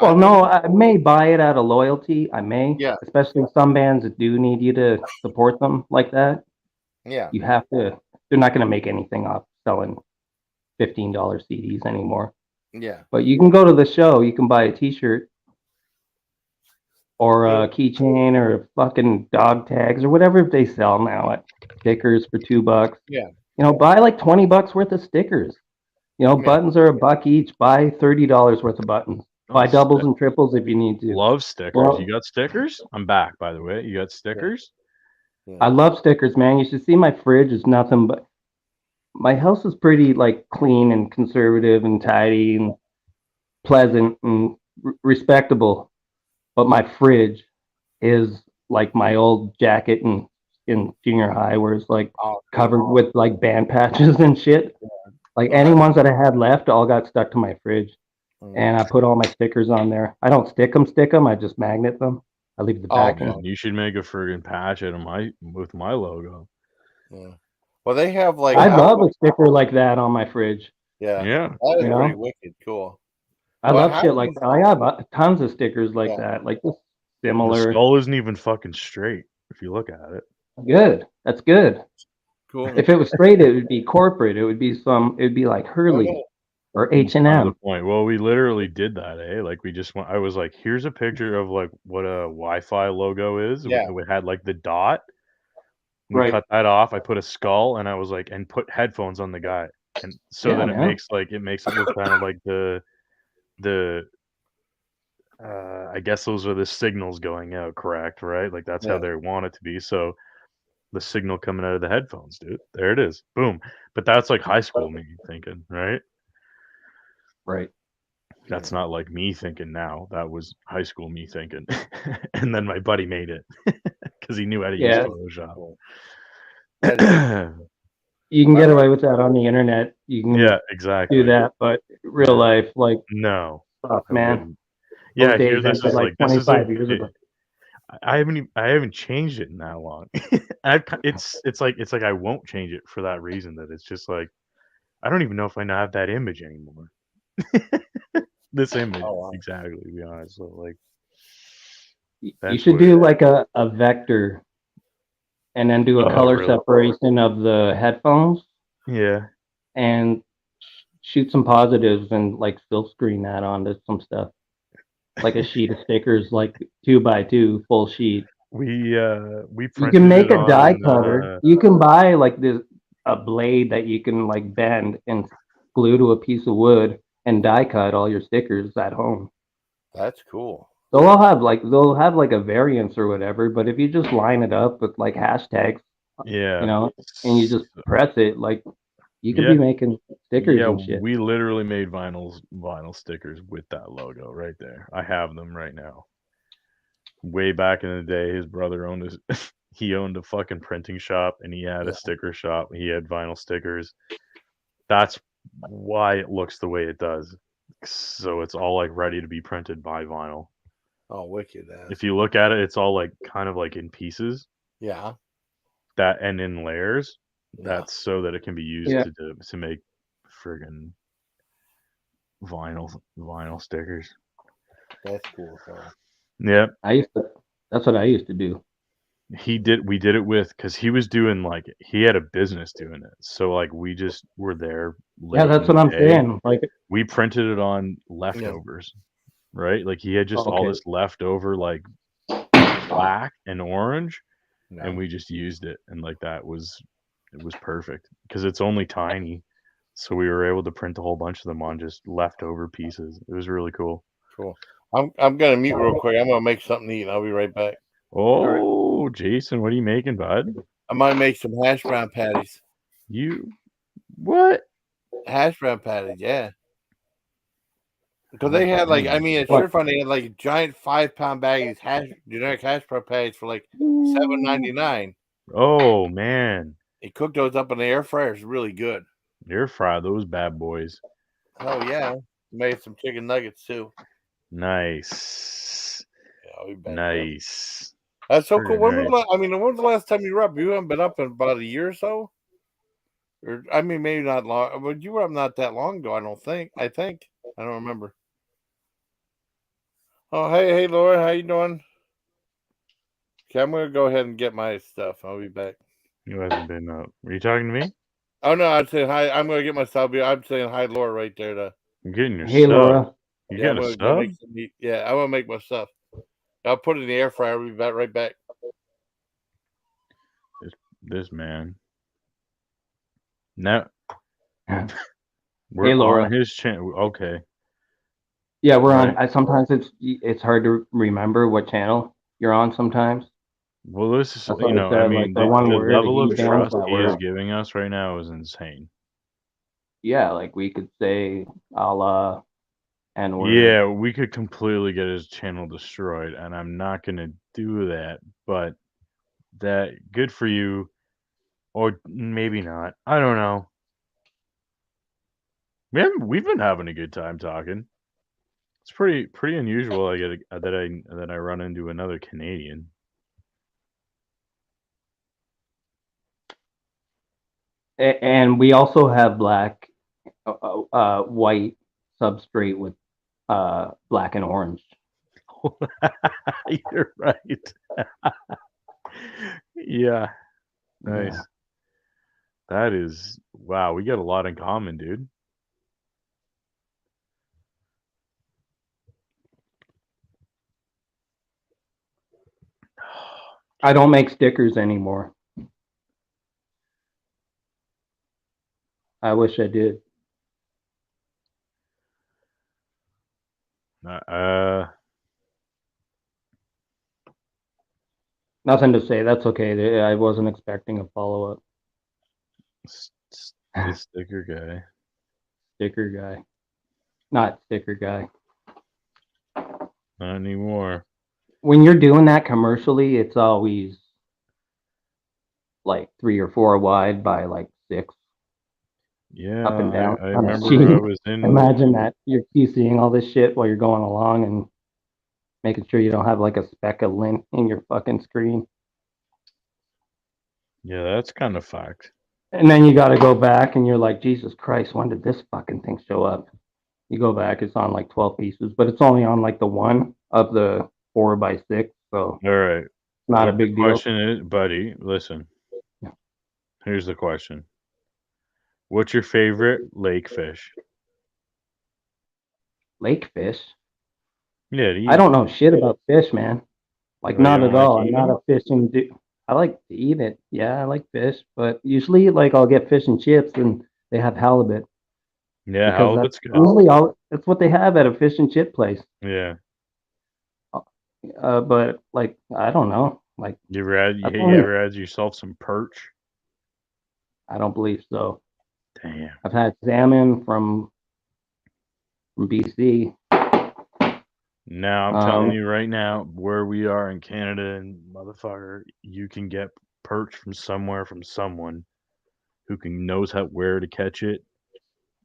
well, I mean, no, I may buy it out of loyalty. I may, yeah. especially some bands that do need you to support them like that. Yeah. You have to. They're not gonna make anything off selling $15 CDs anymore. Yeah. But you can go to the show. You can buy a T-shirt or Yeah. a keychain or fucking dog tags or whatever they sell now at stickers for $2. Yeah. You know, buy like $20 worth of stickers. You know, Yeah. buttons are $1 each. Buy $30 worth of buttons. Buy doubles and triples if you need to. Love stickers. Well, You got stickers? I'm back, by the way. You got stickers? Yeah. I love stickers, man. You should see my fridge. Is nothing but my house is pretty like clean and conservative and tidy and pleasant and respectable. But my fridge is like my old jacket in junior high, where it's like Oh, covered with like band patches and shit. Like Well, any that's- ones that I had left all got stuck to my fridge. Mm. And I put all my stickers on there. I don't stick them, I just magnet them. I leave the Oh, back okay. in. You should make a friggin' patch out of with my logo. Yeah. Well, they have like I love a sticker like that on my fridge. Yeah. Yeah. That is You know? pretty wicked. Cool. I Well, love how shit do like you- that. I have tons of stickers like Yeah. that, like just The similar. skull isn't even fucking straight if you look at it. Good. That's good. Cool. If it was straight, it would be corporate. It would be like Hurley Okay. or That's kind of H&M. the point. Well, we literally did that, eh? Like we just went. I was like, "Here's a picture of like what a Wi-Fi logo is." Yeah. We had like the dot. We Right. cut that off. I put a skull, and I was like, and put headphones on the guy, and so Yeah, then it man. makes it look kind of like the I guess those are the signals going out, correct? Right? Like that's how Yeah. they want it to be. So the signal coming out of the headphones, dude. There it is. Boom. But that's like high school me thinking, right? Right. That's not like me thinking now. That was high school me thinking. And then my buddy made it because he knew how to use Yeah. Photoshop. Cool. That is- Yeah, You can All get right. away with that on the internet. You can exactly. do that, but real life, like, No, fuck, I man. wouldn't. Yeah, Those days here this ended is like like this is 25 years ago. I haven't changed it in that long. It's like I won't change it for that reason that it's just like I don't even know if I have that image anymore. This image, Oh, wow. exactly, to be honest. So like You that's should what it do is. like a vector and then do a Oh, color really? separation of the headphones Yeah. and shoot some positives and like silk screen that onto some stuff. Like a sheet of stickers, like 2x2 full sheet. We You printed can make it a die on cutter. You can buy like a blade that you can like bend and glue to a piece of wood and die cut all your stickers at home. That's cool. They'll have like a variance or whatever, but if you just line it up with like hashtags, yeah. you know, and you just press it, like you could Yeah. be making stickers Yeah, and shit. we literally made vinyl stickers with that logo right there. I have them right now. Way back in the day, his brother owned he owned a fucking printing shop and he had Yeah. a sticker shop. He had vinyl stickers. That's why it looks the way it does. So it's all like ready to be printed by vinyl. Oh, wicked. That. If you look at it, it's all like kind of like in pieces Yeah. that and in layers. Yeah. That's so that it can be used Yeah. to make friggin' vinyl stickers. That's cool. So. Yeah, That's what I used to do. we did it with because he was doing like he had a business doing it. So like we just were there. Yeah, that's what I'm saying. Like, We printed it on leftovers, right? Like he had just all okay. this leftover like black and orange, No. and we just used it, and like it was perfect because it's only tiny. So we were able to print a whole bunch of them on just leftover pieces. It was really cool. Cool. I'm gonna mute real quick. I'm gonna make something to eat. I'll be right back. Oh, Jason, what are you making, bud? I might make some hash brown patties. What? Hash brown patties, yeah. Because they had like, I mean, it's sure fun. They had like giant 5-pound baggies generic hash brown patties for like $7.99. Oh man, They cooked those up in the air fryer. It's really good. Air fry those bad boys. Oh yeah, made some chicken nuggets too. Nice. Yeah, I'll be back though. Nice. That's so cool. Very nice. When was the last time you were up? You haven't been up in about a year or so. Or I mean, maybe not long, but you were up not that long ago. I don't think. I think I don't remember. Oh, hey, Laura, how you doing? Okay, I'm gonna go ahead and get my stuff. I'll be back. You hasn't been up. Are you talking to me? Oh no, I'm saying hi. I'm gonna get my stuff. I'm saying hi, Laura, right there. I'm getting your Hey, sub. Laura. You Yeah, I'm getting a gonna go make sub? some meat. Yeah, I'm gonna make my stuff. I'll put it in the air fryer. I'll be back right back. This man. No, Hey, we're Laura. on his channel. Okay. Yeah, we're Right. on. Sometimes it's hard to remember what channel you're on. Sometimes Well, this is, that's why I I said like mean, the one the word. level He of bans trust that he is word. giving us right now is insane. Yeah, like we could say a la N word. Yeah, we could completely get his channel destroyed, and I'm not gonna do that. But that good for you, or maybe not. I don't know. We've been having a good time talking. It's pretty unusual. That I run into another Canadian. And we also have black, white substrate with black and orange. You're right. Yeah, nice. Yeah. That is wow. We got a lot in common, dude. I don't make stickers anymore. I wish I did. Uh, Nothing to say. That's okay. I wasn't expecting a follow up. the sticker guy. Sticker guy, not sticker guy. Not anymore. When you're doing that commercially, it's always like 3 or 4 wide by like 6 Yeah, up and down I on a remember I sheet. was in. Imagine that you're seeing all this shit while you're going along and making sure you don't have like a speck of lint in your fucking screen. Yeah, that's kind of fact. And then you got to go back and you're like, Jesus Christ, when did this fucking thing show up? You go back, it's on like 12 pieces, but it's only on like the one of the 4 by 6. So All right. not a What the big deal. question is, buddy? Listen. Yeah. Here's the question. What's your favorite lake fish? Lake fish. Yeah, to I eat. don't know shit about fish, man. Like Oh, you not don't at like all. I'm eating not them? a fishing dude. I like to eat it. Yeah, I like fish, but usually like I'll get fish and chips and they have halibut Yeah, because that's halibut's good. usually all that's what they have at a fish and chip place. Yeah. But like I don't know. Like that's You only ever had yourself some perch? I don't believe so. Damn. I've had salmon from BC. Now I'm telling you right now, where we are in Canada and motherfucker, you can get perch from somewhere from someone who can knows how where to catch it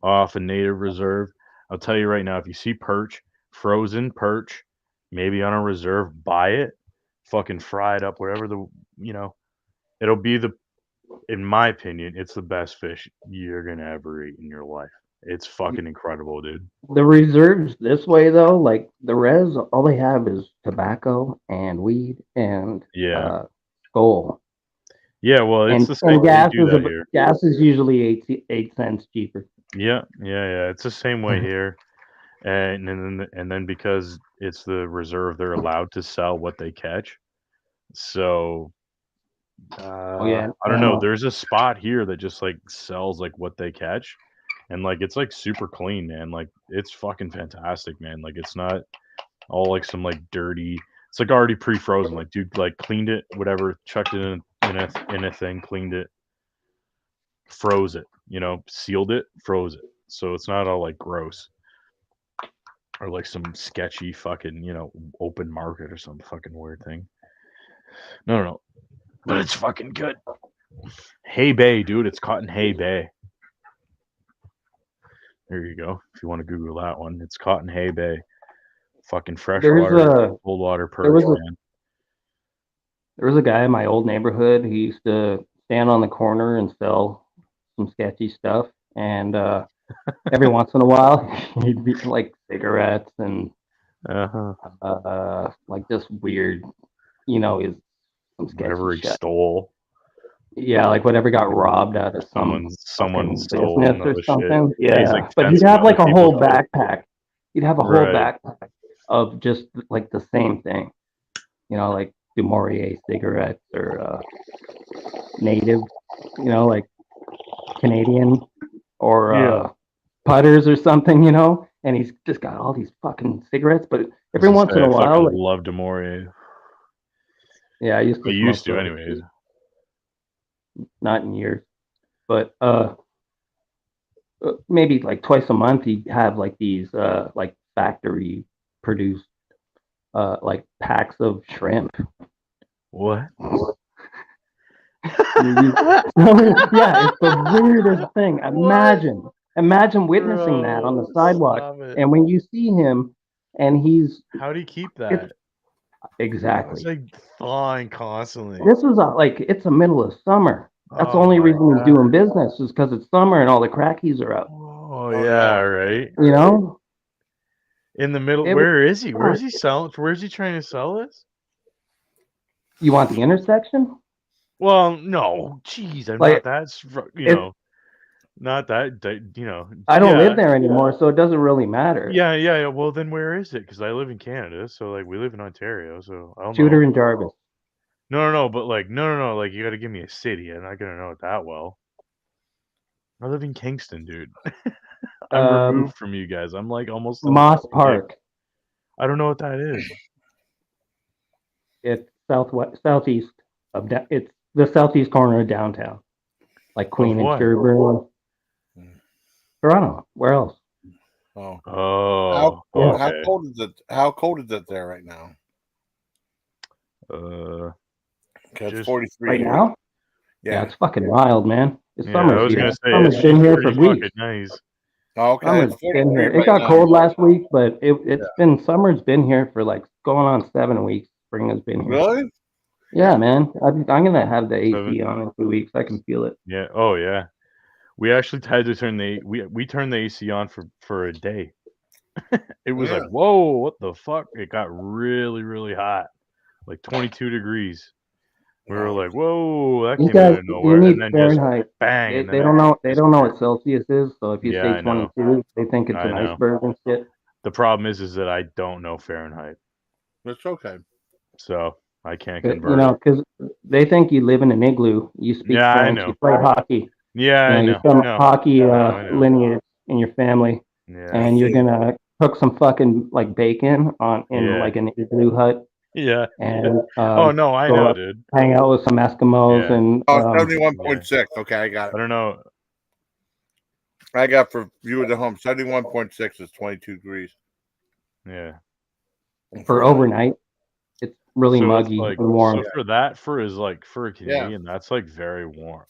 off a native reserve. I'll tell you right now, if you see perch, frozen perch, maybe on a reserve, buy it, fucking fry it up, whatever you know, it'll be in my opinion, it's the best fish you're gonna ever eat in your life. It's fucking incredible, dude. The reserves this way though, like the res, all they have is tobacco and weed and Yeah. gold. Yeah, well, it's And the same. They do that here. gas is usually 8 cents cheaper. Yeah, yeah. It's the same way here. And then because it's the reserve, they're allowed to sell what they catch. So Oh yeah, I don't know. ammo. There's a spot here that just like sells like what they catch, and like it's like super clean, man. Like it's fucking fantastic, man. Like it's not all like some like dirty. It's like already pre-frozen. Like dude, like cleaned it, whatever, chucked it in a thing, cleaned it, froze it, sealed it, froze it. So it's not all like gross or like some sketchy fucking, open market or some fucking weird thing. No, no, no. But it's fucking good. Hay Bay, dude. It's caught in Hay Bay. Here you go. If you want to Google that one, it's Cotton Hay Bay. Fucking There's freshwater, a cold water there perch, was a man. there was a guy in my old neighborhood. He used to stand on the corner and sell some sketchy stuff, and every once in a while he'd be like cigarettes and Uh-huh. like just weird, you know, is some sketchy Whatever he shit. stole. Yeah, like whatever got robbed out of some Someone fucking stole business or the shit. something. Yeah, he's Yeah, like but he'd fencing have other like a people's whole shit. backpack. He'd have a whole Right. backpack of just like the same thing, you know, like Du Maurier cigarettes or native, you know, like Canadian or Yeah. putters or something, you know. And he's just got all these fucking cigarettes, but I every was once in gonna a say, I while, fucking like, love Demore. yeah, I used I to used smoke to, those, anyways. not in years, but maybe like twice a month he'd have like these like factory produced like packs of shrimp. What? Yeah, it's the weirdest thing. Imagine witnessing that on the Bro, sidewalk, stop it. and when you see him, and he's How do you keep it's that? It's exactly. like thawing constantly. This was like it's the middle of summer. That's the Oh only my reason he's god. doing business is because it's summer and all the crackies are out. Oh Oh, yeah, yeah. right. You know, In the middle. it was. Where is he? Where's he selling? Where's he trying to sell this? You want the intersection? Well, no, jeez, I'm not Like that. it. Not that. I don't live Yeah, there anymore, so it doesn't really matter. yeah. Well, then where is it? Because I live in Canada, so like we live in Ontario, so I don't Shooter know. and Jarvis. No, but like no. Like you got to give me a city. I'm not gonna know it that well. I live in Kingston, dude. I'm Um, removed from you guys. I'm like almost on the Moss fucking edge. Park. I don't know what that is. It's southeast of it's the southeast corner of downtown, like Of Queen and what? Sherbourne, Mm. Toronto. Where else? Oh, Oh, Yeah. how okay. cold is it? How cold is it there right now? Uh, Okay, it's just 43 Right here. now? Yeah, Yeah. it's fucking wild, man. It's yeah. I summer's was here. gonna say Summer's it's been here pretty for weeks. fucking nice. Oh, okay, it's Summer's been 43 here. It right got now. cold last week, but Yeah. it's been summer's been here for like going on 7 weeks. Spring has been here. Really? Yeah, man. I'm gonna have the Seven. AC on in 2 weeks. I can feel it. Yeah. Oh yeah. We actually had to turn we turned the AC on for a day. It was Yeah. like, whoa, what the fuck? It got really hot, like 22 degrees. We were Oh, like, whoa, that You came out guys, of you nowhere, and need then just Fahrenheit. bang, They, and then they it don't know. They don't know disappeared. what Celsius is. So if you Yeah, say I know. 22, they think it's I an know. iceberg and shit. The problem is that I don't know Fahrenheit, it's okay. so I can't But, convert it. because they think you live in an igloo. You speak Yeah, I French. You know. play hockey. Yeah, I You're know. from No, hockey no, I know. lineage in your family, Yeah, and you're gonna cook some fucking like bacon in yeah, like an igloo hut, yeah. and Oh no, I go know, up, dude. hang out with some Eskimos, Yeah, and Oh, yeah. 71.6. Okay, I got it. I don't know. I got for viewers at home 71.6 is 22 degrees. Yeah. for overnight, it's really So it's muggy like, and warm. so for that, for a Yeah. Canadian, that's like very warm.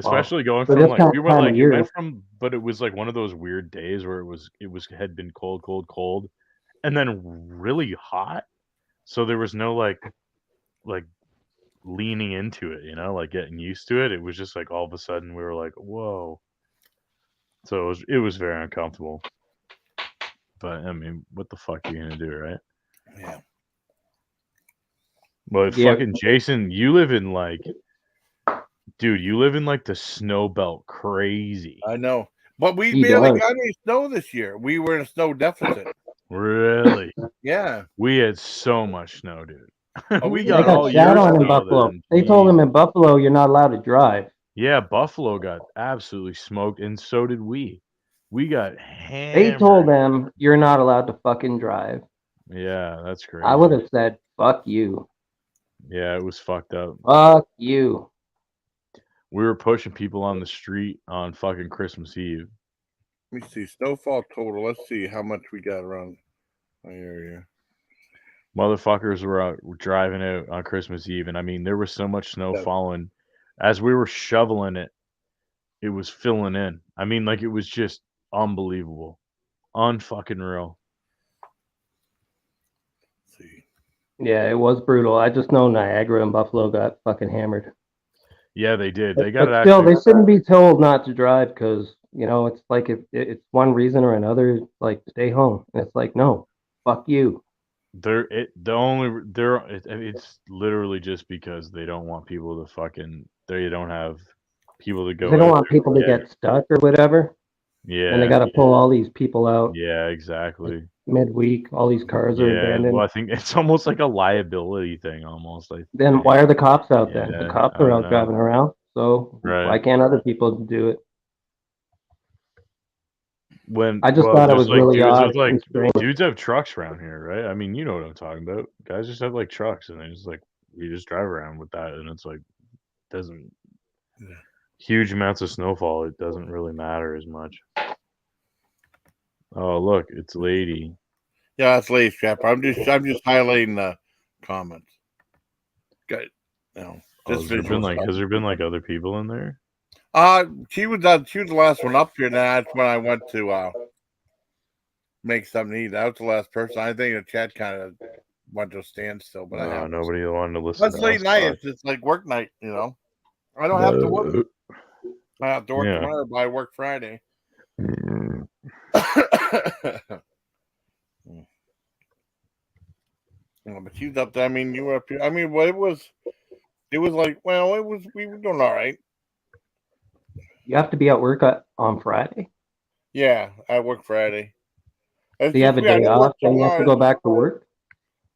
Well, Especially going for from this like we went time like of it year, went from, but it was like one of those weird days where it was had been cold, and then really hot. So there was no like leaning into it, like getting used to it. It was just like all of a sudden we were like, whoa. So it was very uncomfortable. But I mean, what the fuck are you gonna do, right? Yeah. But yeah, fucking Jason, you live in like, dude, you live in like the snow belt, crazy. I know. But we he barely does. got any snow this year. We were in a snow deficit. Really? Yeah. We had so much snow, dude. Oh, We we They got did. got all shat your on in snow Buffalo. then. They told him Jesus. in Buffalo you're not allowed to drive. Yeah, Buffalo got absolutely smoked, and so did we. We got They told hammered. them you're not allowed to fucking drive. Yeah, that's I would crazy. have said, fuck you. Yeah, it was fucked up. Fuck you. We were pushing people on the street on fucking Christmas Eve. Let me see. Snowfall total. Let's see how much we got around my area. Motherfuckers were out driving out on Christmas Eve, and I mean, there was so much snow Yeah. falling as we were shoveling it. it was filling in. I mean, like it was just unbelievable, unfucking real. Let's see. Yeah, it was brutal. I just know Niagara and Buffalo got fucking hammered. Yeah, they did. But, They got it still, actually. they shouldn't be told not to drive because it's like if it's one reason or another, like stay home. And it's like no, fuck you. It's literally just because they don't want people to fucking they don't have people to Because they go don't out want people to there. get stuck or whatever, and they Yeah, got to pull all these people out yeah, exactly. midweek. All these cars are Yeah, well, abandoned. I think it's almost like a liability thing, almost. I Then think. why are the cops out then? The Yeah, cops I are don't out know. driving around, so why Right. can't other people do it? I just Well, thought it there's was like really dudes odd with like and strange. dudes have trucks around here, right? I mean, you know what I'm talking about. Guys just have like trucks, and they just like we just drive around with that, and it's like doesn't Yeah. huge amounts of snowfall. It doesn't really matter as much. Oh, look, it's Lady. Yeah, that's Lady Strapper. I'm just highlighting the comments. Good. No, Oh, just visual stuff. has there been like other people in there? She was the last one up here. And that's when I went to make something to eat. That was the last person. I think the chat kind of went to a standstill, but I have. Nobody wanted to listen That's to late us night. talk. It's just like work night, I don't have to work. I have to work Yeah. tomorrow, but I work Friday. But she's up there. I mean, you were up here. I mean, well, it was like, well, we were doing all right. You have to be at work on Friday. Yeah, I work Friday. It's Do you just have a weird. I day don't off? work Then you have to tomorrow. go back to work.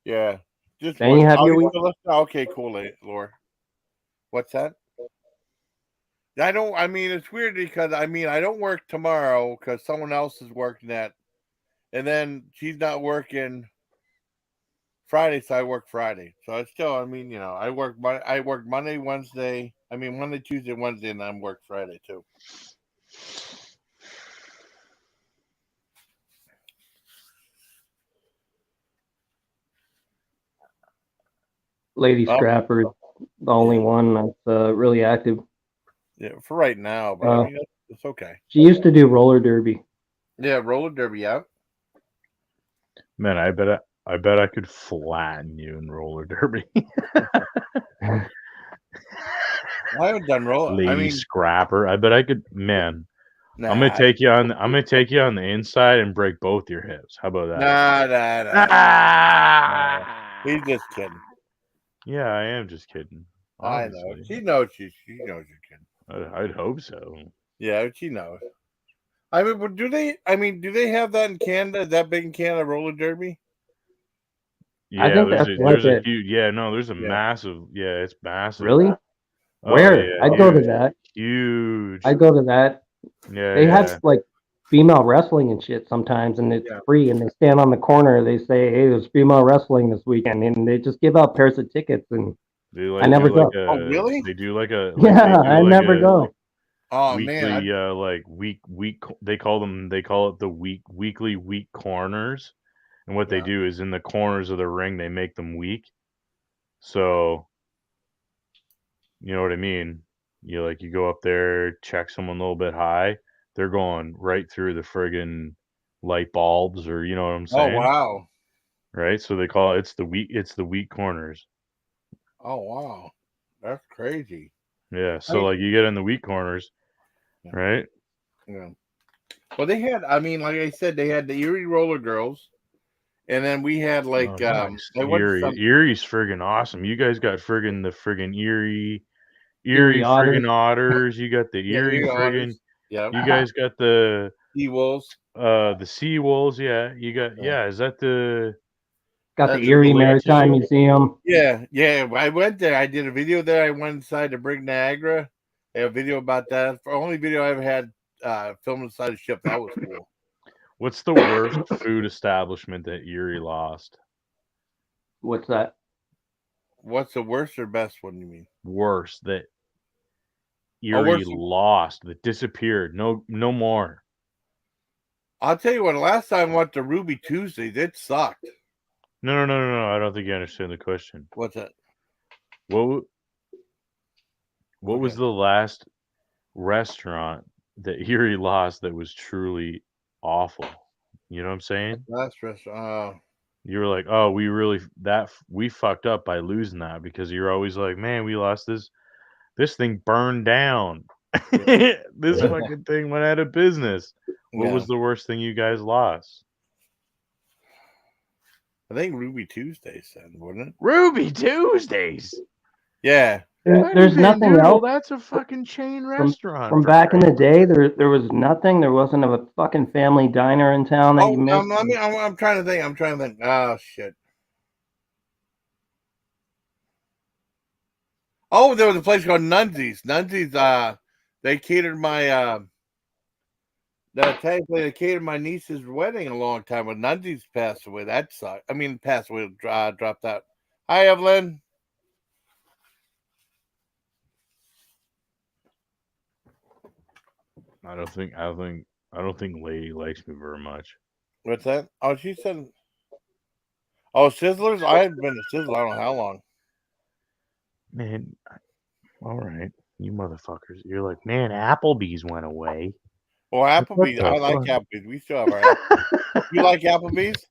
Yeah, just Then you have oh, your you week. still listen? Okay, cool, Laura. What's that? I don't. I mean, it's weird because I mean, I don't work tomorrow because someone else is working that, and then she's not working Friday, so I work Friday. So it's still. I mean, I work Monday, Wednesday. I mean, Monday, Tuesday, Wednesday, and then work Friday too. Lady Scrapper, the only Yeah. one that's really active. Yeah, for right now, but I mean, it's okay. She used to do roller derby. Yeah, roller derby out. Man, I bet I could flatten you in roller derby. I haven't done roller. I Lady mean, Scrapper. I bet I could. Man, nah, I'm gonna take you on. I'm gonna take you on the inside and break both your hips. How about that? nah. He's just kidding. Yeah, I am just kidding. I know. Obviously, She knows she knows you're kidding. I'd hope so. Yeah, she knows. I mean, but do they? I mean, do they have that in Canada? That big in Canada, roller derby? I Yeah, think that's like there's a it. huge. Yeah, no, there's a Yeah. massive. Yeah, it's massive. Really? Oh Where? yeah, I'd go to huge, that. huge. I'd go to that. Yeah, They yeah. have like female wrestling and shit sometimes, and it's Yeah. free. And they stand on the corner. They say, "Hey, there's female wrestling this weekend," and they just give out pairs of tickets. And They I like never do like go. Oh, really? they do like a Yeah, they I do like never a go. Oh man, weekly like week they call it the weekly week corners. And what they yeah. do is in the corners of the ring they make them weak. So, you know what I mean? You go up there, check someone a little bit high, they're going right through the friggin' light bulbs, or you know what I'm Oh saying? wow. Right? So they call it's the weak corners. Oh wow. That's crazy. Yeah. I So mean, like you get in the weak corners, yeah. right? Yeah. Well, they had. I mean, like I said, they had the Erie Roller Girls, and then we had Oh, like nice. I went to some Erie's friggin' awesome. You guys got friggin' the friggin' Erie Erie Otters. friggin' otters. You got the yeah Erie Erie friggin' Otters. Yeah. you guys got Sea Wolves. the sea wolves, yeah. You got Yeah. is that the Got the That's Erie lake Maritime too? Museum. yeah, yeah. I went there. I did a video there. I went inside to bring Niagara. I have a video about that. The only video I ever had filmed inside the ship. That was cool. What's the worst food establishment that Erie lost? What's that? What's the worst or best one you mean? Worst that Oh, Erie worst. lost, that disappeared. No more. I'll tell you what. Last time I went to Ruby Tuesdays, it sucked. No. I don't think you understand the question. What's that? What what was Okay. the last restaurant that Erie lost that was truly awful. You know what I'm saying? Last restaurant. You were like, oh, we fucked up by losing that because you're always like, man, we lost this thing burned down. This fucking thing went out of business. What Yeah. was the worst thing you guys lost? I think Ruby Tuesdays then, wasn't it? Ruby Tuesdays. Yeah. There's Van nothing Doodle, else that's a fucking chain from restaurant. from For back in the Christ's day. There was nothing. There wasn't a fucking family diner in town that you Oh, missed. I'm trying to think. I'm trying to think. Oh shit. Oh, there was a place called Nunzies. Nunzies. They catered my technically they catered my niece's wedding a long time. When Nunzies passed away, that sucked. I mean, passed away, dropped out. Hi, Evelyn. I don't think Lady likes me very much. What's that? Oh, she said. Oh, Sizzlers. I haven't been to Sizzler. I don't know how long. Man, all right, you motherfuckers. You're like, man, Applebee's went away. Well, Applebee's. I like Applebee's. We still have our Applebee's. You like Applebee's?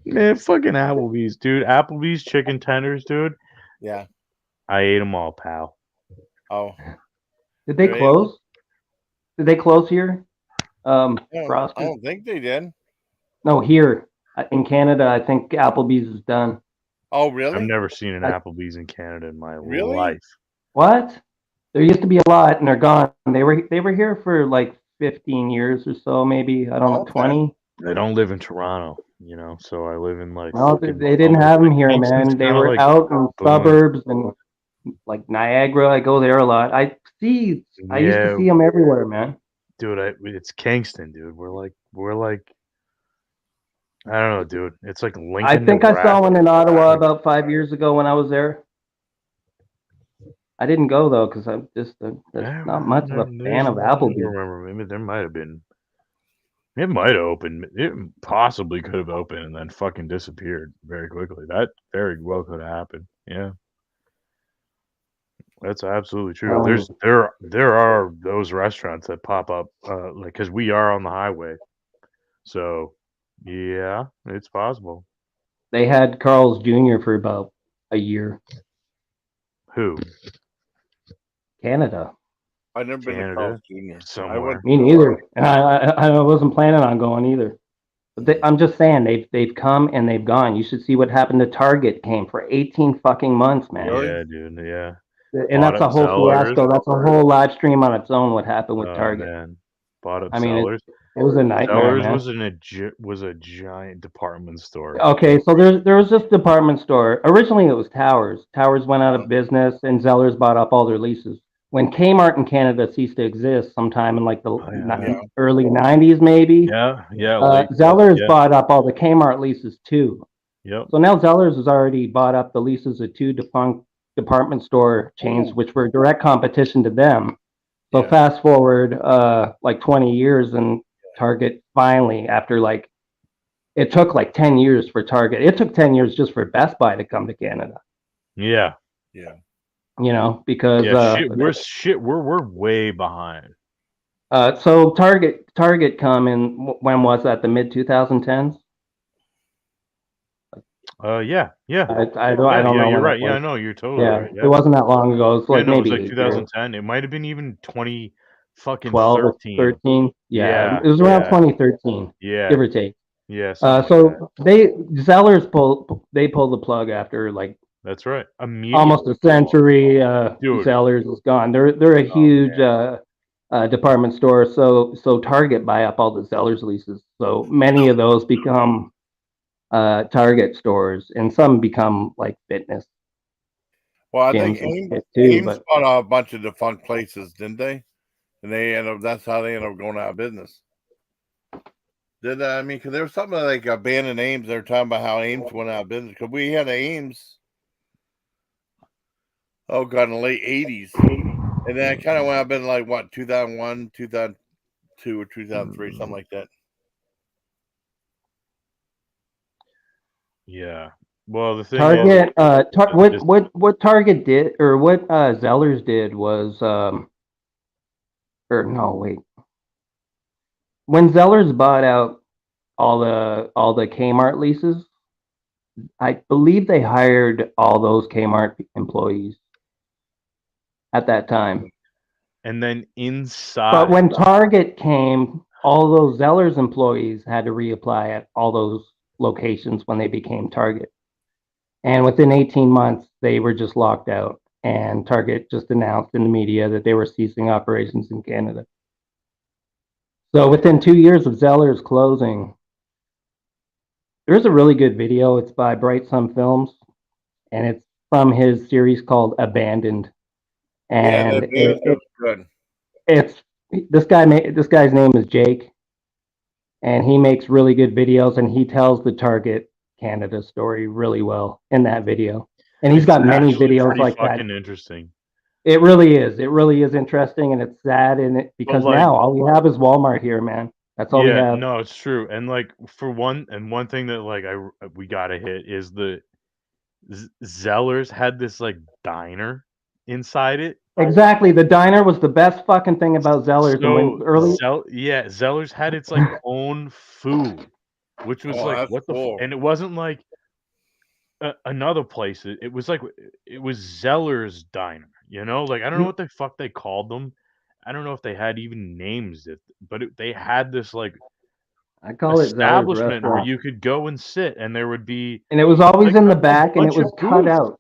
Man, fucking Applebee's, dude. Applebee's chicken tenders, dude. Yeah. I ate them all, pal. Oh. Did they close? Did they close here? I Frosty? don't think they did. No, here in Canada, I think Applebee's is done. Oh, really? I've never seen an Applebee's in Canada in my Really? life. What? There used to be a lot, and they're gone. They were here for like 15 years or so, maybe. I don't know, Okay. 20. I don't live in Toronto, so I live in like. No, fucking they didn't have them here, Kingston's man. They kinda were like out in boom. suburbs and like Niagara. I go there a lot. I used to see them everywhere, man. Dude, it's Kingston, dude. We're like, I don't know, dude. It's like Lincoln. I think I saw one in Ottawa about 5 years ago when I was there. I didn't go though because I'm just not much of a fan of Applebee's. I don't remember. Maybe there might have been. It might have opened. It possibly could have opened and then fucking disappeared very quickly. That very well could have happened. Yeah, that's absolutely true. There are those restaurants that pop up, like because we are on the highway. So, yeah, it's possible. They had Carl's Jr. for about a year. Who? Canada. I've never been to Carl's Jr. Somewhere. Me neither. And I wasn't planning on going either. But I'm just saying they've come and they've gone. You should see what happened to Target. Came for 18 fucking months, man. Yeah, dude. Yeah. And that's a whole fiasco. That's a whole live stream on its own. What happened with Target? Man. Bottom I mean, Sellers. It was a nightmare, Sellers man. was a giant department store. Okay, so there was this department store. Originally, it was Towers. Towers went out of business, and Zellers bought up all their leases. When Kmart in Canada ceased to exist, sometime in like the early '90s, maybe. Yeah. Zellers bought up all the Kmart leases too. Yep. So now Zellers has already bought up the leases of two defunct department store chains, which were direct competition to them. So fast forward like 20 years, and Target finally, after like, it took like 10 years for Target. It took 10 years just for Best Buy to come to Canada. Yeah. Because we're way behind. So Target come in, when was that? The mid 2010s? Yeah. I don't know. You're right. Yeah, no, you're totally right. Yeah. It wasn't that long ago. It's like maybe it was like 2010. It might have been even 20 fucking 12 or 13. Yeah, it was around 2013. Yeah, give or take. Yeah. So Zellers pulled the plug after like. That's right. Almost a century. Zellers is gone. They're a huge department store. So Target buy up all the Zellers leases. So many of those become Target stores, and some become like fitness. Well, I think Ames bought a bunch of defunct places, didn't they? And that's how they ended up going out of business. Did I mean, because there was something like abandoned Ames. They were talking about how Ames went out of business because we had Ames. Oh God, in the late '80s, and then I kind of went out of business like what 2001, 2002, or 2003, something like that. Yeah. Well, the thing Target, what Target did, or what Zellers did was or no, wait. When Zellers bought out all the Kmart leases, I believe they hired all those Kmart employees at that time. And then But inside, when Target came, all those Zellers employees had to reapply at all those locations when they became Target. And within 18 months, they were just locked out. And Target just announced in the media that they were ceasing operations in Canada. So within 2 years of Zellers closing, there's a really good video. It's by Bright Sun Films, and it's from his series called Abandoned. Yeah, And that was good. it's this guy's name is Jake, and he makes really good videos, and he tells the Target Canada story really well in that video. And he's it's got many actually videos pretty like that. fucking interesting. It really is. It really is interesting, and it's sad in it because like- now all we have is Walmart here, man. That's all we Yeah, have. no, it's true. And like for one thing that like we gotta hit is the Zellers had this like diner inside it. Exactly. The diner was the best fucking thing about Zellers. And when So early, Zellers had its like own food, which was Oh, like that's what the cool. and it wasn't like another place. It was like it was Zeller's diner, you know? Like I don't know what the fuck they called them. I don't know if they had even names, but they had this like I call it Zellers establishment where restaurant, you could go and sit, and there would be and it was always like in the a back, and it bunch was of cut booths. out.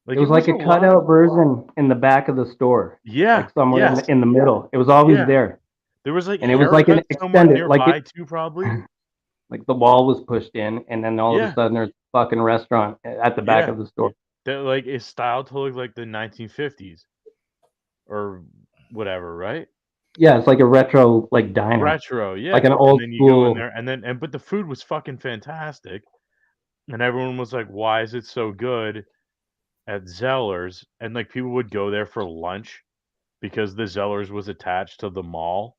Like It was like a wasn't a lot. cutout version in the back of the store, Yeah, like somewhere yes, in the middle. It was always yeah. there, There was like and it was like an haircuts somewhere extended, nearby too, probably. like the wall was pushed in, and then all of a Yeah, sudden there's a fucking restaurant at the back yeah. of the store. That like is styled to look like the 1950s or whatever, right? Yeah, it's like a retro like diner, Retro, yeah. like an And old then you go in school. there, and but the food was fucking fantastic, and everyone was like, "Why is it so good at Zellers?" And like people would go there for lunch because the Zellers was attached to the mall.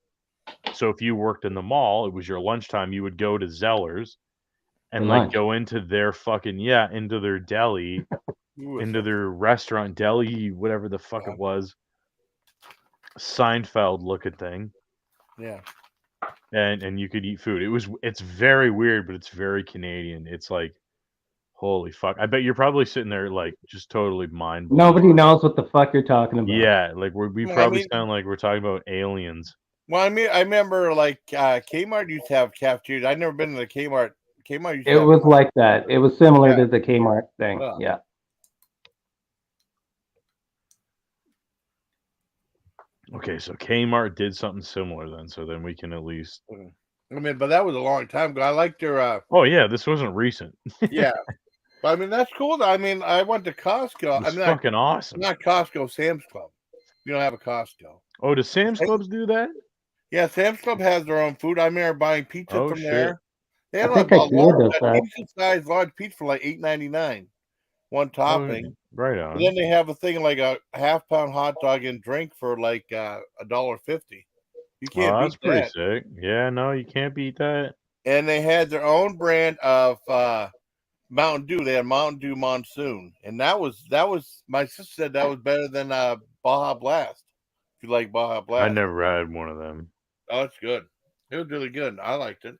So if you worked in the mall, it was your lunchtime, you would go to Zellers For and like lunch. go into their fucking into their deli, Ooh, into their restaurant deli, whatever the fuck it was, Seinfeld looking thing, yeah. and you could eat food. It's very weird, but it's very Canadian. It's like holy fuck. I bet you're probably sitting there like just totally mind blown. Nobody knows what the fuck you're talking about. Yeah, like we Well, I probably mean, sound like we're talking about aliens. well, I remember like Kmart used to have cafeterias. I've never been to the Kmart. Kmart used to It have. was like that. It was similar Yeah. to the Kmart thing. Yeah. Yeah. Okay, so Kmart did something similar then, so then we can at least. I mean, but that was a long time ago. I liked their. Oh yeah, this wasn't recent. Yeah, but I mean that's cool. I mean, I went to Costco. It's I'm fucking awesome. not Costco. Sam's Club. You don't have a Costco. Oh, does Sam's Clubs do that? Yeah, Sam's Club has their own food. I remember buying pizza Oh, from shit. there. They I had think a IKEA does that. decent sized large pizza for like $8.99, one Oh, topping. right And on. then they have a thing like a half-pound hot dog and drink for like $1.50. You can't Oh, beat that's pretty that. sick. Yeah, no, you can't beat that. And they had their own brand of Mountain Dew. They had Mountain Dew Monsoon, and that was my sister said that was better than Baja Blast. If you like Baja Blast, I never had one of them. oh, it's good. It was really good. I liked it,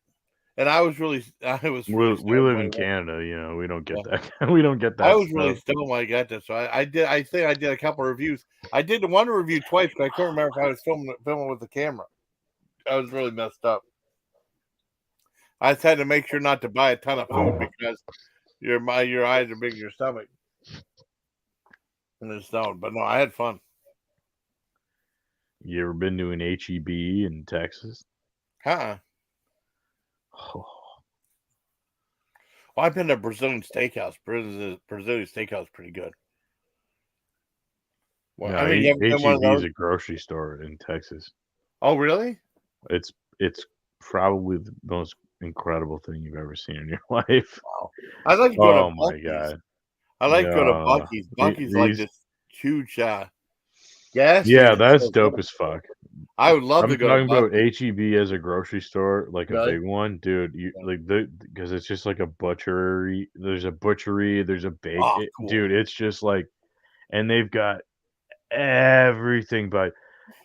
and I was really We stoned live when in I Canada, you know. We don't get Yeah. that. We don't get that I was really stuff. stoned when I got this. So I think I did a couple of reviews. I did the one review twice, but I couldn't remember if I was filming with the camera. I was really messed up. I just had to make sure not to buy a ton of food because your eyes are big in your stomach. And it's stoned. But no, I had fun. You ever been to an HEB in Texas? Huh? Oh, Well, I've been to Brazilian Steakhouse. Brazilian Steakhouse is pretty good. Well, no, I mean, you haven't been one of HEB is those? a grocery store in Texas. Oh, really? It's probably the most incredible thing you've ever seen in your life. Wow. I'd like to go to Oh my Bucky's. god. I like to go to No, Bucky's. Bucky's like these this huge gas yeah, station. that's So dope good. as fuck. I would love I'm to go to talking about Bucky's. HEB as a grocery store, like a Really? big one, dude. You Yeah. like because it's just like a butchery. There's a butchery. There's a Oh, cool. dude. It's just like, and they've got everything. But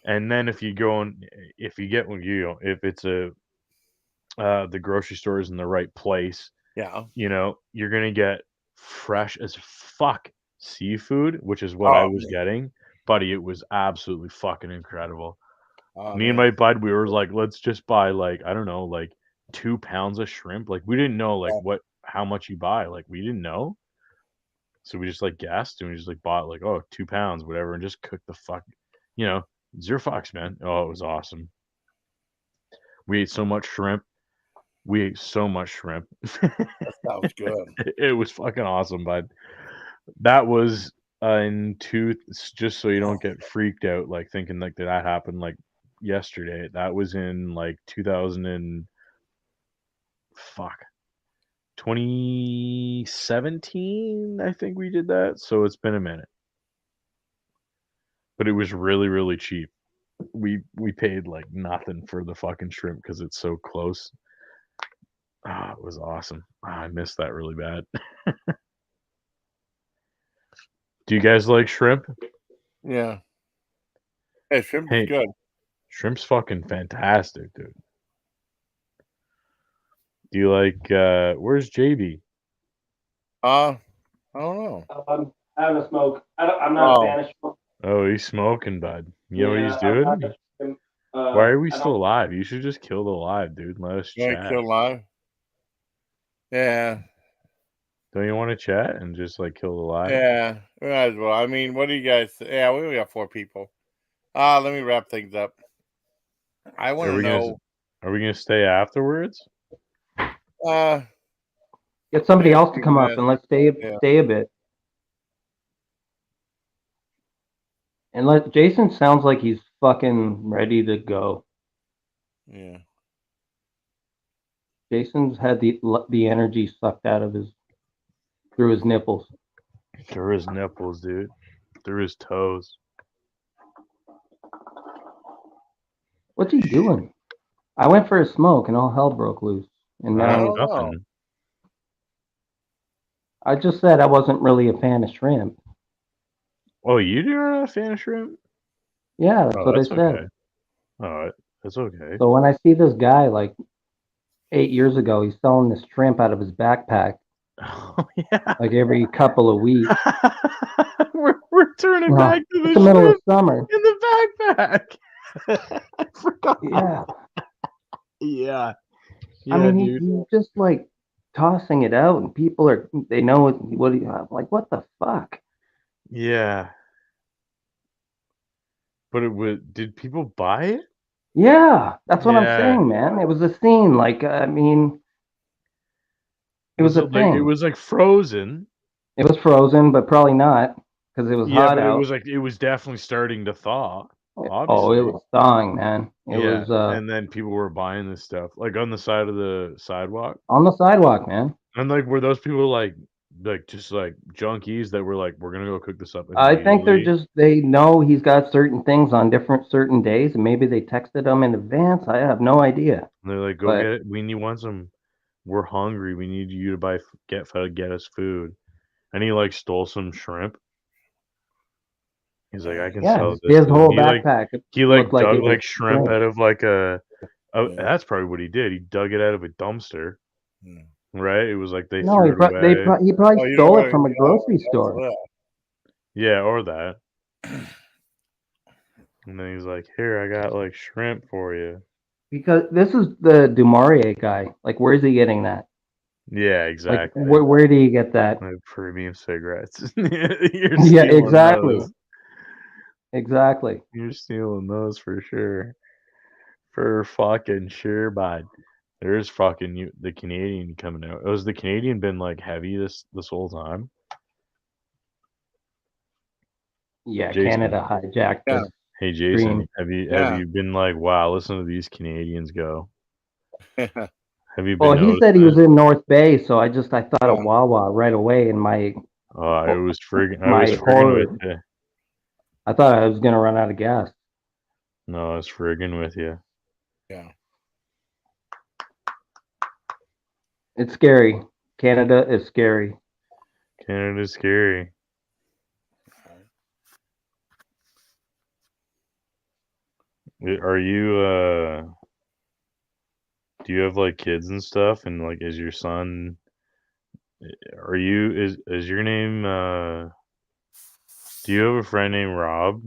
And then if you get one, if it's the grocery store is in the right place, Yeah. you're gonna get fresh as fuck seafood, which is what I Oh, was getting, buddy. It was absolutely fucking incredible. oh Me and man. my bud, we were like, let's just buy like I don't know, like 2 pounds of shrimp. Like we didn't know like Yeah. how much you buy. Like we didn't know, so we just like guessed and we just like bought like 2 pounds, whatever, and just cooked the fuck, you know, zero fucks, man. Oh, it was awesome. We ate so much shrimp. We ate so much shrimp. That sounds good. It was fucking awesome, bud. That was in two. Just so you don't get freaked out, like thinking like that happened like yesterday. That was in like 2000 and fuck 2017. I think we did that. So it's been a minute, but it was really really cheap. We paid like nothing for the fucking shrimp because it's so close. Ah, it was awesome. I missed that really bad. Do you guys like shrimp? Yeah. Hey, shrimp is Hey, good. shrimp's fucking fantastic, dude. Do you like where's Jaybee? I don't know. Having a smoke. I'm not a Oh, fan of smoke. Oh, he's smoking, bud. You know what he's Yeah, I'm not doing? a Why are we I still don't. alive? You should just kill the live, dude. Let us you want to chat. kill live? Yeah. Don't you want to chat and just like kill the live? Yeah. We might as well. I mean, what do you guys? Yeah, we only got 4 people. Let me wrap things up. I want Are to we gonna know. are we gonna stay afterwards? Uh, Get somebody maybe a else to few come up minutes. and let's Yeah. stay a bit. And let Jason sounds like he's fucking ready to go. Yeah. Jason's had the energy sucked out of his through his nipples. Through his nipples, dude. Through his toes. What's he doing? I went for a smoke and all hell broke loose. And I now don't know. Nothing. I just said I wasn't really a fan of shrimp. Oh, you're not a fan of shrimp? Yeah, that's Oh, what I that's said. okay. Oh, that's okay. So when I see this guy like 8 years ago, he's selling this shrimp out of his backpack Oh yeah. like every couple of weeks. we're turning back Well, to it's the the middle of shrimp summer. in the backpack. I forgot. Yeah. Yeah. I Yeah, mean, dude. he's just like tossing it out, and they know I'm like, what the fuck? Yeah. But did people buy it? Yeah, that's what I'm Yeah. saying, man. It was a scene. Like, I mean, it was Was a it like it thing. was like frozen? It was frozen, but probably not because it was Yeah, hot but out. it was definitely starting to thaw, Oh, it obviously. was thawing, man. It Yeah. was And then people were buying this stuff like on the side of the sidewalk. on the sidewalk, man. And like were those people like just like junkies that were like, we're gonna go cook this up I think immediately? they know he's got certain things on certain days, and maybe they texted him in advance. I have no idea. And they're like, go get But it. Want some. We're hungry. We need you to get us food. And he like stole some shrimp. He's like, I can yeah, sell this his to them. whole backpack He looked like like dug it was like shrimp shrimp. out of like Yeah. that's probably what he did. He dug it out of a dumpster, Yeah. right? It was like they No, threw it away. he probably Oh, you know stole it what? from a grocery That's store. what. Yeah, or that. And then he's like, here, I got like shrimp for you. Because this is the Dumaurier guy. Like, where's he getting that? Yeah, Like, exactly. where do you get that? Like premium cigarettes. You're Yeah, stealing exactly, those. exactly. You're stealing those for sure. For fucking sure, bud. There's fucking the Canadian coming out. Has the Canadian been like heavy this whole time? Yeah, Jason. Canada hijacked Yeah. this Hey Jason, stream. have Yeah. you been like, wow, listen to these Canadians go? Yeah. Have you Well, been he said he noticing it? was in North Bay, so I thought of Yeah. Wawa right away in Oh, I was my friggin' with horror. you. I thought I was gonna run out of gas. No, I was friggin' with you. Yeah. It's scary. Canada is scary. Canada's scary. Are you do you have like kids and stuff? And like, is your son? Are you is your name? Do you have a friend named Rob?